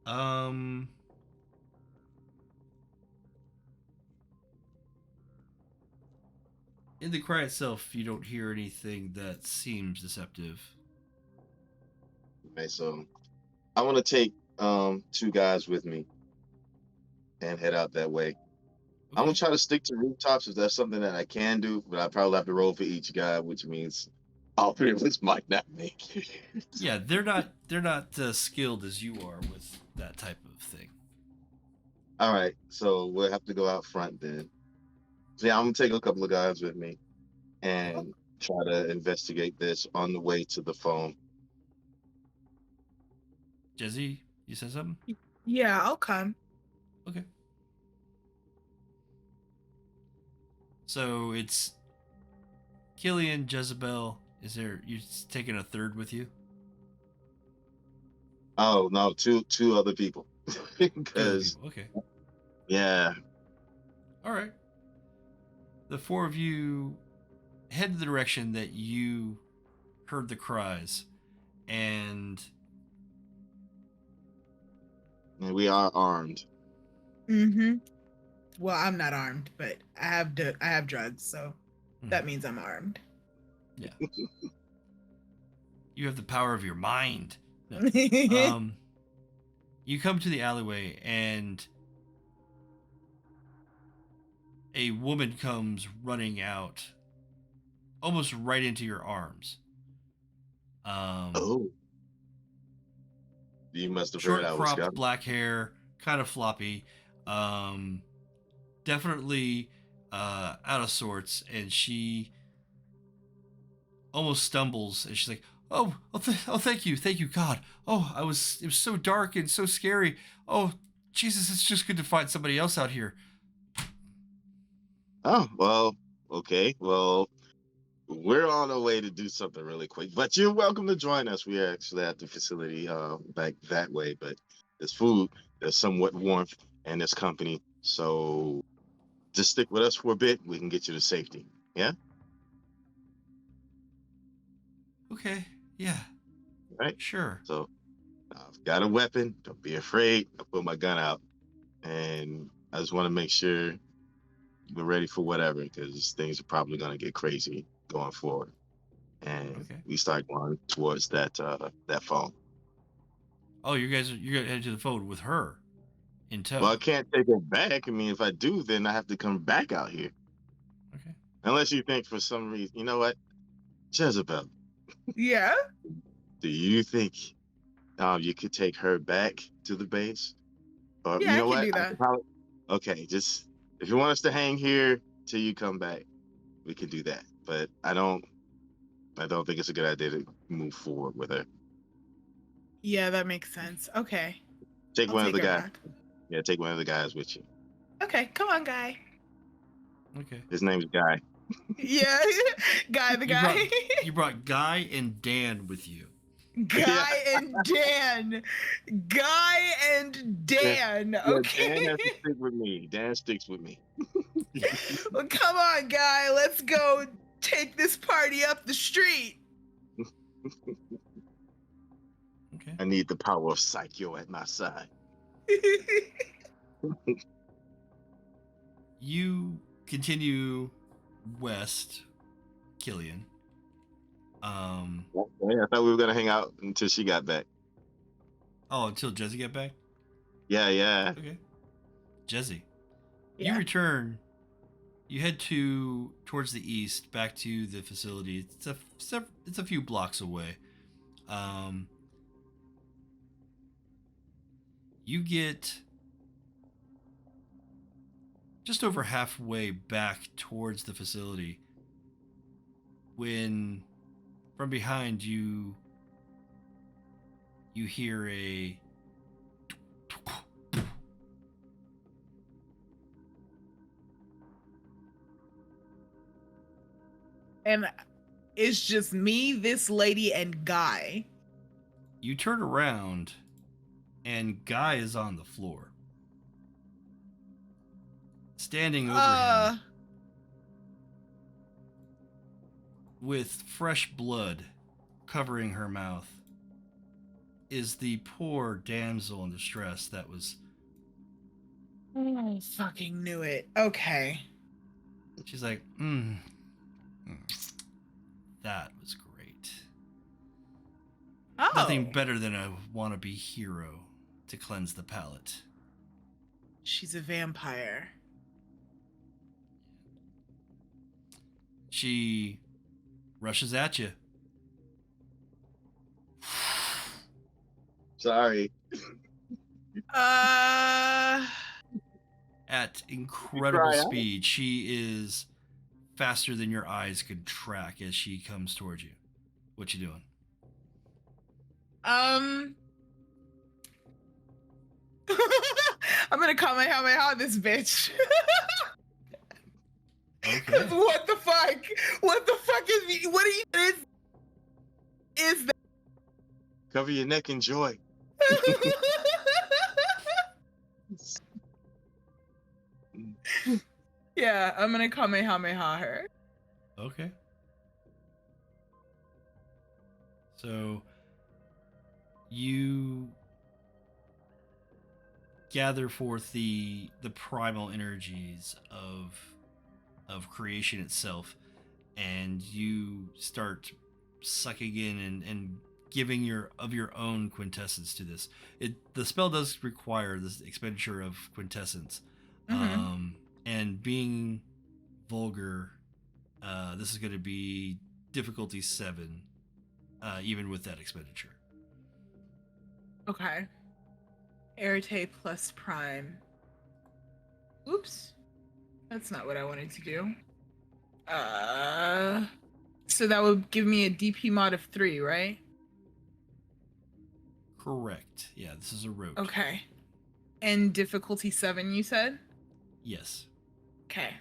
A: Um, in the cry itself, you don't hear anything that seems deceptive.
B: Okay, so I want to take two guys with me and head out that way. I'm gonna
A: Okay.
B: try to stick to rooftops if that's something that I can do, but I probably have to roll for each guy, which means all three of us might not make it.
A: Yeah, they're not skilled as you are with that type of thing.
B: All right, so we'll have to go out front then. So yeah, I'm gonna take a couple of guys with me and try to investigate this on the way to the phone.
A: Jesse, you said something?
C: Yeah, I'll come.
A: Okay. So it's Killian, Jezebel. Is there you taking a third with you?
B: Oh no, two other people.
A: Two other
B: Because
A: people. Okay.
B: yeah,
A: All right. The four of you head in the direction that you heard the cries, and
B: and we are armed.
C: Mm-hmm. Well, I'm not armed, but I have drugs, so that means I'm armed.
A: yeah, you have the power of your mind. No. You come to the alleyway, and a woman comes running out, almost right into your arms.
B: Oh, you must have heard
A: Short
B: I was
A: cropped
B: scouting.
A: black hair, kind of floppy, definitely out of sorts, and she almost stumbles, and she's like, oh, thank you, God. It was so dark and so scary. Oh, Jesus, it's just good to find somebody else out here.
B: Oh well, okay. Well, we're on our way to do something really quick, but you're welcome to join us. We are actually at the facility back that way, but there's food, there's somewhat warmth, and there's company. So just stick with us for a bit. We can get you to safety. Yeah.
A: Okay, yeah,
B: Right.
A: sure.
B: So I've got a weapon. Don't be afraid. I put my gun out, and I just want to make sure we're ready for whatever, because things are probably going to get crazy going forward. And
A: Okay.
B: we start going towards that phone.
A: Oh, you're gonna head to the phone with her in tow.
B: Well, I can't take it back. I mean, if I do, then I have to come back out here.
A: Okay.
B: Unless you think for some reason, you know what, Jezebel,
C: Yeah.
B: do you think you could take her back to the base? Or
C: Yeah,
B: you
C: I
B: know
C: can
B: what?
C: do
B: I
C: that.
B: could probably, okay, just if you want us to hang here till you come back, we can do that. But I don't think it's a good idea to move forward with her.
C: Yeah, that makes sense. Okay.
B: Take
C: I'll
B: one of
C: take
B: the
C: her
B: guys.
C: back.
B: Yeah, take one of the guys with you.
C: Okay, come on, guy.
A: Okay.
B: His name's Guy.
C: Yeah, guy the guy.
A: You brought Guy and Dan with you.
C: Guy and Dan. Guy and Dan.
B: Yeah,
C: Okay.
B: Dan has to stick with me. Dan sticks with me.
C: Well, come on, guy. Let's go take this party up the street.
A: Okay.
B: I need the power of Psycho at my side.
A: You continue west, Killian.
B: Yeah, I thought we were gonna hang out until she got back.
A: Oh, until Jesse get back?
B: Yeah.
A: Okay. Jesse.
C: Yeah.
A: You return. You head towards the east, back to the facility. It's a few blocks away. You get just over halfway back towards the facility when from behind you hear a
C: And it's just me, this lady, and Guy.
A: you turn around and Guy is on the floor, Standing over him with fresh blood covering her mouth is the poor damsel in distress that was...
C: I fucking knew it. Okay.
A: She's like, that was great.
C: Oh.
A: Nothing better than a wannabe hero to cleanse the palate.
C: She's a vampire.
A: She rushes at you.
B: Sorry.
A: At incredible speed. She is faster than your eyes could track as she comes towards you. What you doing?
C: I'm gonna Kamehameha this bitch.
A: Okay.
C: What the fuck? What the fuck is? What is that?
B: Cover your neck in joy.
C: Yeah, I'm gonna Kamehameha her.
A: Okay. So you gather forth the primal energies of creation itself, and you start sucking in and giving your own quintessence to this. The spell does require this expenditure of quintessence.
C: Mhm.
A: And being vulgar, this is going to be difficulty 7, even with that expenditure.
C: Okay. Arete plus prime. Oops. That's not what I wanted to do. So that would give me a DP mod of 3, right?
A: Correct. Yeah, this is a rogue.
C: Okay. And difficulty 7, you said?
A: Yes.
C: Okay.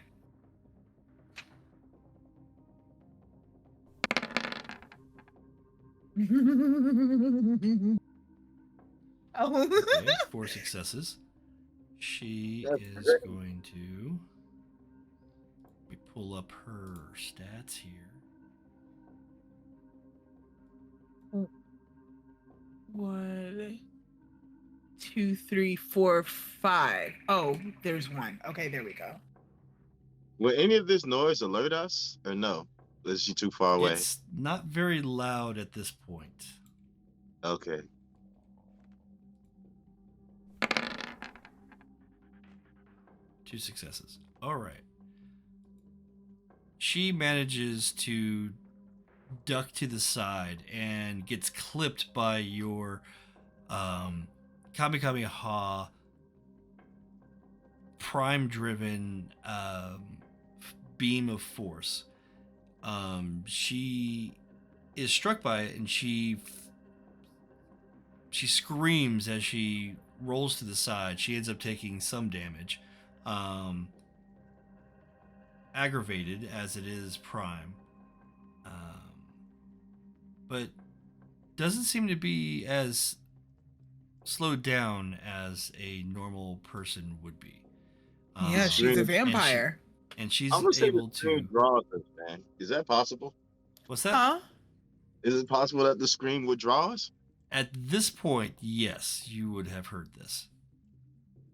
C: Oh.
A: Okay, 4 successes. She is going to... Let me pull up her stats here.
C: 1, 2, 3, 4, 5. Oh, there's 1. Okay, there we go.
B: Will any of this noise alert us, or no? Is she too far away?
A: It's not very loud at this point.
B: Okay.
A: Two successes. All right. She manages to duck to the side and gets clipped by your Kamehameha prime-driven beam of force. She is struck by it, and she screams as she rolls to the side. She ends up taking some damage. Aggravated as it is prime, but doesn't seem to be as slowed down as a normal person would be.
C: Yeah, she's a vampire.
A: And she's
B: I'm gonna say
A: able
B: the scream
A: to...
B: draws us, man. Is that possible?
A: What's that?
C: Huh?
B: Is it possible that the scream would draw us?
A: At this point, yes, you would have heard this.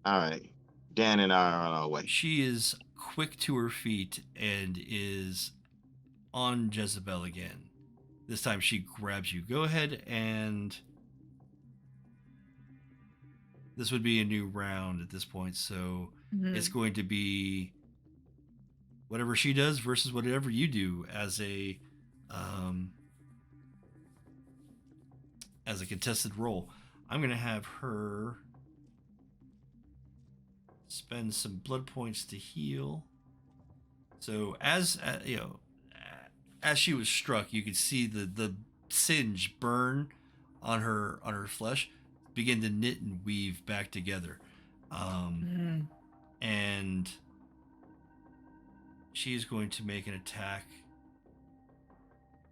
B: All right. Dan and I are on our way.
A: She is quick to her feet and is on Jezebel again. This time she grabs you. Go ahead, and this would be a new round at this point, so it's going to be whatever she does versus whatever you do as a contested roll. I'm going to have her spend some blood points to heal. So as she was struck, you could see the singe burn on her flesh begin to knit and weave back together. And she's going to make an attack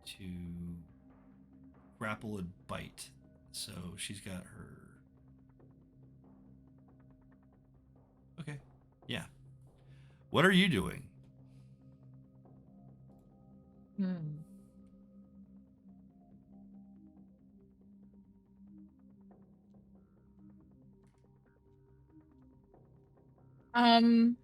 A: to grapple and bite. So she's got her... Okay. Yeah. What are you doing?
C: Um.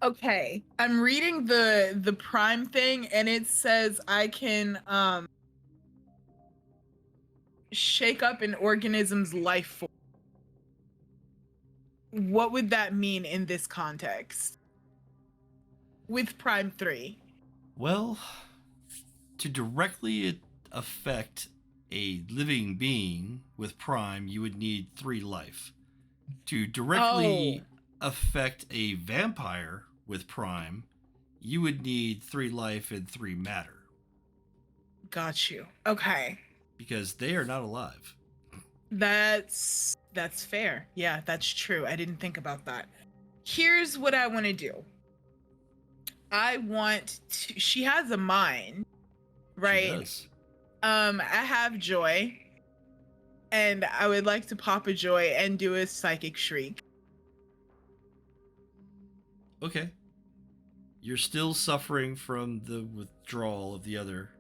C: Okay, I'm reading the Prime thing, and it says I can shake up an organism's life force. What would that mean in this context? With Prime 3.
A: Well, to directly affect a living being with Prime, you would need 3 life. To directly affect a vampire with Prime, you would need 3 life and 3 matter.
C: Got you. Okay.
A: Because they are not alive.
C: That's fair. Yeah, that's true. I didn't think about that. Here's what I want to do. She has a mind, right?
A: She does.
C: I have joy, and I would like to pop a joy and do a psychic shriek.
A: Okay. You're still suffering from the withdrawal of the other,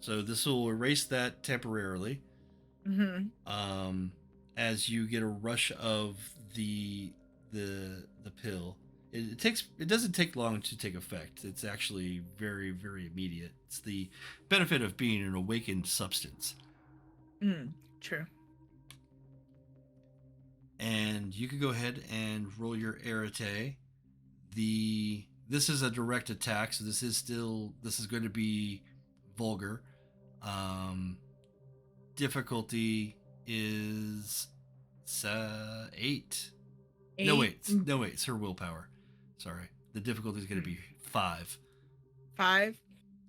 A: so this will erase that temporarily. As you get a rush of the pill, it doesn't take long to take effect. It's actually very, very immediate. It's the benefit of being an awakened substance.
C: True.
A: And you can go ahead and roll your arete. This is a direct attack, so this is going to be vulgar. Difficulty is 8. No wait, it's her willpower. Sorry, the difficulty is going to be 5.
C: 5.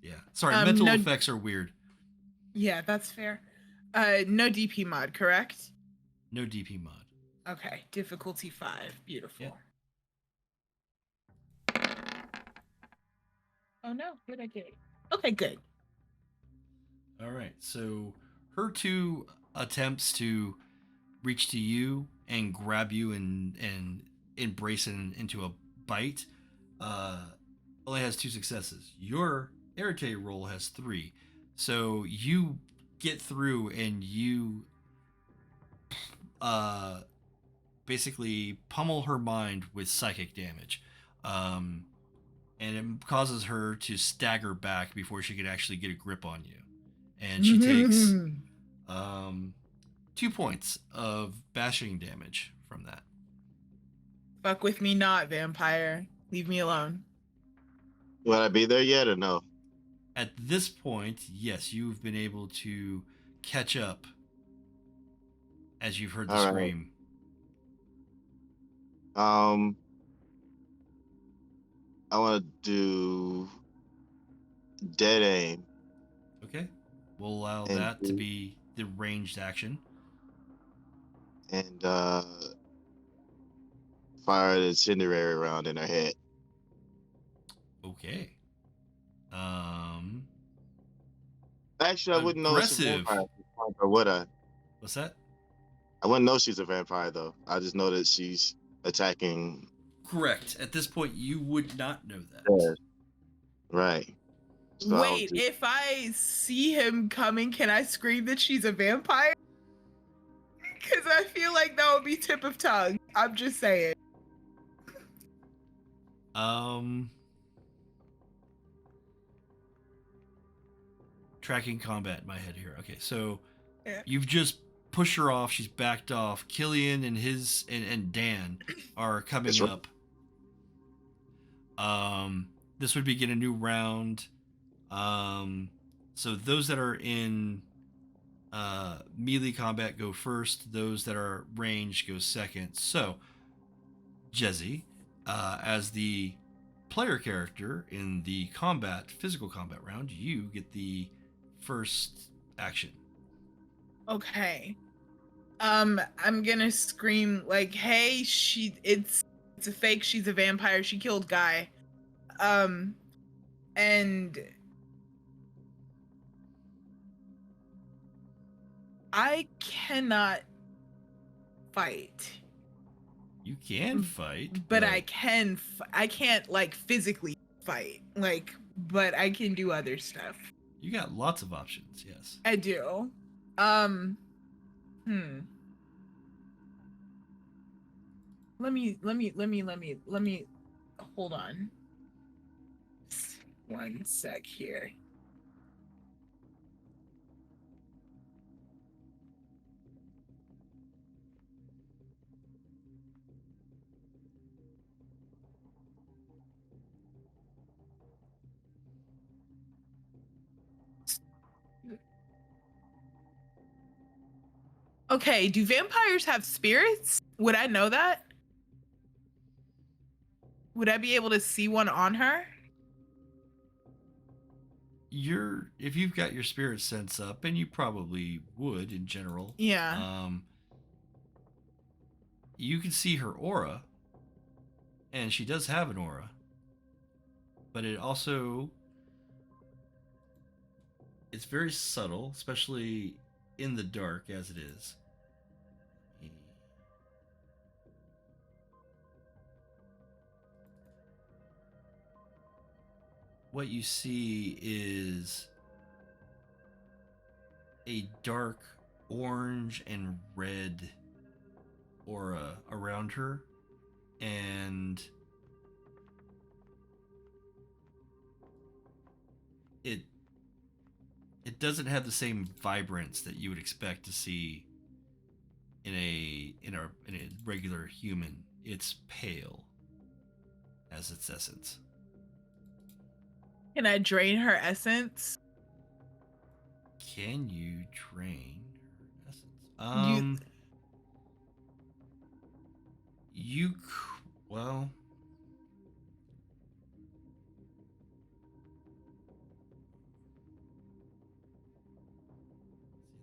A: Yeah, sorry. Mental effects are weird.
C: Yeah, that's fair. No DP mod, correct?
A: No DP mod.
C: Okay, difficulty 5. Beautiful.
A: Yeah.
C: Oh no, what did I get? Okay, good.
A: All right, so her 2 attempts to reach to you and grab you and embrace it into a bite only has 2 successes. Your arete roll has 3, so you get through and you basically pummel her mind with psychic damage, and it causes her to stagger back before she could actually get a grip on you, and she takes 2 points of bashing damage from that.
C: Fuck with me not, vampire. Leave me alone.
B: Will I be there yet or no?
A: At this point, yes, you've been able to catch up as you've heard the scream.
B: I want to do dead aim.
A: Okay. We'll allow that to be the ranged action.
B: And fire an incendiary round in her head.
A: Okay.
B: Actually, I wouldn't know she's a vampire, or would I?
A: What's that?
B: I wouldn't know she's a vampire, though. I just know that she's attacking.
A: Correct. At this point, you would not know that.
B: Yeah. Right. So
C: wait, if I see him coming, can I scream that she's a vampire? Because I feel like that would be tip of tongue. I'm just saying.
A: Tracking combat in my head here. Okay, so you've just pushed her off. She's backed off. Killian and and Dan are coming up. This would begin a new round. So those that are in melee combat go first. Those that are ranged go second. So, Jezzy, as the player character in the physical combat round, you get the first action.
C: Okay. I'm gonna scream like, "Hey, it's a fake. She's a vampire. She killed Guy." And I cannot fight.
A: You can fight,
C: But I can. I can't like physically fight. Like, but I can do other stuff.
A: you got lots of options. Yes.
C: I do. Let me hold on. 1 sec here. Okay, do vampires have spirits? Would I know that? Would I be able to see one on her?
A: If you've got your spirit sense up, and you probably would in general.
C: Yeah.
A: You can see her aura, and she does have an aura, but it's very subtle, especially in the dark as it is. What you see is a dark orange and red aura around her, and it doesn't have the same vibrance that you would expect to see in a regular human. It's pale as its essence.
C: Can I drain her essence?
A: Can you drain her essence? Well,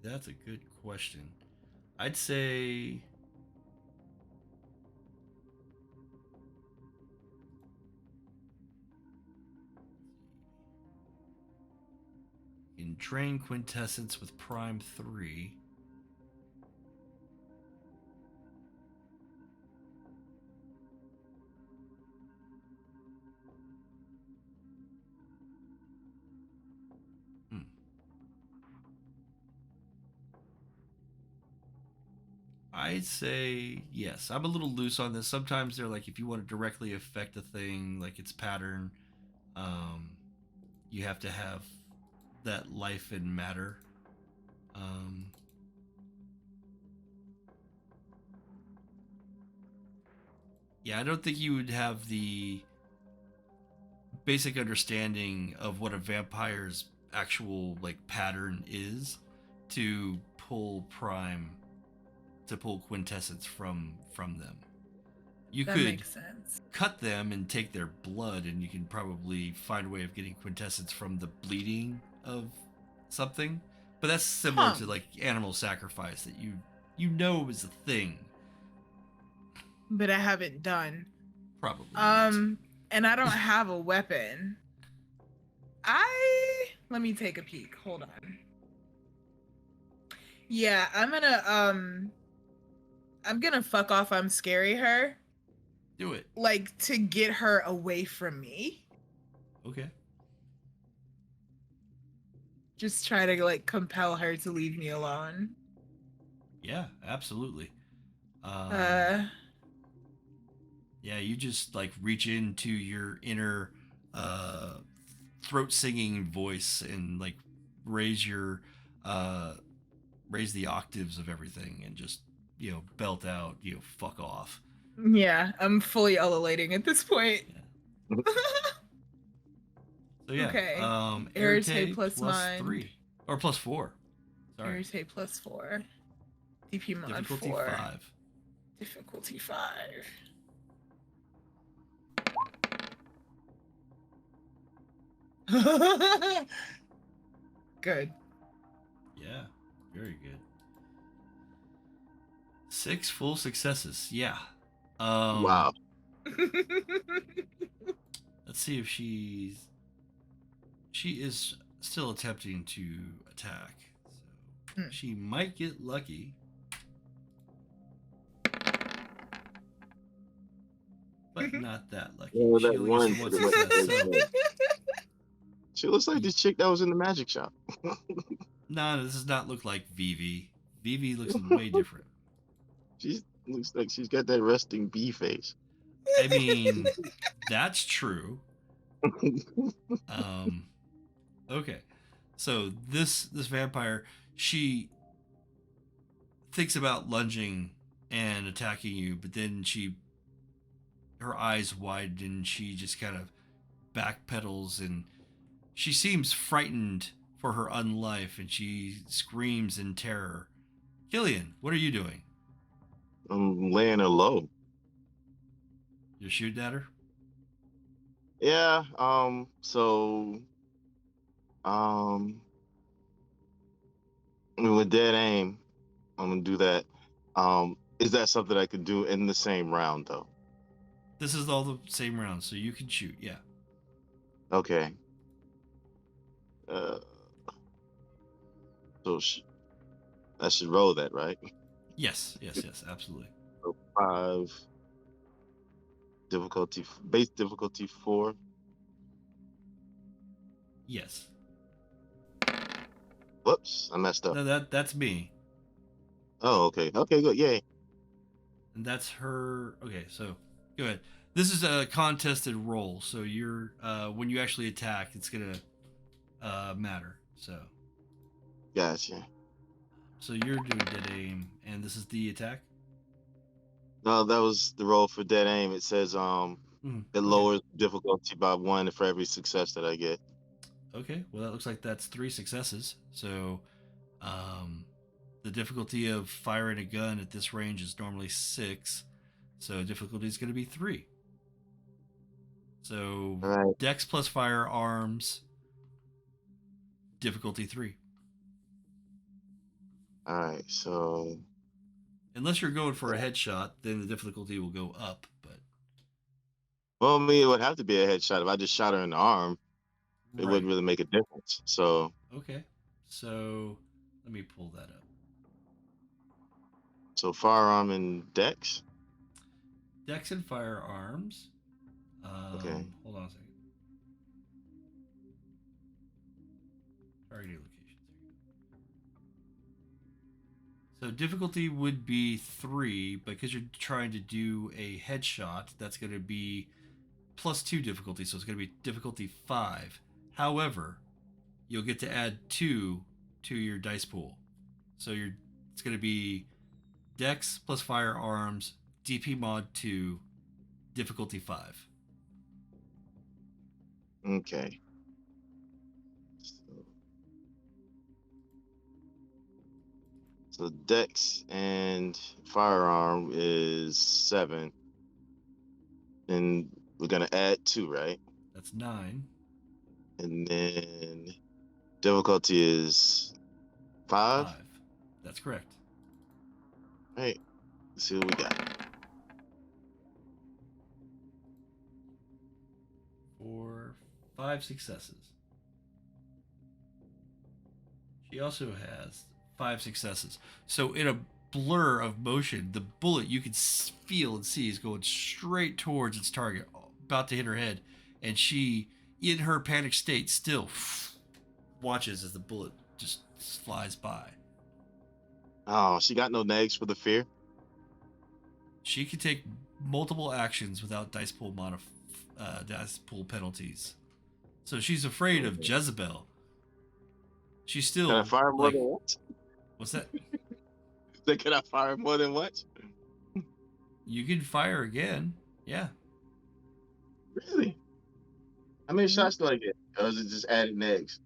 A: that's a good question. I'd say you can drain quintessence with prime 3. I'd say yes. I'm a little loose on this. Sometimes they're like, if you want to directly affect a thing, like its pattern, you have to have that life and matter. Yeah, I don't think you would have the basic understanding of what a vampire's actual like pattern is to pull quintessence from them. You
C: That
A: could
C: makes sense.
A: cut them and take their blood, and you can probably find a way of getting quintessence from the bleeding of something, but that's similar to like animal sacrifice that you know is a thing,
C: but I haven't done.
A: Probably not.
C: And I don't have a weapon. Let me take a peek. Hold on. Yeah, I'm gonna fuck off. I'm scary her.
A: Do it.
C: Like, to get her away from me.
A: Okay.
C: Just try to like compel her to leave me alone.
A: Yeah, absolutely. Yeah, you just like reach into your inner throat singing voice and like raise the octaves of everything and just, belt out, fuck off.
C: Yeah, I'm fully ululating at this point.
A: Yeah. So yeah,
C: Okay.
A: Irritate
C: plus mind.
A: 3 or plus 4. Sorry.
C: Irritate plus 4. DP mod
A: Difficulty
C: 4.
A: 5.
C: Difficulty 5. Good.
A: Yeah, very good. 6 full successes. Yeah.
B: Wow.
A: Let's see if she is still attempting to attack. So She might get lucky. But not that lucky.
B: Yeah,
A: She
B: that
A: only
B: one
A: gets one
B: pretty much
A: success.
B: is,
A: So,
B: she looks like this chick that was in the magic shop.
A: no, this does not look like Vivi. Vivi looks way different.
B: She looks like she's got that resting bee face.
A: I mean, that's true. Okay. So this vampire, she thinks about lunging and attacking you, but then her eyes widen and she just kind of backpedals, and she seems frightened for her own life, and she screams in terror. Killian, what are you doing?
B: I'm laying her low.
A: You're shooting at her?
B: Yeah. So. I mean, with dead aim, I'm gonna do that. Is that something I could do in the same round though?
A: This is all the same round, so you can shoot, yeah.
B: Okay. So I should roll that, right?
A: Yes, absolutely.
B: So 5 difficulty, base difficulty 4.
A: Yes.
B: Whoops, I messed up.
A: No, that's me.
B: Oh, okay. Okay, good. Yay.
A: And that's her. Okay, so go ahead. This is a contested roll, so you're when you actually attack, it's gonna matter. So
B: Gotcha.
A: you're doing dead aim, and this is the attack.
B: No, that was the roll for dead aim. It says it
A: Okay.
B: lowers difficulty by 1 for every success that I get.
A: Okay, well that looks like that's 3 successes. So the difficulty of firing a gun at this range is normally 6, so difficulty is going to be 3. So
B: All right.
A: Dex plus firearms, difficulty 3.
B: All right. So
A: Unless you're going for a headshot, then the difficulty will go up. But
B: well, I mean, it would have to be a headshot. If I just shot her in the arm, it
A: right.
B: wouldn't really make a difference. So
A: Okay, so let me pull that up.
B: So firearm and dex.
A: Dex and firearms.
B: Okay.
A: Hold on a second. Targeting locations. So difficulty would be 3, because you're trying to do a headshot. That's going to be plus 2 difficulty, so it's going to be difficulty 5. However, you'll get to add 2 to your dice pool. So it's going to be Dex plus firearms, DP mod 2, difficulty 5.
B: Okay. So dex and firearm is 7. And we're gonna add 2, right?
A: That's 9.
B: And then difficulty is 5.
A: 5. That's correct.
B: All right. Let's see what we got.
A: 4, 5 successes. She also has 5 successes. So in a blur of motion, the bullet you can feel and see is going straight towards its target, about to hit her head, and she, in her panic state, still watches as the bullet just flies by.
B: Oh, she got no nags for the fear.
A: She can take multiple actions without dice pool penalties. So she's afraid of Jezebel. She's still.
B: Can I fire more than once?
A: What's that?
B: Can I fire more than once?
A: You can fire again. Yeah.
B: Really? How many shots do I get? Or is it just added nags?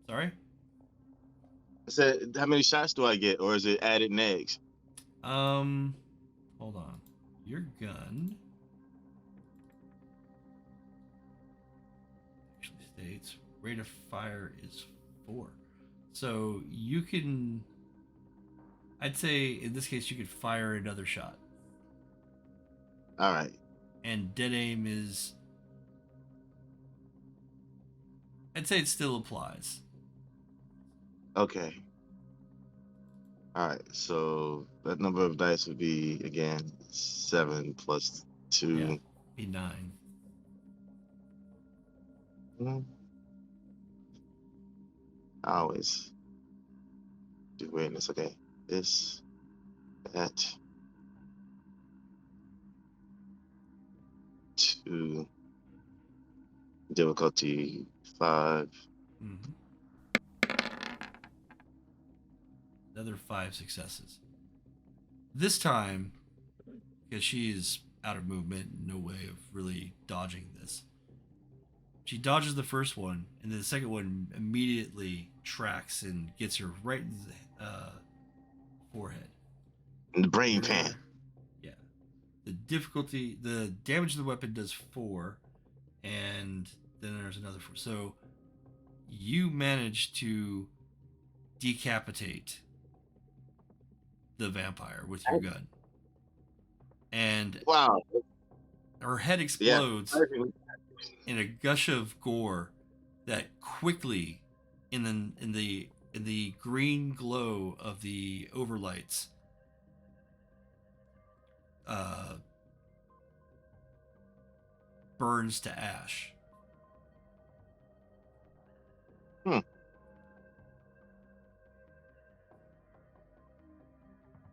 A: Sorry?
B: I said, how many shots do I get? Or is it added nags?
A: Hold on. Your gun actually states rate of fire is 4. So you can, I'd say in this case, you could fire another shot.
B: All right.
A: And dead aim is, I'd say it still applies.
B: Okay. All right, so that number of dice would be again 7 plus 2.
A: Yeah, be 9.
B: I always do weirdness. Okay, this, that, 2, difficulty 5.
A: Mm-hmm. Another 5 successes. This time, because she is out of movement, no way of really dodging this. She dodges the first one, and then the second one immediately tracks and gets her right in the forehead.
B: In the brain pan.
A: Yeah. The damage of the weapon does 4, and then there's another 4. So you manage to decapitate the vampire with your gun. And
B: wow,
A: her head explodes in a gush of gore that quickly, in the green glow of the overlights, burns to ash.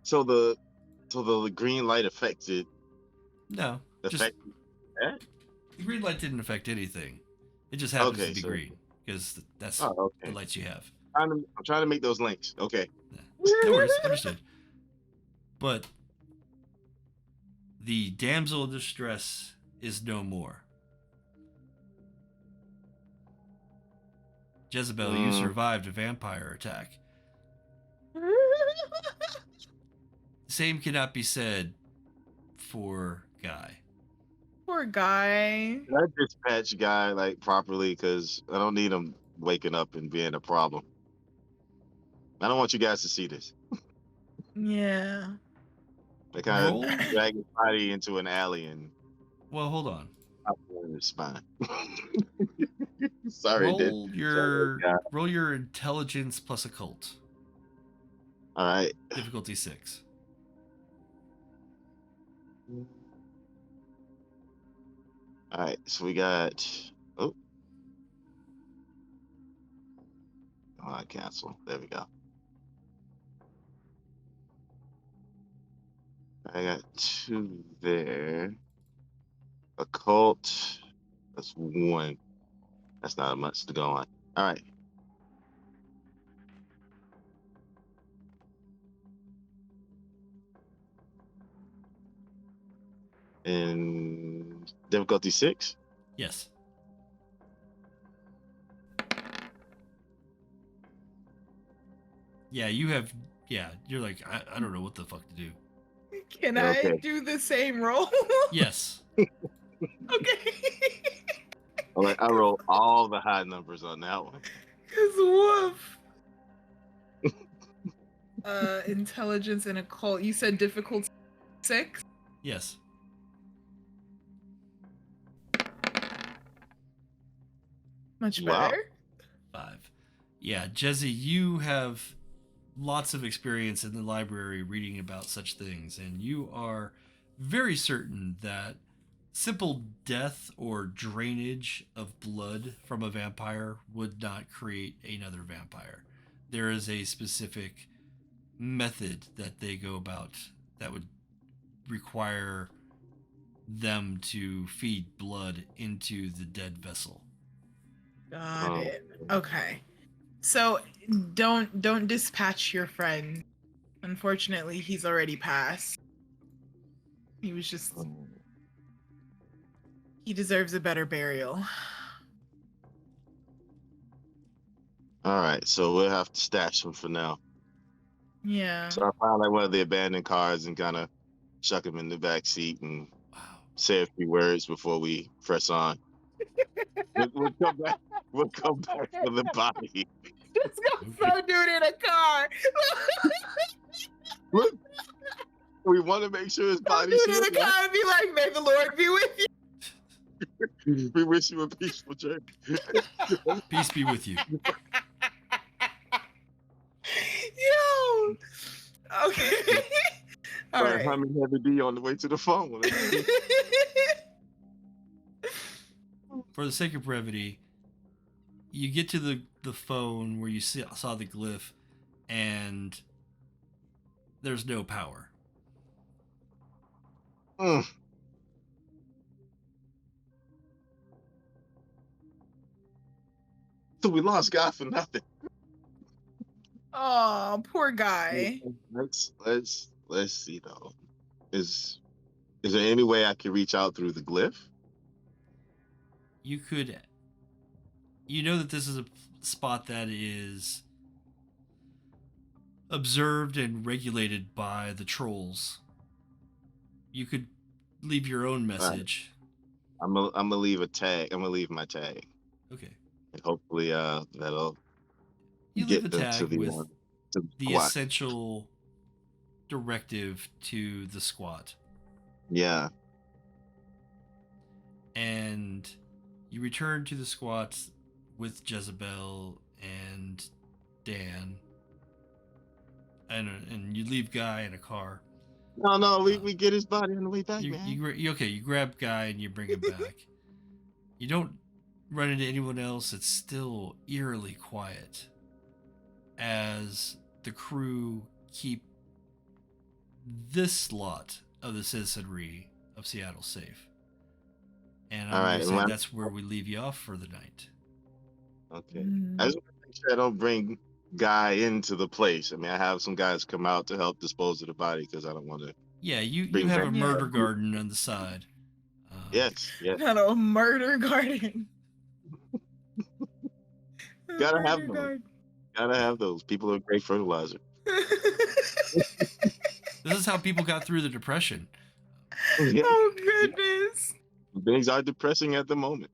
B: So the green light affected.
A: No,
B: Affect that?
A: The green light didn't affect anything. It just happens to be green because that's the lights you have.
B: I'm trying to make those links. Okay.
A: No worries, understood. But the damsel in distress is no more. Jezebel, you survived a vampire attack. Same cannot be said for Guy.
C: Poor Guy.
B: Can I dispatch Guy like properly? Because I don't need him waking up and being a problem. I don't want you guys to see this.
C: Yeah.
B: They kind of drag his body into an alley and.
A: Well, hold on.
B: In his spine. Sorry,
A: roll your intelligence plus occult.
B: All right.
A: Difficulty 6.
B: All right, so we got. I cancel. There we go. I got 2 there. Occult. That's 1. That's not much to go on. All right. And difficulty 6?
A: Yes. Yeah, you're like, I don't know what the fuck to do.
C: Can I do the same roll?
A: Yes.
C: Okay.
B: I roll all the high numbers on that one.
C: Cause woof. Intelligence and occult. You said difficulty 6?
A: Yes.
C: Much better.
A: 5. Yeah, Jezzy, you have lots of experience in the library reading about such things, and you are very certain that simple death or drainage of blood from a vampire would not create another vampire. There is a specific method that they go about that would require them to feed blood into the dead vessel.
C: Got it. Okay. So don't dispatch your friend. Unfortunately, he's already passed. He was just... He deserves a better burial.
B: All right, so we'll have to stash him for now.
C: Yeah.
B: So I found like one of the abandoned cars and kind of chuck him in the back seat and say a few words before we press on. We'll come back. We'll come back for the body.
C: Just gonna throw dude in a car.
B: Look, we want to make sure his body's
C: dude in the car and be like, "May the Lord be with you."
B: We wish you a peaceful journey.
A: Peace be with you.
C: Yo. Okay. All
B: Or
C: right.
B: humming Heavy D on the way to the phone.
A: For the sake of brevity, you get to the phone where you saw the glyph, and there's no power.
B: Mm. So we lost God for nothing.
C: Oh, poor guy.
B: Let's see though. Is there any way I can reach out through the glyph?
A: You could, you know that this is a spot that is observed and regulated by the trolls. You could leave your own message.
B: I'm gonna leave a tag. I'm gonna leave my tag,
A: Okay.
B: and hopefully that'll
A: You leave a
B: get them
A: tag
B: to the
A: with the
B: squat.
A: essential directive to the squat.
B: Yeah.
A: And you return to the squat with Jezebel and Dan. And you leave Guy in a car.
B: No, we get his body on the way back, man.
A: You grab Guy and you bring him back. You don't run into anyone else. It's still eerily quiet as the crew keep this lot of the citizenry of Seattle safe. And I'm going to say that's where we leave you off for the night.
B: Okay. I just want to make sure I don't bring Guy into the place. I mean, I have some guys come out to help dispose of the body because I don't want to.
A: Yeah, you have a murder garden on the side.
B: Yes.
C: Not a murder garden.
B: Gotta have those. Gotta have those. People are great fertilizer.
A: This is how people got through the Depression.
B: Yeah.
C: Oh, goodness.
B: Things are depressing at the moment.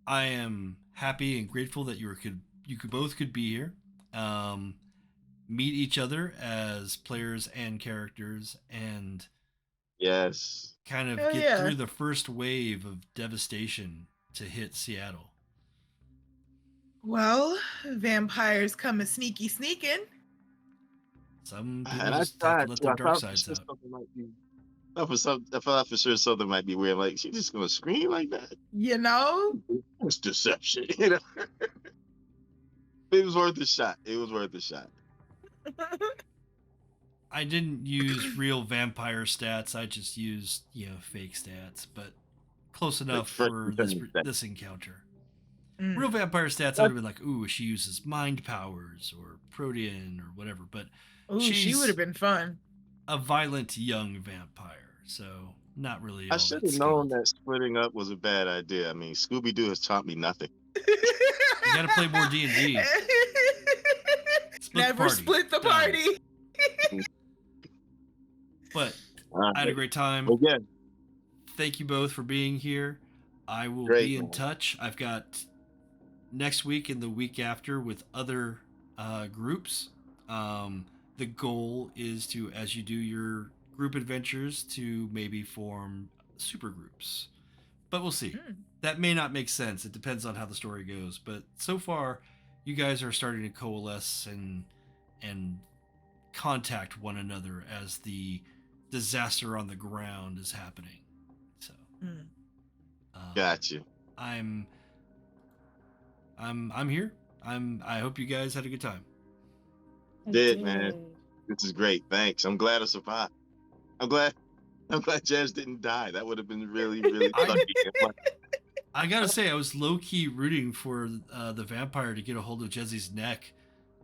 A: I am happy and grateful that you both could be here. Meet each other as players and characters, and
B: yes,
A: kind of get through the first wave of devastation to hit Seattle.
C: Well, vampires come a sneaking.
A: Some people just have to let their dark sides out.
B: I thought for sure something might be weird. Like, she's just gonna scream like that.
C: You know?
B: It's deception. You know. It was worth a shot.
A: I didn't use real vampire stats. I just used, fake stats, but close enough for this encounter. Real vampire stats, I would have been like, ooh, she uses mind powers or protean or whatever. But
C: she would have been fun.
A: A violent young vampire, so not really.
B: I should have known that splitting up was a bad idea. I mean, Scooby-Doo has taught me nothing.
A: You gotta play more D&D.
C: Never split the party.
A: But I had a great time.
B: Again,
A: thank you both for being here. I will be in touch. I've got next week and the week after with other groups. The goal is to, as you do your group adventures, to maybe form super groups. But we'll see. That may not make sense. It depends on how the story goes. But so far, you guys are starting to coalesce and contact one another as the disaster on the ground is happening. So,
B: got you.
A: I'm here. I hope you guys had a good time.
B: Did, man. This is great. Thanks. I'm glad I survived. I'm glad Jazz didn't die. That would have been really, really lucky.
A: I gotta say, I was low-key rooting for the vampire to get a hold of Jezzy's neck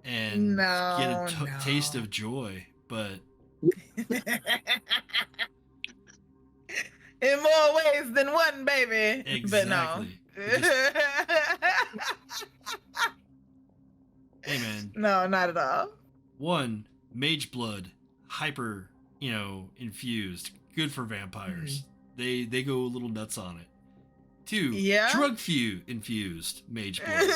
A: and get a taste of joy, but
C: in more ways than one, baby.
A: Exactly.
C: But no.
A: Hey, man.
C: No, not at all.
A: 1, mage blood, hyper, infused, good for vampires. They go a little nuts on it. 2, drug infused mage blood.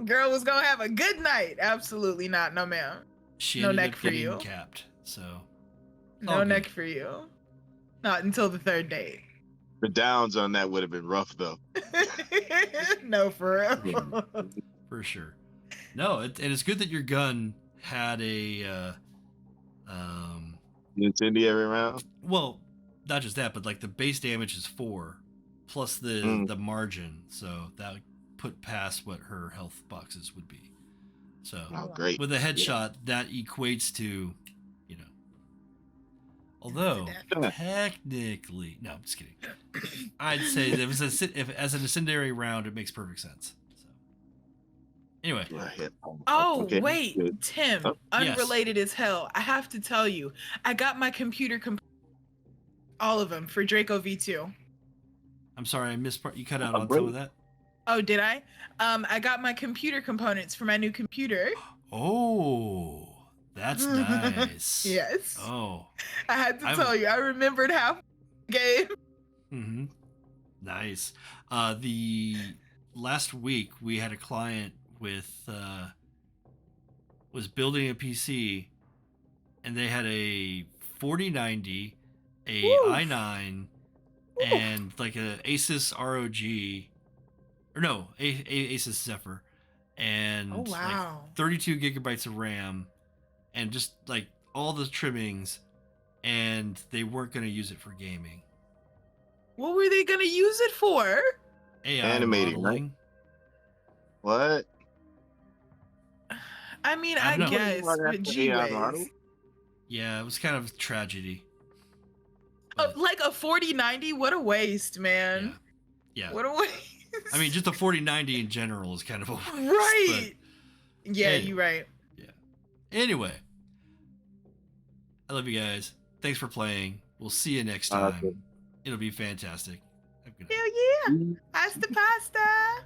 C: Girl was gonna have a good night. Absolutely not. No, ma'am.
A: She ended up getting capped, so
C: no neck for you. Not until the 3rd date.
B: The downs on that would have been rough, though.
C: No, for real.
A: For sure. No, and it's good that your gun had a
B: Incendiary round.
A: well, not just that, but like the base damage is 4 plus the margin, so that would put past what her health boxes would be. So
B: Oh, great.
A: with a headshot, that equates to, you know. Although technically, no, I'm just kidding. I'd say that if as an incendiary round, it makes perfect sense. So anyway,
C: Oh,
B: Okay,
C: wait,
B: good.
C: Tim,
B: Oh,
A: yes.
C: unrelated as hell. I have to tell you, I got my computer all of them for Draco V2.
A: I'm sorry, I missed part. You cut out
B: Oh,
A: on
B: great.
A: some of that.
C: Oh, did I? I got my computer components for my new computer.
A: Oh, that's nice.
C: Yes.
A: Oh.
C: I had to tell you, I remembered half the game.
A: Mm-hmm. Nice. The last week we had a client with was building a PC, and they had a 4090, a
C: Woo.
A: i9, and like a Asus ROG, or no, Asus Zephyr, and
C: Oh, wow.
A: like 32 gigabytes of RAM, and just like all the trimmings, and they weren't going to use it for gaming.
C: What were they gonna use it for?
A: AI
B: Animating,
A: modeling.
B: What?
C: I mean,
A: I
C: I
A: don't know.
C: guess, but
B: AI model?
C: G-Ways.
A: Yeah, it was kind of a tragedy. But,
C: Like a 4090? What a waste, man.
A: yeah.
C: What a waste.
A: I mean, just a 4090 in general is kind of a waste.
C: Right. Yeah,
A: Anyway.
C: you're right.
A: Yeah. Anyway, I love you guys. Thanks for playing. We'll see you next time.
B: Awesome.
A: It'll be fantastic. Have a good night.
C: Hell yeah. Pasta pasta.